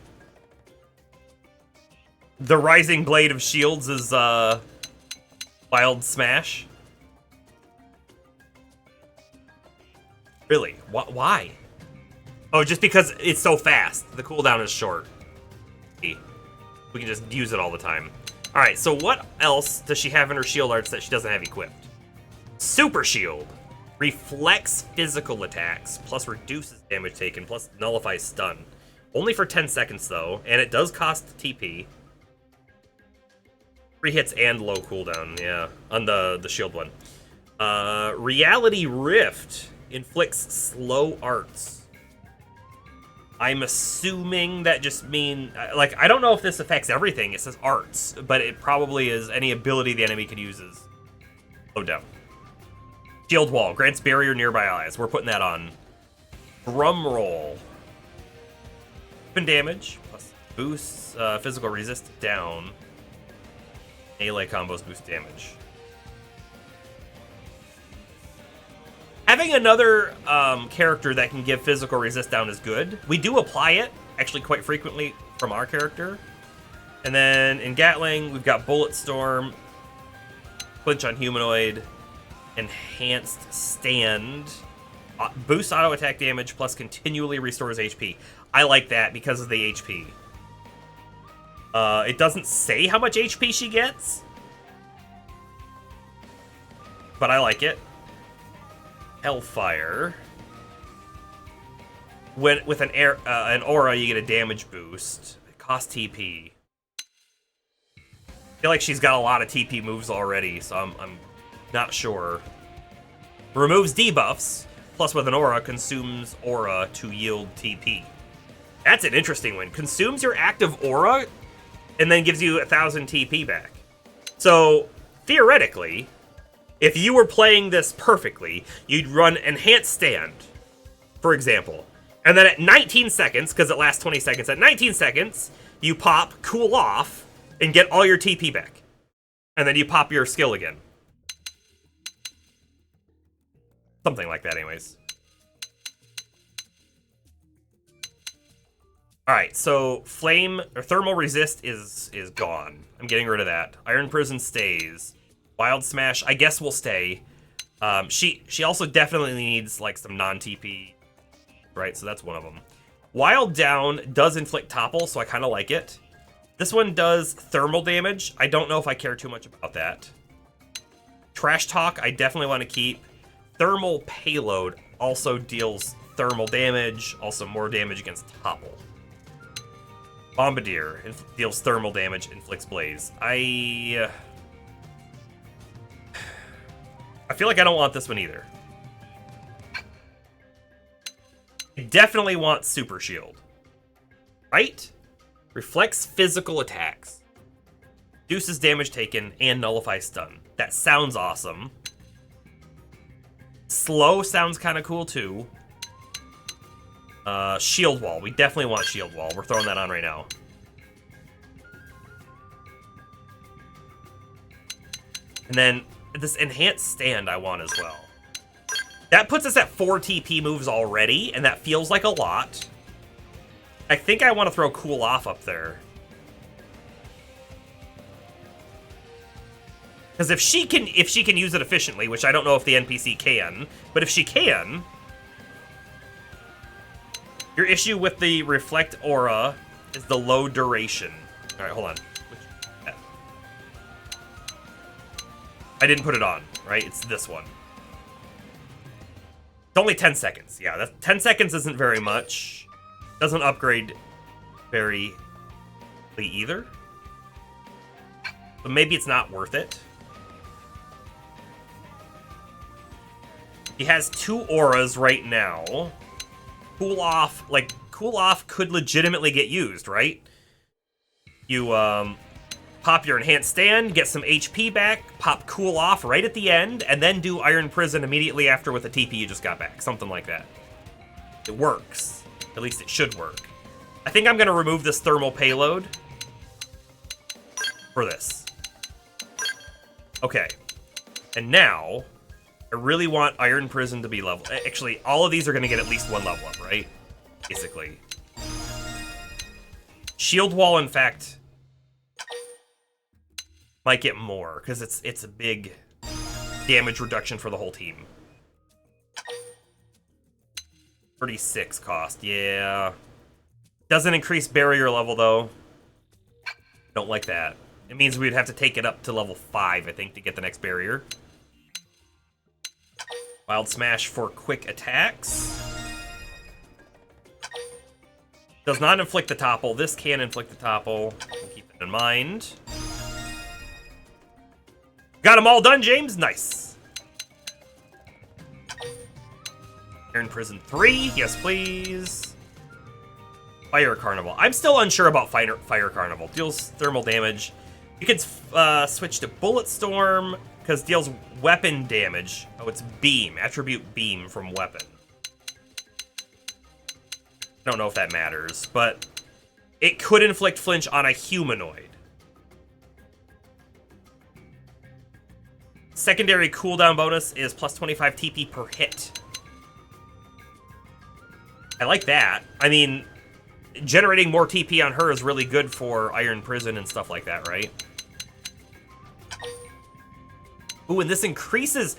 The Rising Blade of Shields is Wild Smash. Really? Why? Oh, just because it's so fast. The cooldown is short. We can just use it all the time. Alright, so what else does she have in her shield arts that she doesn't have equipped? Super Shield. Reflects physical attacks, plus reduces damage taken, plus nullifies stun. Only for 10 seconds, though, and it does cost TP. 3 hits and low cooldown, yeah, on the shield one. Reality Rift inflicts slow arts. I'm assuming that just mean, like, I don't know if this affects everything. It says arts, but it probably is any ability the enemy can use is slowed down. Shield Wall grants barrier nearby allies. We're putting that on. Drum Roll. Weapon damage plus boosts physical resist down. Melee combos boost damage. Having another character that can give physical resist down is good. We do apply it, actually quite frequently from our character. And then in Gatling, we've got Bullet Storm, Flinch on Humanoid, Enhanced Stand, boosts auto attack damage, plus continually restores HP. I like that because of the HP. It doesn't say how much HP she gets, but I like it. Hellfire. With an aura, you get a damage boost. It costs TP. I feel like she's got a lot of TP moves already, so I'm not sure. Removes debuffs, plus with an aura, consumes aura to yield TP. That's an interesting one. Consumes your active aura, and then gives you 1,000 TP back. So, theoretically, if you were playing this perfectly, you'd run Enhanced Stand, for example. And then at 19 seconds, because it lasts 20 seconds, at 19 seconds, you pop Cool Off and get all your TP back. And then you pop your skill again. Something like that, anyways. Alright, so Flame, or Thermal Resist is gone. I'm getting rid of that. Iron Prison stays. Wild Smash, I guess will stay. She also definitely needs, like, some non-TP, right? So that's one of them. Wild Down does inflict topple, so I kind of like it. This one does thermal damage. I don't know if I care too much about that. Trash Talk, I definitely want to keep. Thermal Payload also deals thermal damage, also more damage against topple. Bombardier deals thermal damage, inflicts blaze. I feel like I don't want this one either. I definitely want Super Shield. Right? Reflects physical attacks. Reduces damage taken and nullifies stun. That sounds awesome. Slow sounds kind of cool too. Shield Wall. We definitely want Shield Wall. We're throwing that on right now. And then this Enhanced Stand I want as well. That puts us at 4 TP moves already, and that feels like a lot. I think I want to throw Cool Off up there. Because if she can use it efficiently, which I don't know if the NPC can, but if she can, your issue with the Reflect Aura is the low duration. All right, hold on. I didn't put it on, right? It's this one. It's only 10 seconds. Yeah, 10 seconds isn't very much. Doesn't upgrade very either. But maybe it's not worth it. He has 2 auras right now. Cool Off, like, Cool Off could legitimately get used, right? You, pop your Enhanced Stand, get some HP back, pop Cool Off right at the end, and then do Iron Prison immediately after with the TP you just got back. Something like that. It works. At least it should work. I think I'm going to remove this Thermal Payload for this. Okay. And now, I really want Iron Prison to be level. Actually, all of these are going to get at least 1 level up, right? Basically. Shield Wall, in fact, might get more, because it's a big damage reduction for the whole team. 36 cost, yeah. Doesn't increase barrier level, though. Don't like that. It means we'd have to take it up to level 5, I think, to get the next barrier. Wild Smash for quick attacks. Does not inflict the topple. This can inflict the topple. Keep that in mind. Got them all done, James. Nice. Iron Prison 3. Yes, please. Fire Carnival. I'm still unsure about Fire Carnival. Deals thermal damage. You can switch to Bullet Storm, because deals weapon damage. Oh, it's Beam. Attribute Beam from weapon. I don't know if that matters, but it could inflict flinch on a humanoid. Secondary cooldown bonus is plus 25 TP per hit. I like that. I mean, generating more TP on her is really good for Iron Prison and stuff like that, right? Ooh, and this increases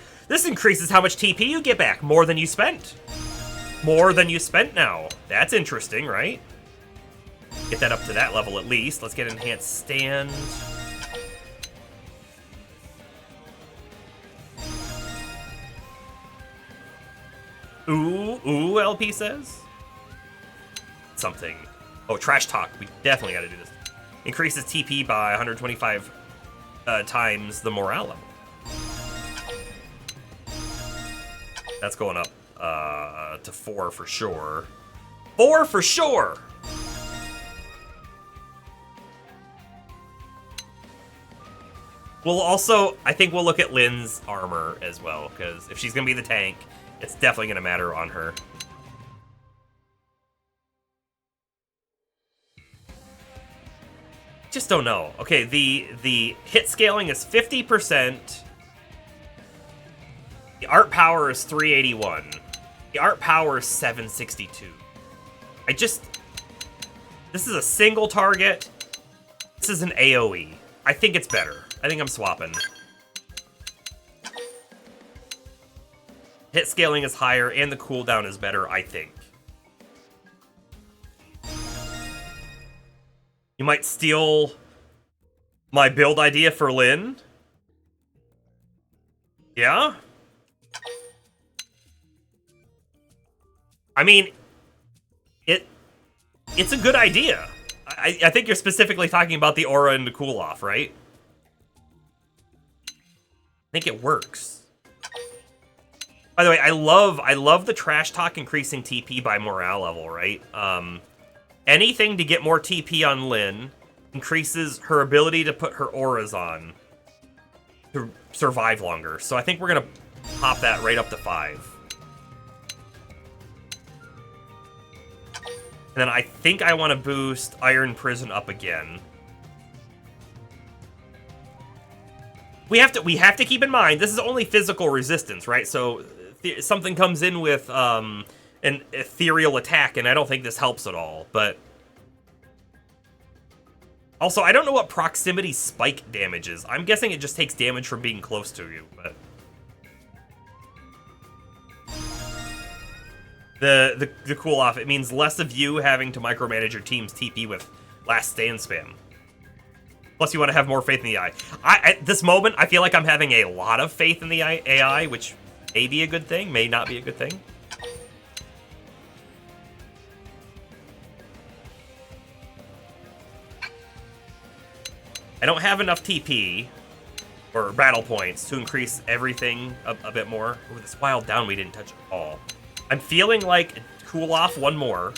how much TP you get back. More than you spent. More than you spent now. That's interesting, right? Get that up to that level at least. Let's get Enhanced Stand. Ooh, LP says. Something. Oh, Trash Talk. We definitely gotta do this. Increases TP by 125 times the morale level. That's going up to 4 for sure. 4 for sure! We'll also, I think we'll look at Lynn's armor as well, because if she's going to be the tank, it's definitely going to matter on her. Just don't know. Okay, the hit scaling is 50%. The art power is 381. The art power is 762. This is a single target. This is an AoE. I think it's better. I think I'm swapping. Hit scaling is higher and the cooldown is better, I think. You might steal my build idea for Lynn. Yeah? I mean, it's a good idea. I think you're specifically talking about the aura and the cool off, right? I think it works. By the way, I love the Trash Talk increasing TP by morale level, right? Anything to get more TP on Lynn increases her ability to put her auras on to survive longer. So I think we're gonna pop that right up to 5. And then I think I want to boost Iron Prison up again. We have to keep in mind this is only physical resistance, right? So something comes in with an ethereal attack, and I don't think this helps at all. But also, I don't know what proximity spike damage is. I'm guessing it just takes damage from being close to you, but the cool off, it means less of you having to micromanage your team's TP with last stand spam. Plus, you want to have more faith in the AI. At this moment, I feel like I'm having a lot of faith in the AI, which may be a good thing, may not be a good thing. I don't have enough TP or battle points to increase everything a bit more. Ooh, this wild down we didn't touch at all. I'm feeling like cool off one more.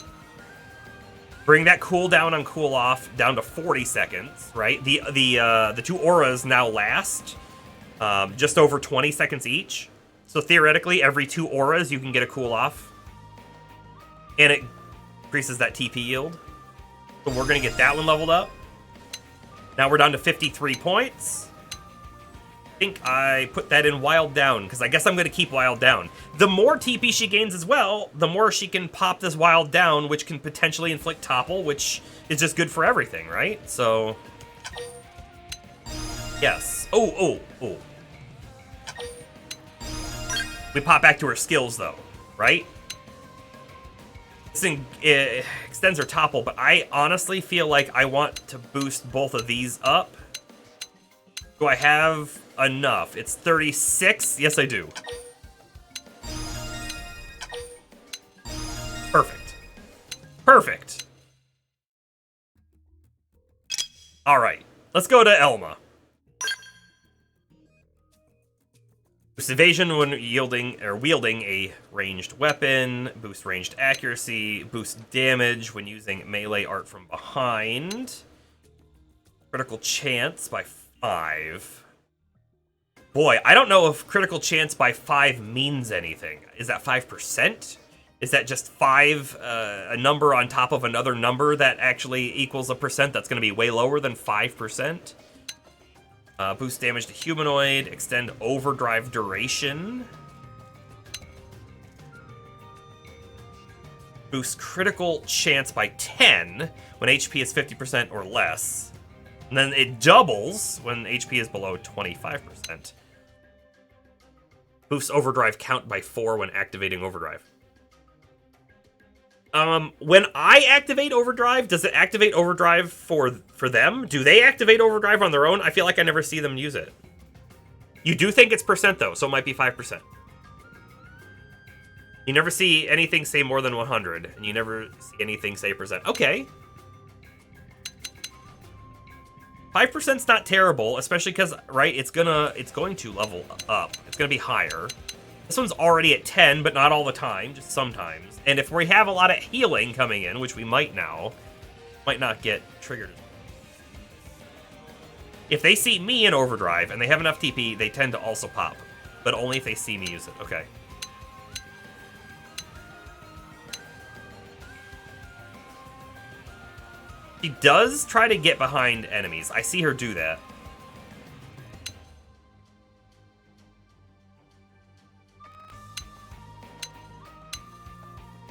Bring that cooldown on cool off down to 40 seconds, right? The two auras now last just over 20 seconds each. So theoretically, every 2 auras you can get a cool off, and it increases that TP yield. So we're gonna get that one leveled up. Now we're down to 53 points. I think I put that in Wild Down, because I guess I'm going to keep Wild Down. The more TP she gains as well, the more she can pop this Wild Down, which can potentially inflict Topple, which is just good for everything, right? So, yes. Oh. We pop back to her skills, though, right? This thing extends her Topple, but I honestly feel like I want to boost both of these up. Do I have enough? It's 36. Yes, I do. Perfect. All right, let's go to Elma. Boost evasion when wielding a ranged weapon. Boost ranged accuracy. Boost damage when using melee art from behind. Critical chance by 5. Boy, I don't know if critical chance by 5 means anything. Is that 5%? Is that just 5, a number on top of another number that actually equals a percent that's going to be way lower than 5%? Boost damage to humanoid, extend overdrive duration. Boost critical chance by 10 when HP is 50% or less. And then it doubles when HP is below 25%. Boosts overdrive count by 4 when activating overdrive. When I activate overdrive, does it activate overdrive for them? Do they activate overdrive on their own? I feel like I never see them use it. You do think it's percent though, so it might be 5%. You never see anything say more than 100, and you never see anything say percent. Okay. 5%'s not terrible, especially because, right, it's going to level up. It's going to be higher. This one's already at 10, but not all the time, just sometimes. And if we have a lot of healing coming in, which we might now, might not get triggered. If they see me in overdrive and they have enough TP, they tend to also pop. But only if they see me use it. Okay. She does try to get behind enemies. I see her do that.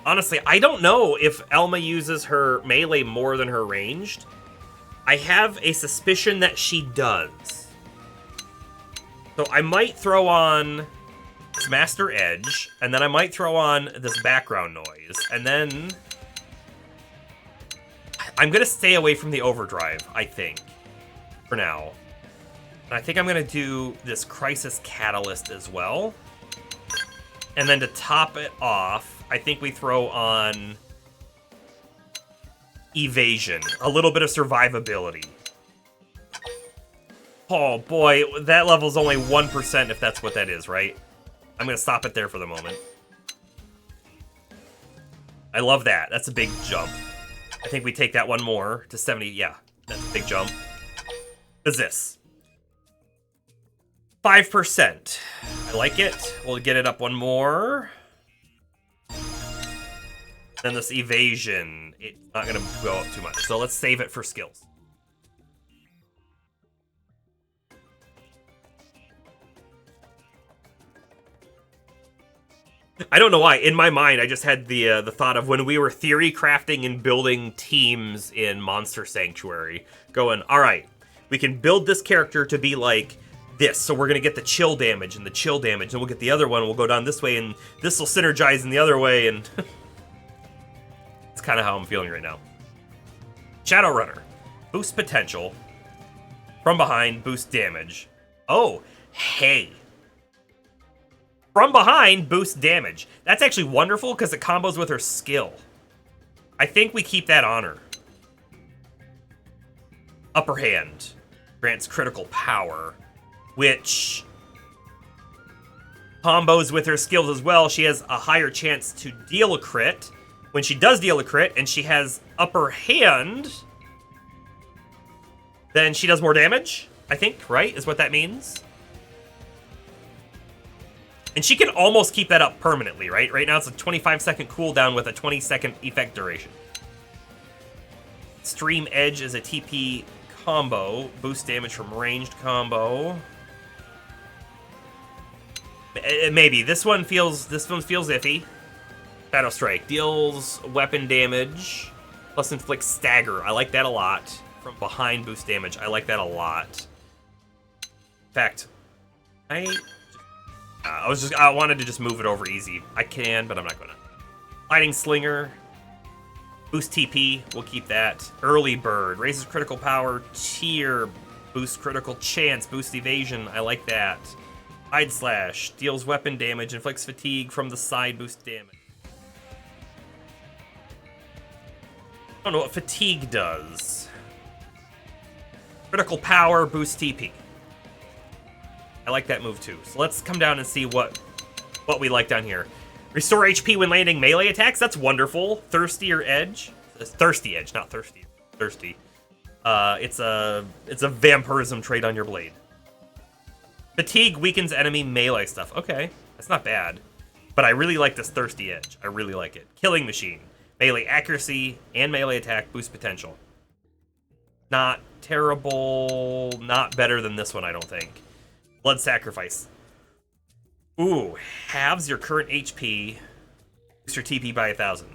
Honestly, I don't know if Elma uses her melee more than her ranged. I have a suspicion that she does. So I might throw on this Master Edge, and then I might throw on this background noise, and then I'm going to stay away from the overdrive, I think, for now. And I think I'm going to do this Crisis Catalyst as well. And then to top it off, I think we throw on Evasion. A little bit of survivability. Oh boy, that level's only 1% if that's what that is, right? I'm going to stop it there for the moment. I love that. That's a big jump. I think we take that one more to 70. Yeah, that's a big jump. What is this? 5%. I like it. We'll get it up one more. Then this evasion, it's not going to go up too much. So let's save it for skills. I don't know why. In my mind, I just had the thought of when we were theory crafting and building teams in Monster Sanctuary, going, all right, we can build this character to be like this. So we're going to get the chill damage and the chill damage, and we'll get the other one. We'll go down this way, and this will synergize in the other way, and it's kind of how I'm feeling right now. Shadowrunner. Boost potential. From behind, boost damage. Oh, hey. From behind, boost damage. That's actually wonderful because it combos with her skill. I think we keep that on her. Upper hand. Grants critical power, which combos with her skills as well. She has a higher chance to deal a crit. When she does deal a crit and she has upper hand, then she does more damage, I think, right? Is what that means. And she can almost keep that up permanently, right? Right now it's a 25-second cooldown with a 20-second effect duration. Stream Edge is a TP combo. Boost damage from ranged combo. Maybe. This one feels iffy. Shadow Strike. Deals weapon damage. Plus inflicts stagger. I like that a lot. From behind boost damage. I like that a lot. In fact, I wanted to just move it over easy. I can, but I'm not gonna. Lightning Slinger. Boost TP. We'll keep that. Early Bird. Raises critical power. Tier. Boost critical chance. Boost evasion. I like that. Side Slash. Deals weapon damage. Inflicts fatigue from the side. Boost damage. I don't know what fatigue does. Critical power boosts TP. I like that move too. So let's come down and see what we like down here. Restore HP when landing melee attacks. That's wonderful. Thirstier edge. Thirsty edge, not thirsty. Thirsty. It's a vampirism trait on your blade. Fatigue weakens enemy melee stuff. Okay, that's not bad. But I really like this thirsty edge. I really like it. Killing machine. Melee accuracy and melee attack boost potential. Not terrible. Not better than this one, I don't think. Blood sacrifice. Ooh, halves your current HP. Boost your TP by 1,000.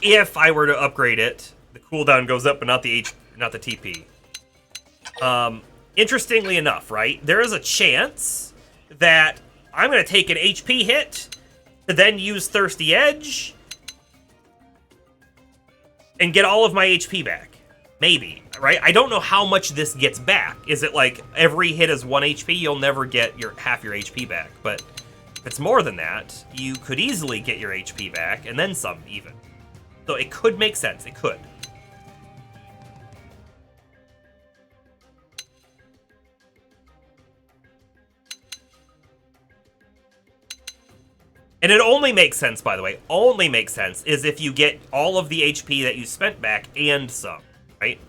If I were to upgrade it, the cooldown goes up, but not the TP. Interestingly enough, right? There is a chance that I'm going to take an HP hit to then use Thirsty Edge and get all of my HP back. Maybe, right? I don't know how much this gets back. Is it like every hit is 1 HP, you'll never get half your HP back? But if it's more than that, you could easily get your HP back, and then some, even. So it could make sense. It could. And it only makes sense, by the way, only makes sense is if you get all of the HP that you spent back and some, right?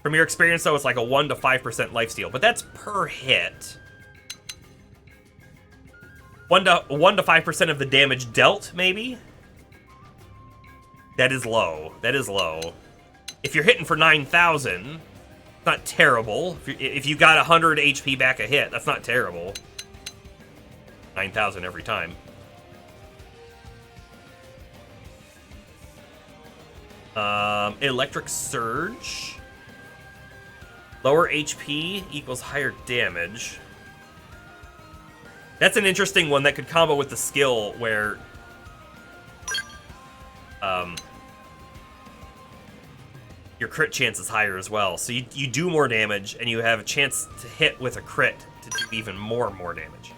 From your experience, though, it's like a 1 to 5% lifesteal, but that's per hit. 1 to 5% of the damage dealt, maybe? That is low. That is low. If you're hitting for 9,000, it's not terrible. If you got 100 HP back a hit, that's not terrible. 9,000 every time. Electric Surge. Lower HP equals higher damage. That's an interesting one that could combo with the skill where your crit chance is higher as well. So you do more damage, and you have a chance to hit with a crit to do even more damage.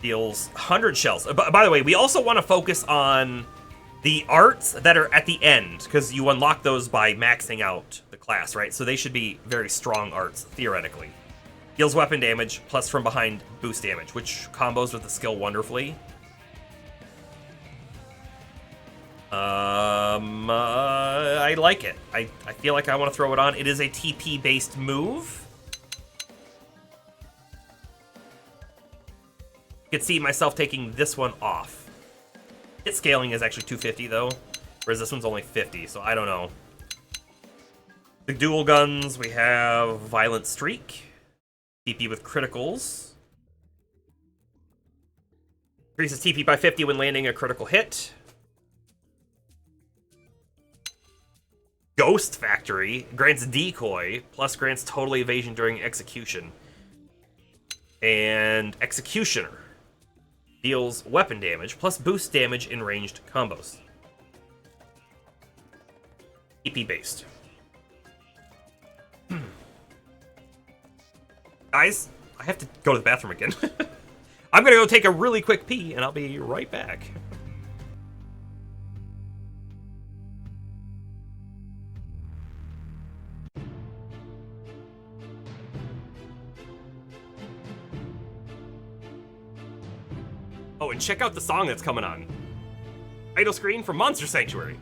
Deals 100 shells. By the way, we also want to focus on the arts that are at the end, because you unlock those by maxing out the class, right? So they should be very strong arts, theoretically. Deals weapon damage, plus from behind boost damage, which combos with the skill wonderfully. I like it. I feel like I want to throw it on. It is a TP-based move. I could see myself taking this one off. Hit scaling is actually 250 though, whereas this one's only 50, so I don't know. The dual guns, we have Violent Streak, TP with criticals. Increases TP by 50 when landing a critical hit. Ghost Factory grants decoy, plus grants total evasion during execution. And Executioner deals weapon damage, plus boost damage in ranged combos. EP based. Guys, I have to go to the bathroom again. I'm gonna go take a really quick pee, and I'll be right back. Oh, and check out the song that's coming on. Title screen from Monster Sanctuary.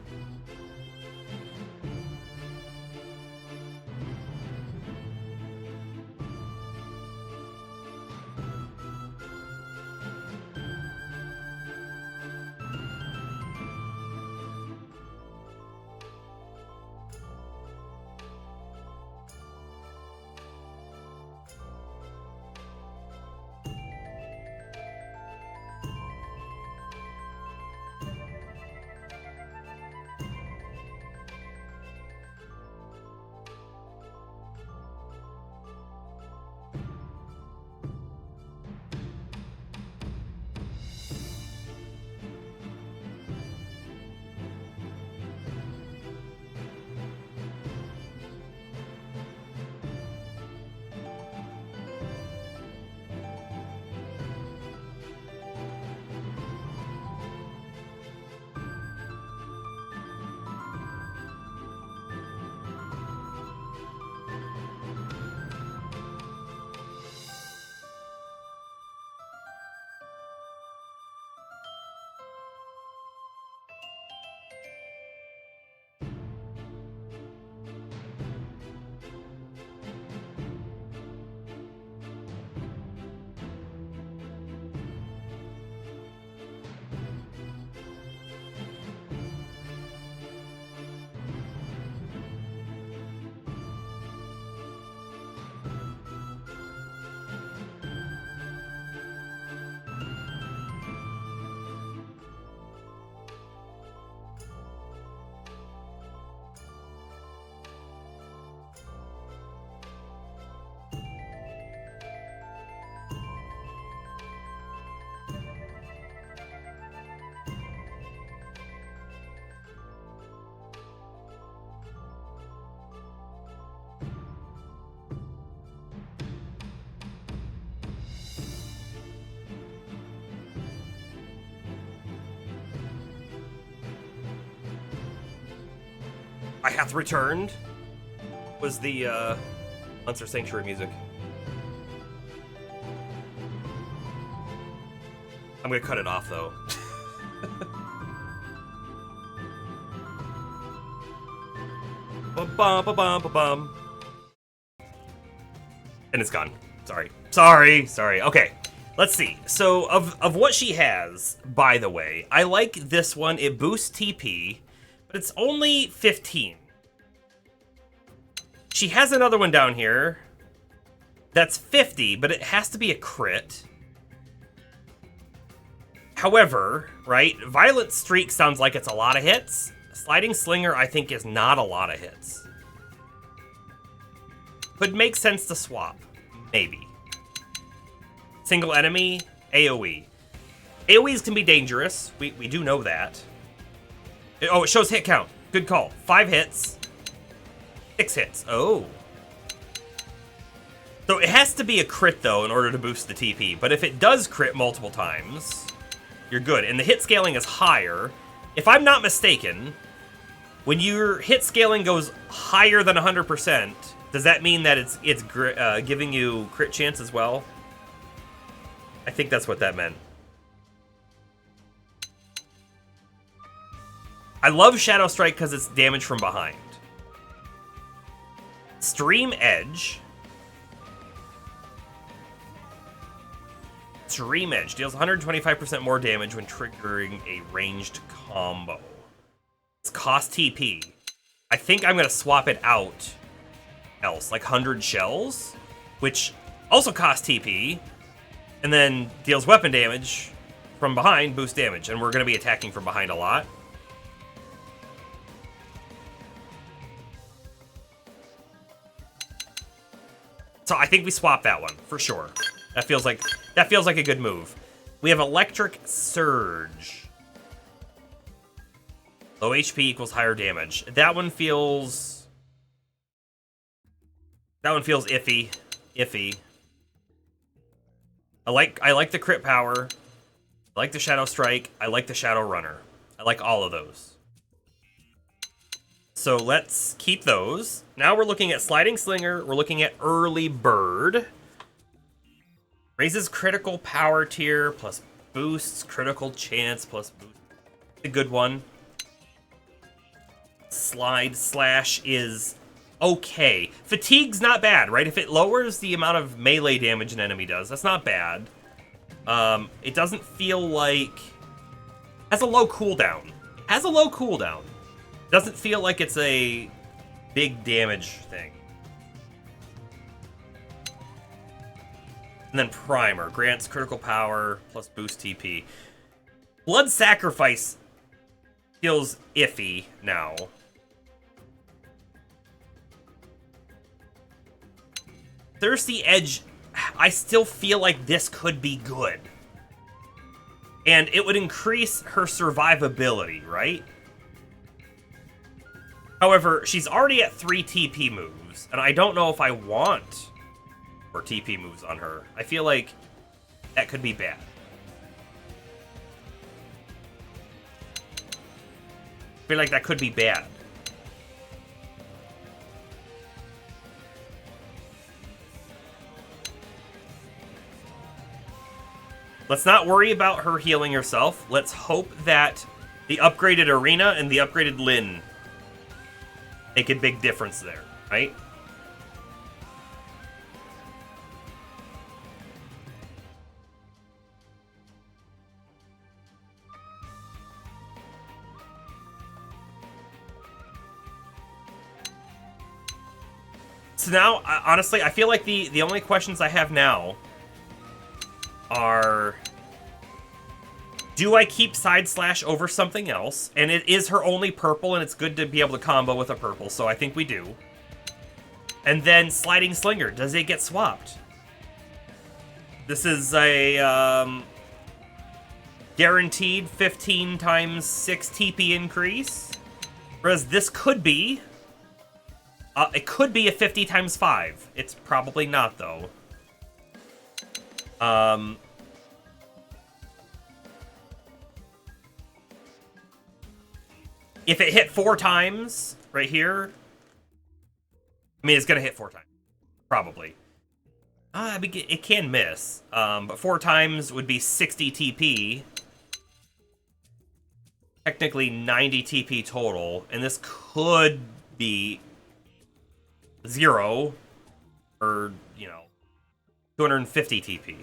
I Hath Returned was the Monster Sanctuary music. I'm gonna cut it off though. Ba-bum. And it's gone. Sorry. Okay, let's see. So, of what she has, by the way, I like this one. It boosts TP, but it's only 15. She has another one down here that's 50, but it has to be a crit. However, right, Violent Streak sounds like it's a lot of hits. Sliding Slinger, I think, is not a lot of hits. Could make sense to swap. Maybe. Single enemy, AoE. AoEs can be dangerous. We do know that. Oh, it shows hit count. Good call. 5 hits. 6 hits. Oh. So it has to be a crit, though, in order to boost the TP. But if it does crit multiple times, you're good. And the hit scaling is higher. If I'm not mistaken, when your hit scaling goes higher than 100%, does that mean that it's giving you crit chance as well? I think that's what that meant. I love Shadow Strike because it's damage from behind. Stream Edge. Stream Edge deals 125% more damage when triggering a ranged combo. It's cost TP. I think I'm going to swap it out else, like 100 shells, which also costs TP, and then deals weapon damage from behind, boost damage, and we're going to be attacking from behind a lot. So I think we swap that one for sure. That feels like a good move. We have Electric Surge. Low HP equals higher damage. That one feels iffy. I like the crit power. I like the Shadow Strike. I like the Shadow Runner. I like all of those. So let's keep those. Now we're looking at Sliding Slinger. We're looking at Early Bird. Raises critical power tier, plus boosts critical chance, plus boost. A good one. Slide Slash is okay. Fatigue's not bad, right? If it lowers the amount of melee damage an enemy does, that's not bad. It doesn't feel like... Has a low cooldown. Doesn't feel like it's a big damage thing. And then Primer. Grants critical power plus boost TP. Blood Sacrifice feels iffy now. Thirsty Edge, I still feel like this could be good. And it would increase her survivability, right? However, she's already at 3 TP moves, and I don't know if I want more TP moves on her. I feel like that could be bad. I feel like that could be bad. Let's not worry about her healing herself. Let's hope that the upgraded Arena and the upgraded Lyn make a big difference there, right? So now, honestly, I feel like the only questions I have now are... Do I keep Side Slash over something else? And it is her only purple, and it's good to be able to combo with a purple, so I think we do. And then Sliding Slinger, does it get swapped? This is a guaranteed 15 times 6 TP increase. Whereas this could be... it could be a 50 times 5. It's probably not, though. If it hit 4 times, right here. I mean, it's gonna hit 4 times, probably. I mean, it can miss, but 4 times would be 60 TP. Technically 90 TP total, and this could be 0 or, you know, 250 TP.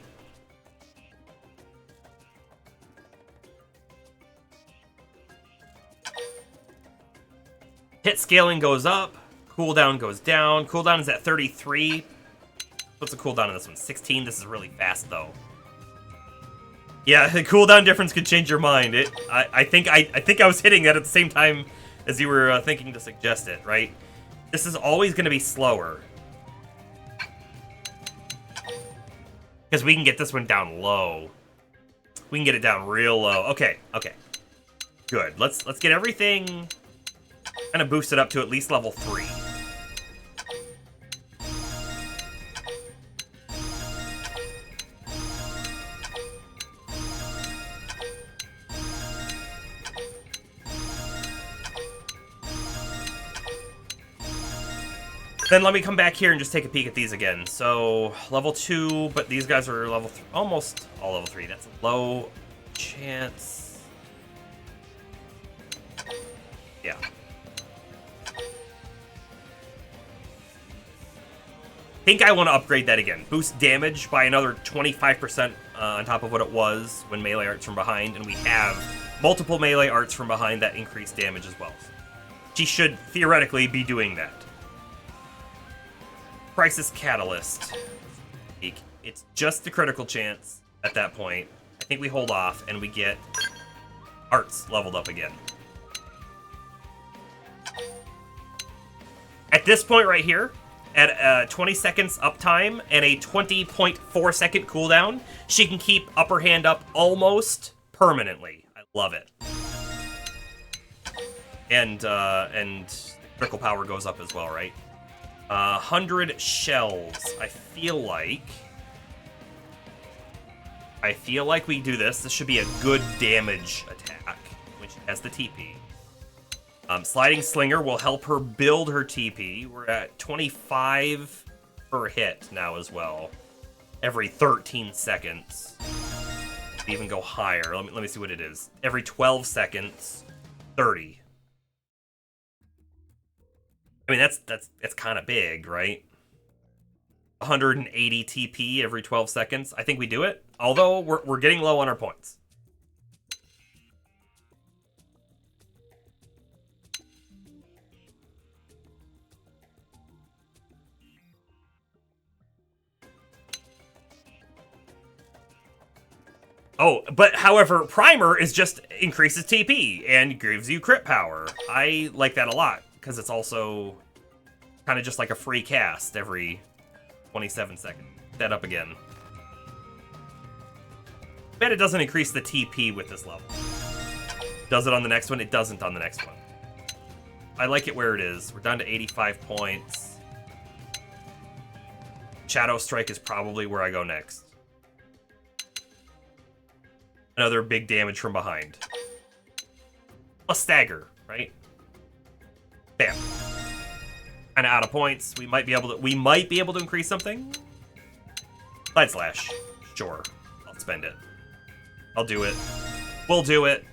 Hit scaling goes up, cooldown goes down. Cooldown is at 33. What's the cooldown on this one? 16. This is really fast though. Yeah, the cooldown difference could change your mind. I think I was hitting that at the same time as you were thinking to suggest it, right? This is always going to be slower. Because we can get this one down low. We can get it down real low. Okay, okay. Good. Let's get everything kind of boosted up to at least level 3. Then let me come back here and just take a peek at these again. So, level 2, but these guys are level 3, almost all level 3. That's a low chance. Yeah. I think I want to upgrade that again. Boost damage by another 25% on top of what it was when melee arts from behind, and we have multiple melee arts from behind that increase damage as well. She should theoretically be doing that. Crisis Catalyst. It's just the critical chance at that point. I think we hold off and we get arts leveled up again. At this point right here, at 20 seconds uptime and a 20.4 second cooldown, she can keep upper hand up almost permanently. I love it. And critical power goes up as well, right? 100 shells. I feel like we do this. This should be a good damage attack, which has the TP. Sliding Slinger will help her build her TP. We're at 25 per hit now as well. Every 13 seconds. We even go higher. Let me see what it is. Every 12 seconds, 30. I mean, that's kind of big, right? 180 TP every 12 seconds. I think we do it. Although, we're getting low on our points. Oh, but however, Primer is just increases TP and gives you crit power. I like that a lot, because it's also kind of just like a free cast every 27 seconds. That up again. Bet it doesn't increase the TP with this level. Does it on the next one? It doesn't on the next one. I like it where it is. We're down to 85 points. Shadow Strike is probably where I go next. Another big damage from behind. A stagger, right? Bam. Kinda out of points. We might be able to increase something. Side Slash. Sure. I'll spend it. I'll do it. We'll do it.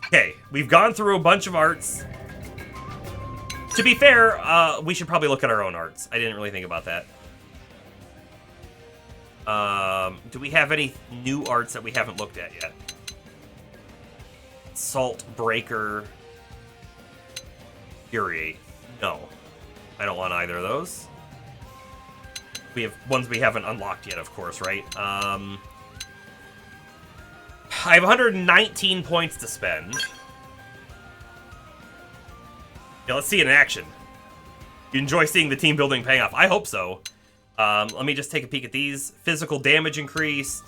Okay, we've gone through a bunch of arts. To be fair, we should probably look at our own arts. I didn't really think about that. Do we have any new arts that we haven't looked at yet? Salt, Breaker, Fury. No. I don't want either of those. We have ones we haven't unlocked yet, of course, right? I have 119 points to spend. Yeah, let's see it in action. You enjoy seeing the team building paying off. I hope so. Let me just take a peek at these. Physical damage increased.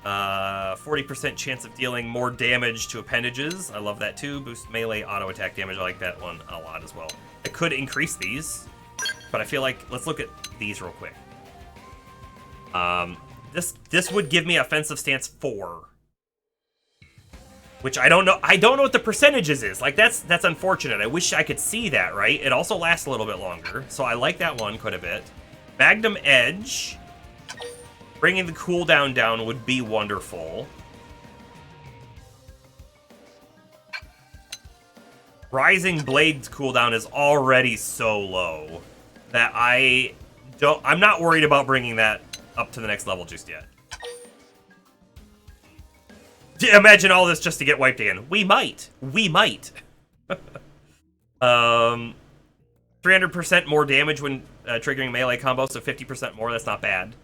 40% chance of dealing more damage to appendages. I love that too. Boost melee auto attack damage. I like that one a lot as well. I could increase these, but I feel like let's look at these real quick. This would give me offensive stance 4. Which I don't know. I don't know what the percentages is. Like, that's unfortunate. I wish I could see that, right? It also lasts a little bit longer, so I like that one quite a bit. Magnum Edge. Bringing the cooldown down would be wonderful. Rising Blade's cooldown is already so low that I'm not worried about bringing that up to the next level just yet. Imagine all this just to get wiped again. We might. 300% more damage when triggering melee combos, so 50% more. That's not bad.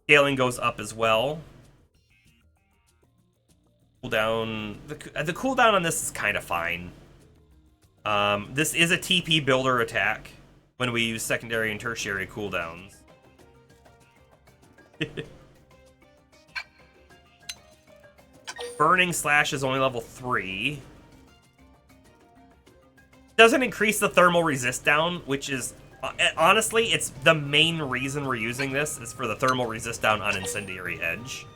Scaling goes up as well. Cooldown. The cooldown on this is kind of fine. This is a TP builder attack when we use secondary and tertiary cooldowns. Burning Slash is only level 3. Doesn't increase the thermal resist down, which is, honestly, it's the main reason we're using this, is for the thermal resist down on Incendiary Edge.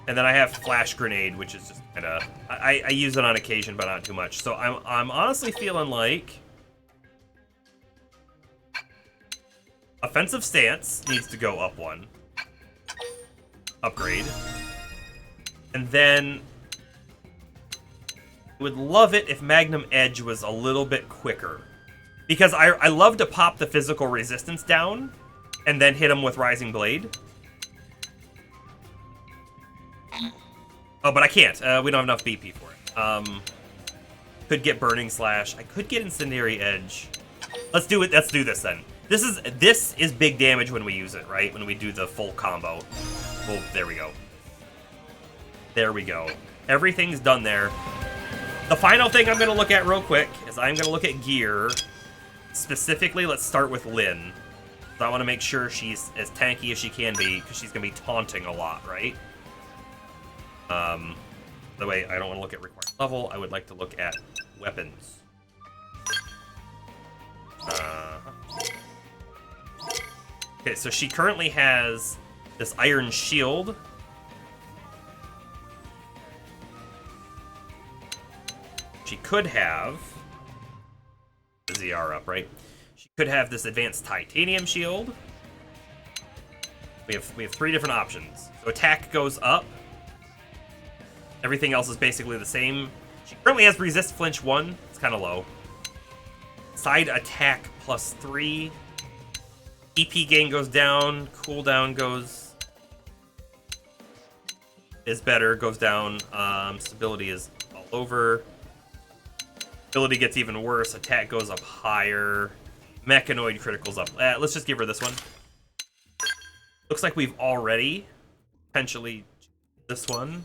And then I have Flash Grenade, which is just kind of, I use it on occasion, but not too much. So I'm honestly feeling like Offensive Stance needs to go up 1. Upgrade. And then I would love it if Magnum Edge was a little bit quicker. Because I love to pop the physical resistance down and then hit him with Rising Blade. Oh, but I can't. We don't have enough BP for it. Could get Burning Slash. I could get Incendiary Edge. Let's do it. Let's do this then. This is big damage when we use it, right? When we do the full combo. Oh, there we go. There we go. Everything's done there. The final thing I'm going to look at real quick is I'm going to look at gear. Specifically, let's start with Lynn. So I want to make sure she's as tanky as she can be, because she's going to be taunting a lot, right? The way I don't want to look at required level, I would like to look at weapons. Okay, so she currently has this Iron Shield. She could have the ZR up, right? She could have this Advanced Titanium Shield. We have 3 different options. So attack goes up. Everything else is basically the same. She currently has Resist Flinch 1. It's kind of low. Side attack plus 3. EP gain goes down. Cooldown is better. Goes down. Stability is all over. Ability gets even worse. Attack goes up higher. Mechanoid criticals up. Let's just give her this one. Looks like we've already potentially this one.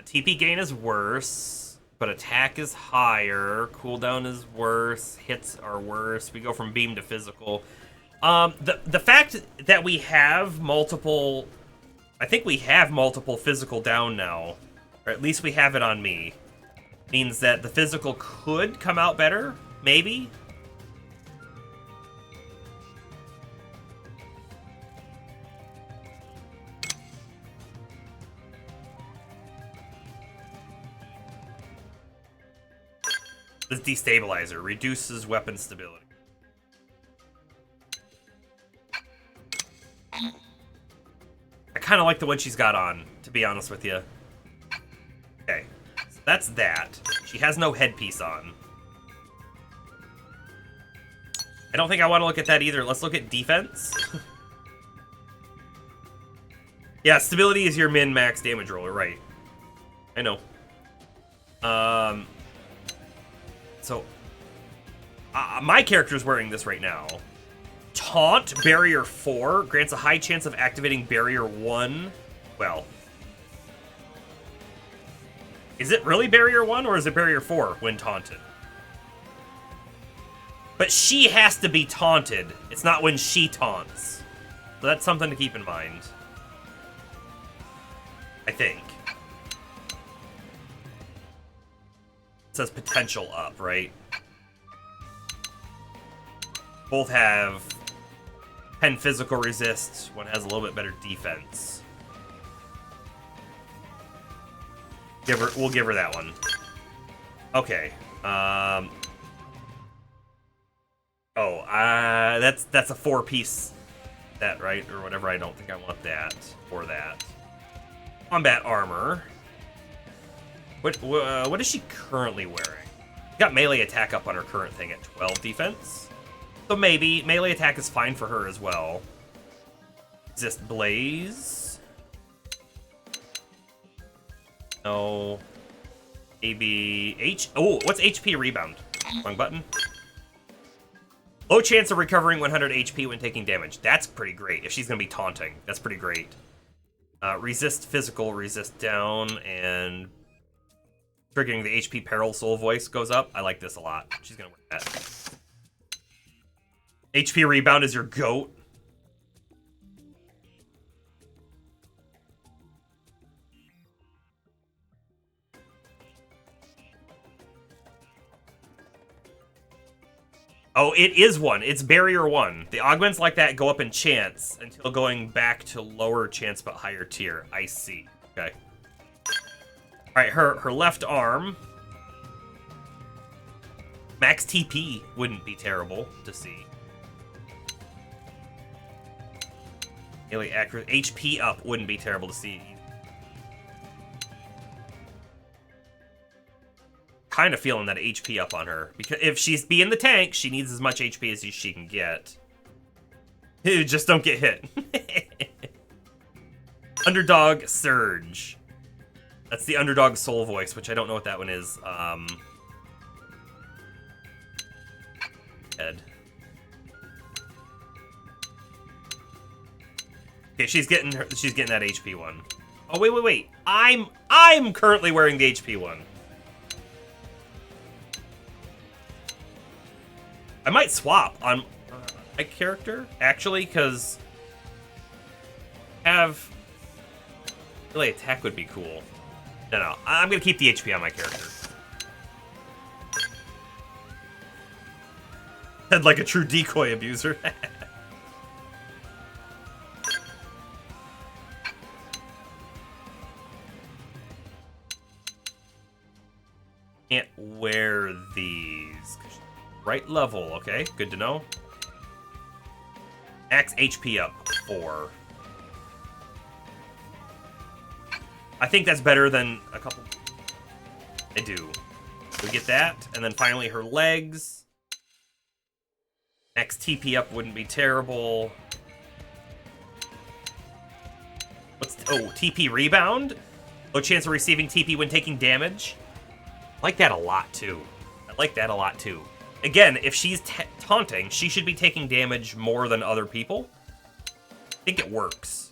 TP gain is worse, but attack is higher. Cooldown is worse. Hits are worse. We go from beam to physical. The fact that we have multiple, I think we have multiple physical down now, or at least we have it on me, means that the physical could come out better, maybe. This destabilizer reduces weapon stability. I kind of like the one she's got on, to be honest with you. Okay, so that's that. She has no headpiece on. I don't think I want to look at that either. Let's look at defense. Yeah, stability is your min-max damage roller, right. I know. So, my character's wearing this right now. Taunt, Barrier 4, grants a high chance of activating Barrier 1. Well, is it really Barrier 1 or is it Barrier 4 when taunted? But she has to be taunted. It's not when she taunts. So that's something to keep in mind. I think. It says potential up, right? Both have 10 physical resist. One has a little bit better defense. We'll give her that one. Okay. That's a 4-piece set, right? Or whatever. I don't think I want that or that. Combat armor. What is she currently wearing? Got melee attack up on her current thing at 12 defense. So maybe melee attack is fine for her as well. Resist blaze. No. Maybe what's HP rebound? Wrong button. Low chance of recovering 100 HP when taking damage. That's pretty great. If she's gonna be taunting, that's pretty great. Resist physical, resist down, and triggering the HP peril soul voice goes up. I like this a lot. She's gonna work that. HP rebound is your goat. Oh, it is 1. It's barrier 1. The augments like that go up in chance until going back to lower chance but higher tier. I see. Okay. All right, her left arm. Max TP wouldn't be terrible to see. Melee accurate HP up wouldn't be terrible to see. Kind of feeling that HP up on her, because if she's being the tank, she needs as much HP as she can get. Just don't get hit. Underdog Surge. That's the underdog soul voice, which I don't know what that one is. Head. Okay, she's getting that HP one. Oh wait. I'm currently wearing the HP one. I might swap on my character, actually, because really attack would be cool. No, I'm gonna keep the HP on my character. Said like a true decoy abuser. Can't wear these. Right level, okay, good to know. Max HP up 4. I think that's better than a couple. I do. We get that, and then finally her legs. Max TP up wouldn't be terrible. TP rebound? Low chance of receiving TP when taking damage. I like that a lot too. Again, if she's taunting, she should be taking damage more than other people. I think it works.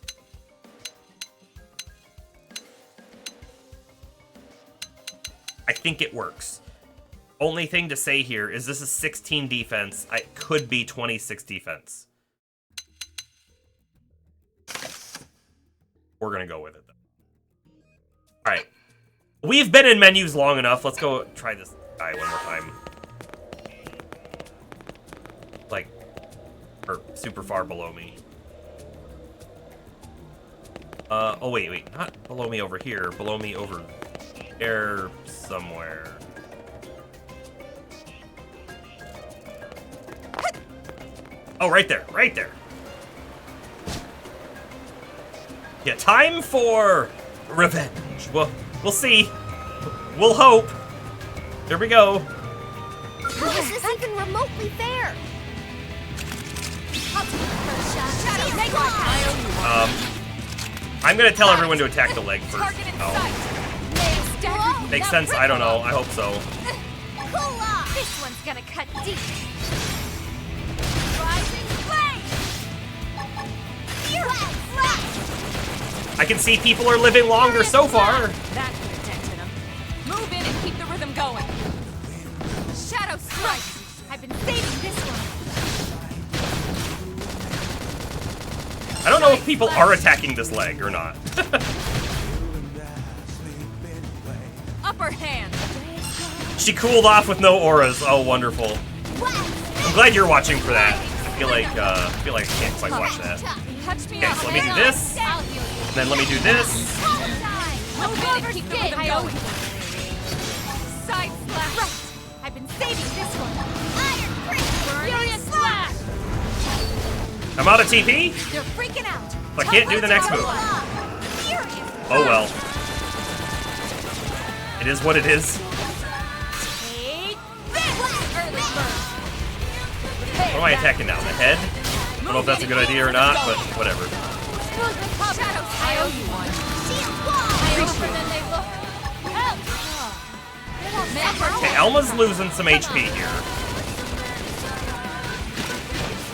Only thing to say here is this is 16 defense. It could be 26 defense. We're gonna go with it, though. Alright. We've been in menus long enough. Let's go try this guy one more time. Like, or super far below me. Oh wait, not below me over here, below me over there somewhere. Oh, right there. Yeah, time for revenge. We'll see. We'll hope. Here we go. How is this even remotely fair? I'm gonna tell everyone to attack the leg first. Oh. Makes sense? I don't know. I hope so. This one's gonna cut deep. Rising flame. I can see people are living longer so far. That could have dented him. Move in and keep the rhythm going. Shadow strike. I've been saving this one. I don't know if people are attacking this leg or not. Upper hand. She cooled off with no auras. Oh, wonderful. I'm glad you're watching for that. I feel like I can't quite watch that. Touch me Okay, up. so let me do this. And then let me do this. Move in and keep the rhythm going. Side slash. I've been saving this one. Iron Fist! Furious slash. I'm out of TP. They're freaking out. So I can't do the next move. Oh well. It is what it is. Take this! Early bird. What am I attacking now? The head? I don't know if that's a good idea or not, but whatever. I owe you one. Tougher than they look. Help! Okay, Elma's losing some HP here.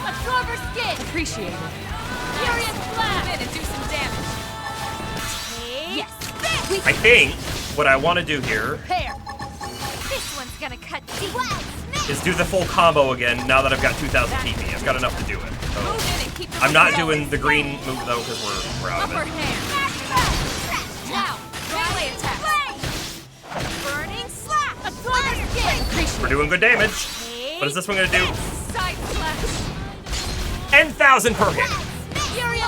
Absorber skin! Appreciate it. Furious blast! Move in and do some damage. Yes! I think what I want to do here Hair! This one's gonna cut deep. is do the full combo again now that I've got 2,000 TP. I've got enough to do it. So Move in and keep the I'm not rhythm doing going. the green move though because we're out of Upper it. hand. Now, melee attack. Burning slap! Absorber skin! We're doing good damage. What is this one gonna do? Side slash. 10,000 per hit. Furious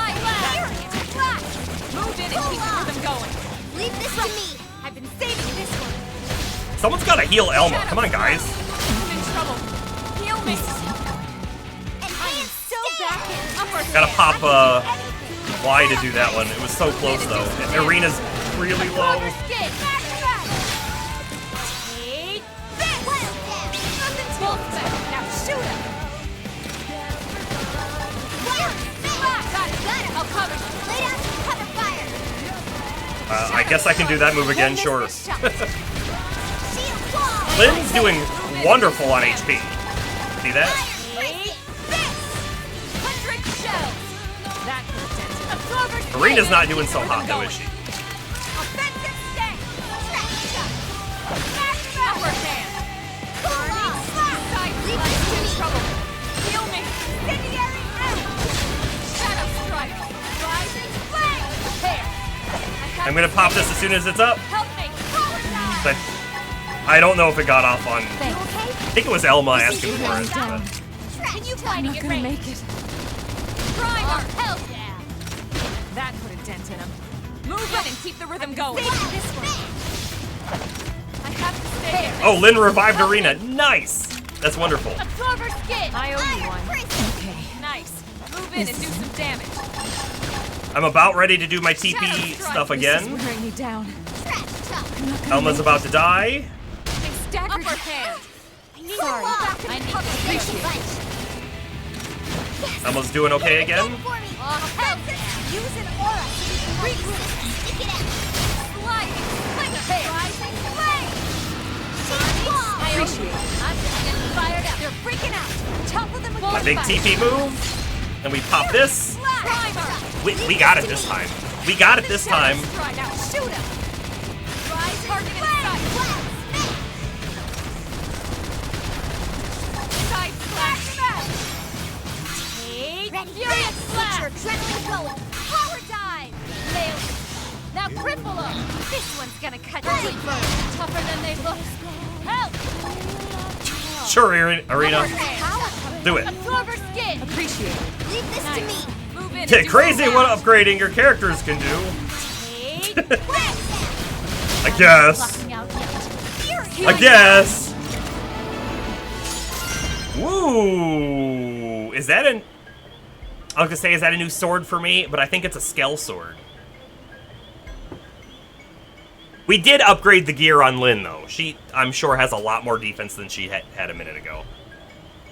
blast! Move in and keep the rhythm going. Leave this to me. I've been saving this one. Someone's gotta heal Elma. Come on, guys. I'm in trouble. Heal me. Enhance so back in. Upper Gotta hand. pop Y to do that one. It was so close though. And Arena's really low. Absorber skin! Take this! Nothing to it. Now shoot him! Got it! I'll cover you. Lay down some cover fire. I guess I can do that move again, sure. Shield wall! Lynn's doing wonderful on HP. See that? Take this! 100 shells! That could have dented. Absorber skin! Arena's not doing so hot though, is she? Offensive stance! Trash shot! Smash back! Upper hand. Burning slap! Side Leave slash. this to In me! trouble. Heal me. Incendiary arrow! Shadow strike. Rising flame! Hair. I'm gonna pop this as soon as it's up. Help me! Power dive! But I don't know if it got off on. You okay? I think it was Elma asking for it. But Can you fighting it right? Make it. Primer! Hell yeah! That could have dented him. Move in and keep the rhythm going. Save this one! I have to stay in. oh, Lynn revived Arena. Nice. That's wonderful. Absorber skin! I owe you Iron one. Fist! Okay. Nice. Move in and do some damage. I'm about ready to do my TP Shadow strike. stuff This again. is wearing me down. Trash chuck! Elma's about to die. They staggered. Upper hand. Sorry, I need to appreciate Elma's doing okay again. Use an aura. Regroup. Stick it out. Sliding. Fling. Rising flame. Shield wall. I appreciate it. I'm just getting fired up. They're freaking out. Topple them with My big TP move. And we pop this. Primer. We got it this time. We got it this time. Strike. Now shoot him. Rise Target in flame. sight. Side slash. Ready. Furious slash. Get your adrenaline going. Power dive. Nailed it. Now cripple them. This one's gonna cut deeper. Tougher than they look. Help. Sure, Arena. Do it. Absorber skin. Appreciate it. Leave this to me. Move in. and Get do crazy some what damage. upgrading your characters can do. Take I guess. Blocking out yet. I guess. Woo! Is that an... I was gonna say, is that a new sword for me? But I think it's a Skell sword. We did upgrade the gear on Lynn, though. She, I'm sure, has a lot more defense than she had a minute ago.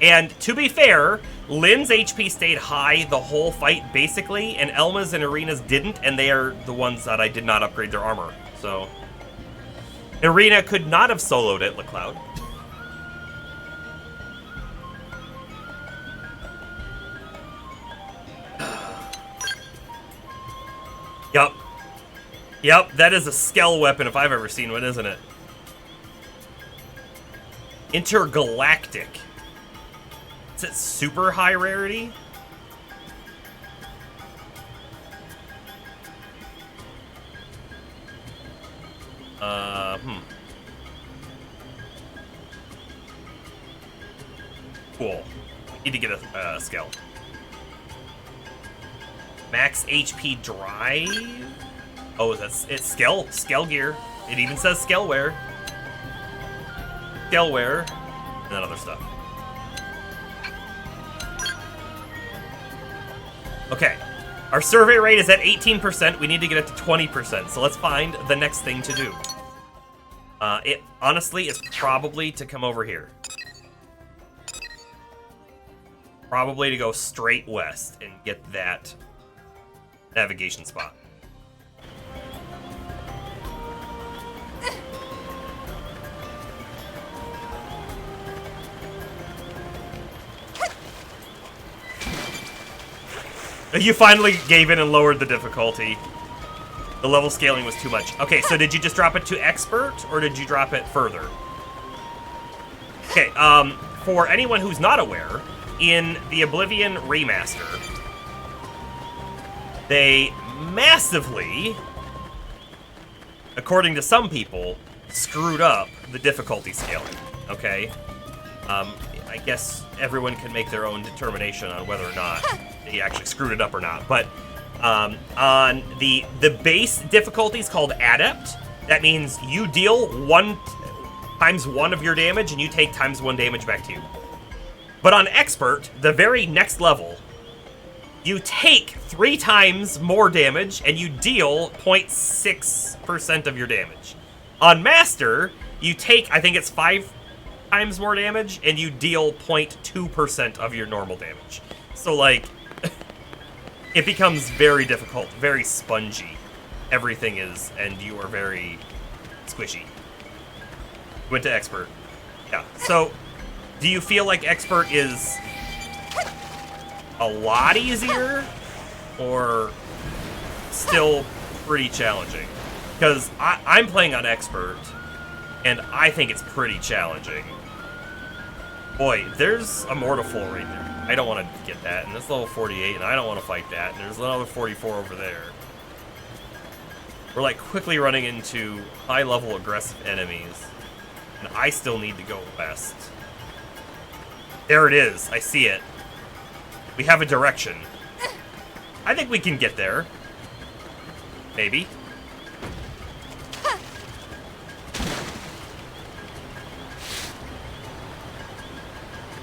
And to be fair, Lynn's HP stayed high the whole fight, basically, and Elma's and Arena's didn't, and they are the ones that I did not upgrade their armor. So, Arena could not have soloed it, LeCloud. Yup. Yup, that is a Skell weapon if I've ever seen one, isn't it? Intergalactic. Is it super high rarity? Cool. Need to get a skill. Max HP drive. Oh, it's skill gear. It even says skillware. Skillware, and then other stuff. Okay, our survey rate is at 18%. We need to get it to 20%. So let's find the next thing to do. It honestly is probably to come over here. Probably to go straight west and get that navigation spot. You finally gave in and lowered the difficulty. The level scaling was too much. Okay, so did you just drop it to expert, or did you drop it further? Okay, for anyone who's not aware, in the Oblivion remaster, they massively, according to some people, screwed up the difficulty scaling, okay? I guess everyone can make their own determination on whether or not they actually screwed it up or not. But on the base difficulties called Adept, that means you deal 1 times 1 of your damage and you take times 1 damage back to you. But on Expert, the very next level, you take 3 times more damage and you deal 0.6% of your damage. On Master, you take, I think it's 5 times more damage, and you deal 0.2% of your normal damage. So, like, it becomes very difficult, very spongy. Everything is, and you are very squishy. Went to Expert. Yeah. So, do you feel like Expert is a lot easier, or still pretty challenging? Because I'm playing on Expert, and I think it's pretty challenging. Boy, there's a Mortiful right there. I don't want to get that, and it's level 48, and I don't want to fight that, and there's another 44 over there. We're like quickly running into high-level aggressive enemies, and I still need to go west. There it is. I see it. We have a direction. I think we can get there. Maybe.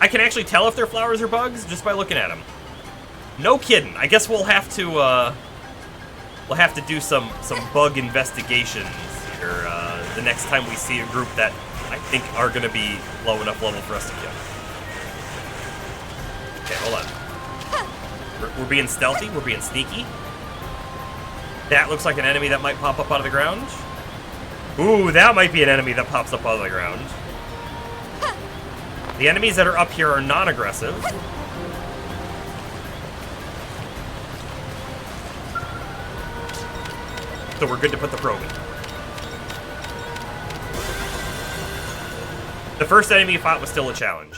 I can actually tell if they're flowers or bugs just by looking at them. No kidding. I guess we'll have to do some bug investigations here the next time we see a group that I think are going to be low enough level for us to kill. Okay, hold on. We're being stealthy. We're being sneaky. That looks like an enemy that might pop up out of the ground. Ooh, that might be an enemy that pops up out of the ground. The enemies that are up here are non-aggressive. So we're good to put the probe in. The first enemy you fought was still a challenge.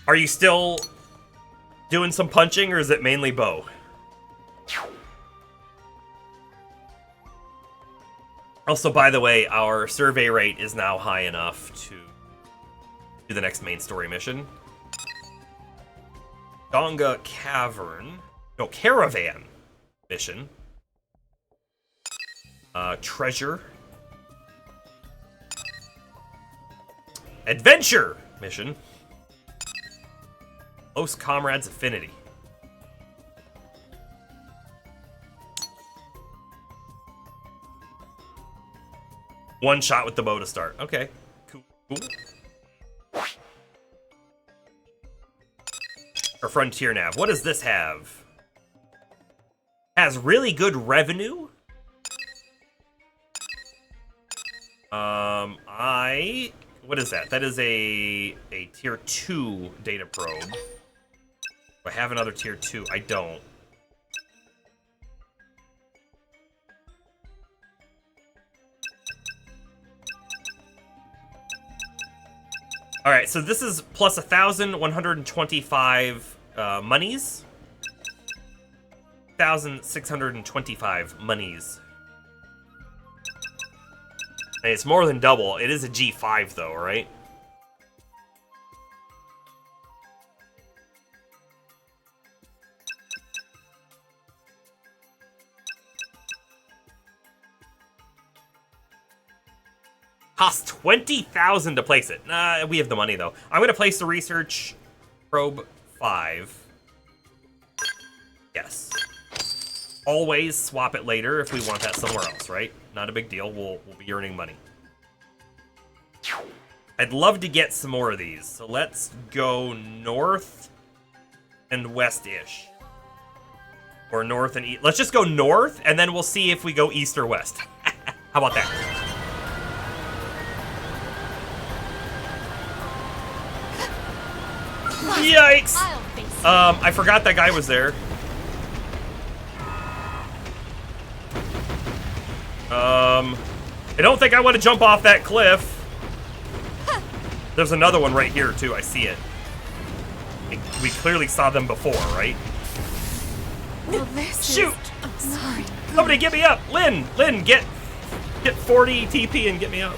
Are you still doing some punching, or is it mainly bow? Also, by the way, our survey rate is now high enough to do the next main story mission. Donga Cavern. No, Caravan mission. Treasure. Adventure mission. Close Comrades Affinity. One shot with the bow to start. Okay. Cool. Or Frontier Nav. What does this have? Has really good revenue? What is that? That is a tier 2 data probe. Do I have another tier 2? I don't. Alright, so this is plus 1,125 monies. 1,625 monies. And it's more than double. It is a G5 though, right? Costs 20,000 to place it. We have the money, though. I'm going to place the research probe 5. Yes. Always swap it later if we want that somewhere else, right? Not a big deal. We'll be earning money. I'd love to get some more of these. So let's go north and west-ish. Or north and east. Let's just go north, and then we'll see if we go east or west. How about that? Yikes! I forgot that guy was there. I don't think I want to jump off that cliff. There's another one right here, too. I see it. We clearly saw them before, right? Well, this Shoot! I'm sorry. Somebody get me up! Lynn, get 40 TP and get me up.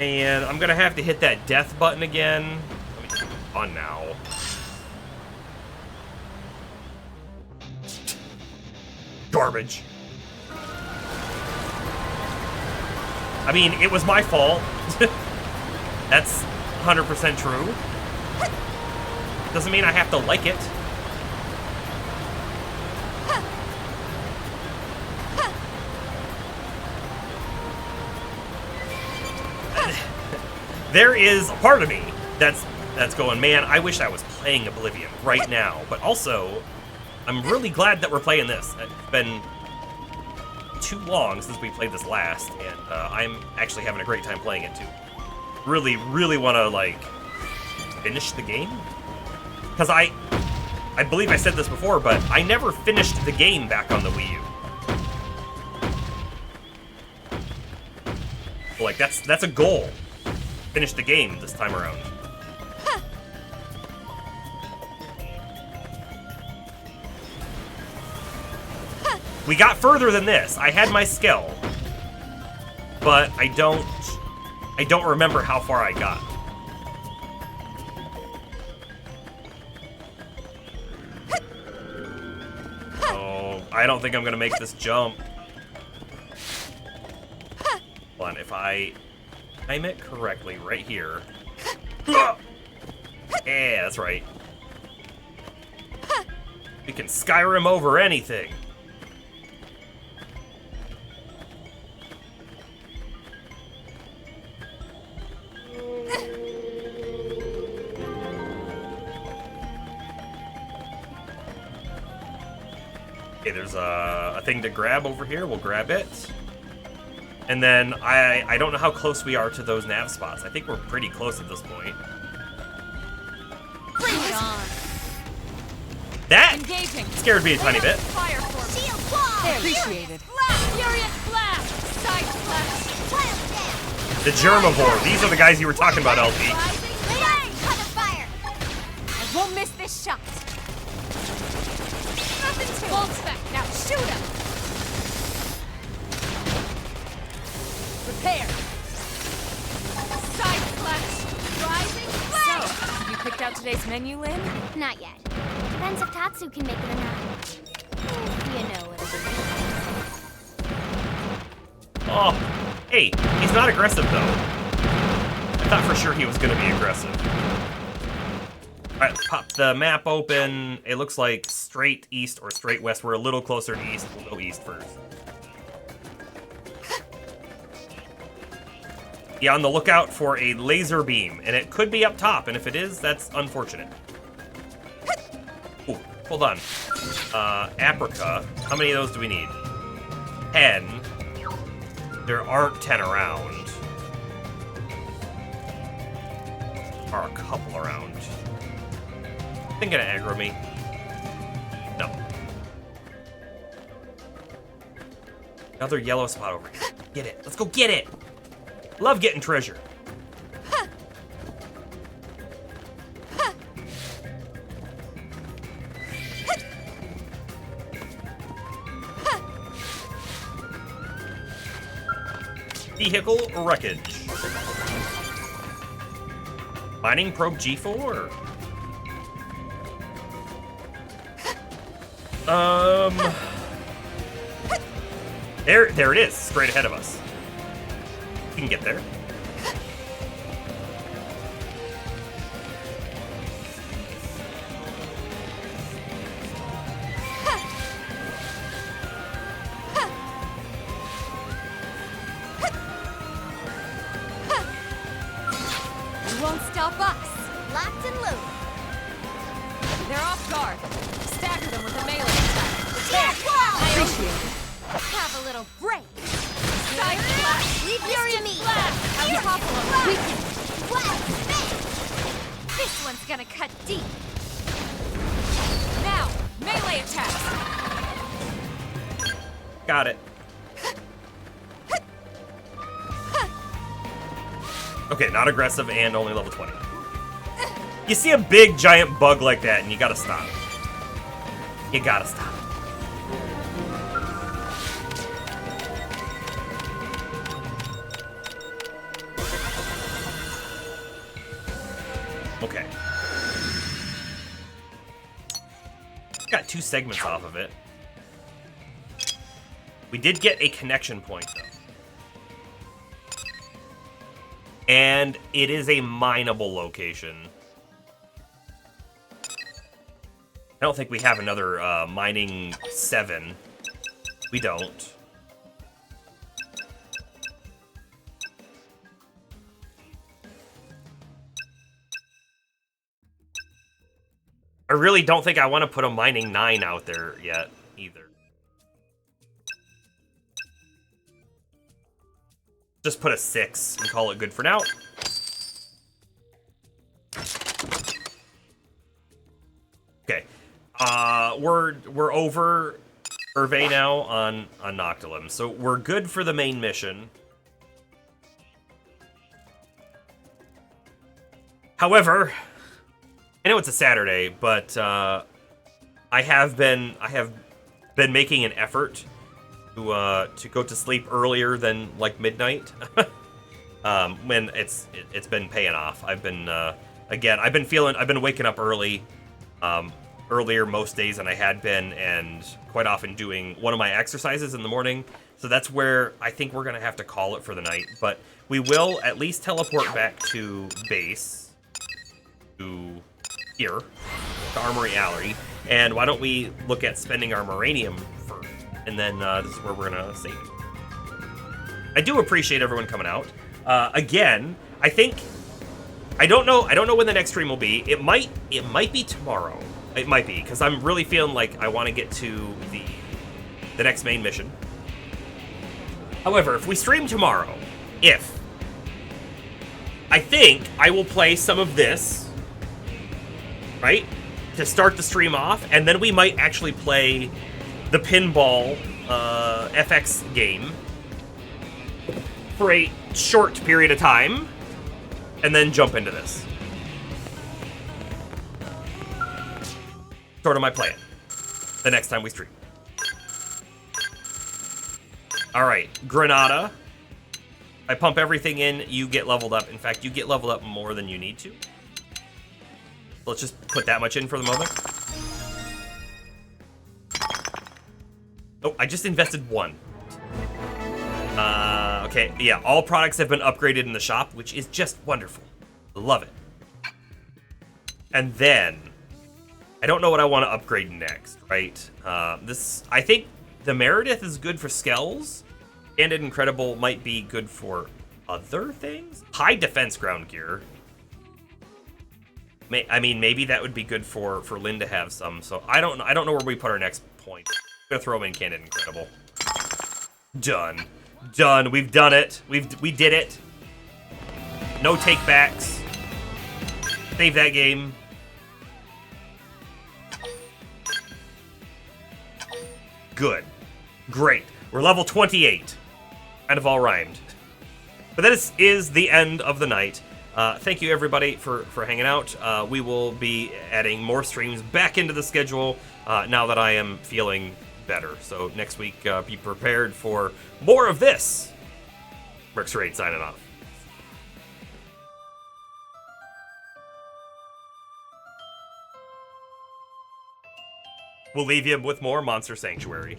And I'm gonna have to hit that death button again. Let me turn it on now. Garbage. I mean, it was my fault. That's 100% true. Doesn't mean I have to like it. There is a part of me that's going, man, I wish I was playing Oblivion right now. But also, I'm really glad that we're playing this. It's been too long since we played this last, and I'm actually having a great time playing it too. Really, really want to, like, finish the game? Because I believe I said this before, but I never finished the game back on the Wii U. Like, that's a goal. Finish the game this time around. We got further than this. I had my skill, but I don't remember how far I got. Oh, I don't think I'm gonna make this jump. Hold on, if I time it correctly right here. Yeah, that's right. We can Skyrim over anything. Okay, there's a thing to grab over here. We'll grab it. And then I don't know how close we are to those nav spots. I think we're pretty close at this point. Bring it on. That Engaging. scared me a tiny bit. Fire for me. Shield wall. Appreciated. Furious blast. Side flash. Wild dance. The Germivore. These are the guys you were talking about, LP. Cut the fire. I won't miss this shot. Nothing to Bolt spec. Now shoot him. Prepare. Side flash. Rising flame. So, you picked out today's menu, Lynn? Not yet. Depends if Tatsu can make it or not. You know what it is. Oh, hey, he's not aggressive, though. I thought for sure he was going to be aggressive. All right, pop the map open. It looks like straight east or straight west. We're a little closer to east. We'll go east first. Be on the lookout for a laser beam, and it could be up top, and if it is, that's unfortunate. Ooh, hold on. Aprica. How many of those do we need? 10. There aren't 10 around. There are a couple around. Think gonna aggro me. No. Another yellow spot over here. Get it. Let's go get it. Love getting treasure. Vehicle wreckage. Mining probe G4. There it is, straight ahead of us. We can get there. You won't stop us. Locked and loaded. They're off guard. Stagger them with a melee attack. I initiate. Have a little break. Side flash. Leave fury to me. Unstoppable. Weaken. This one's gonna cut deep. Now, melee attacks. Got it. Okay, not aggressive and only level 20. You see a big giant bug like that and you gotta stop. You gotta stop. Okay. Got 2 segments off of it. We did get a connection point, though. And it is a mineable location. I don't think we have another mining 7. We don't. I really don't think I want to put a mining 9 out there yet, either. Just put a 6 and call it good for now. Okay. We're over survey now on Noctilum, so we're good for the main mission. However, I know it's a Saturday, but I have been making an effort to go to sleep earlier than like midnight. When it's been paying off. I've been waking up early, earlier most days than I had been, and quite often doing one of my exercises in the morning. So that's where I think we're gonna have to call it for the night. But we will at least teleport back to base, to here, to Armory Alley. And why don't we look at spending our Moranium first, and then this is where we're gonna save. I do appreciate everyone coming out. Again, I don't know when the next stream will be. It might be tomorrow. It might be, because I'm really feeling like I want to get to the next main mission. However, if we stream tomorrow, I think I will play some of this, right, to start the stream off, and then we might actually play the pinball FX game for a short period of time, and then jump into this. Sort of my plan. The next time we stream. Alright, Granada. I pump everything in, you get leveled up. In fact, you get leveled up more than you need to. Let's just put that much in for the moment. Oh, I just invested 1. Okay, yeah, all products have been upgraded in the shop, which is just wonderful. Love it. And then, I don't know what I want to upgrade next, right? I think the Meredith is good for Skells, and Incredible might be good for other things? High defense ground gear. I mean, maybe that would be good for Lynn to have some, so I don't know where we put our next point. I'm gonna throw in Candid Incredible. Done. Done. We've done it. We did it. No takebacks. Save that game. Good. Great. We're level 28. Kind of all rhymed. But that is the end of the night. Thank you, everybody, for hanging out. We will be adding more streams back into the schedule now that I am feeling better. So next week, be prepared for more of this. Mercs Raid signing off. We'll leave you with more Monster Sanctuary.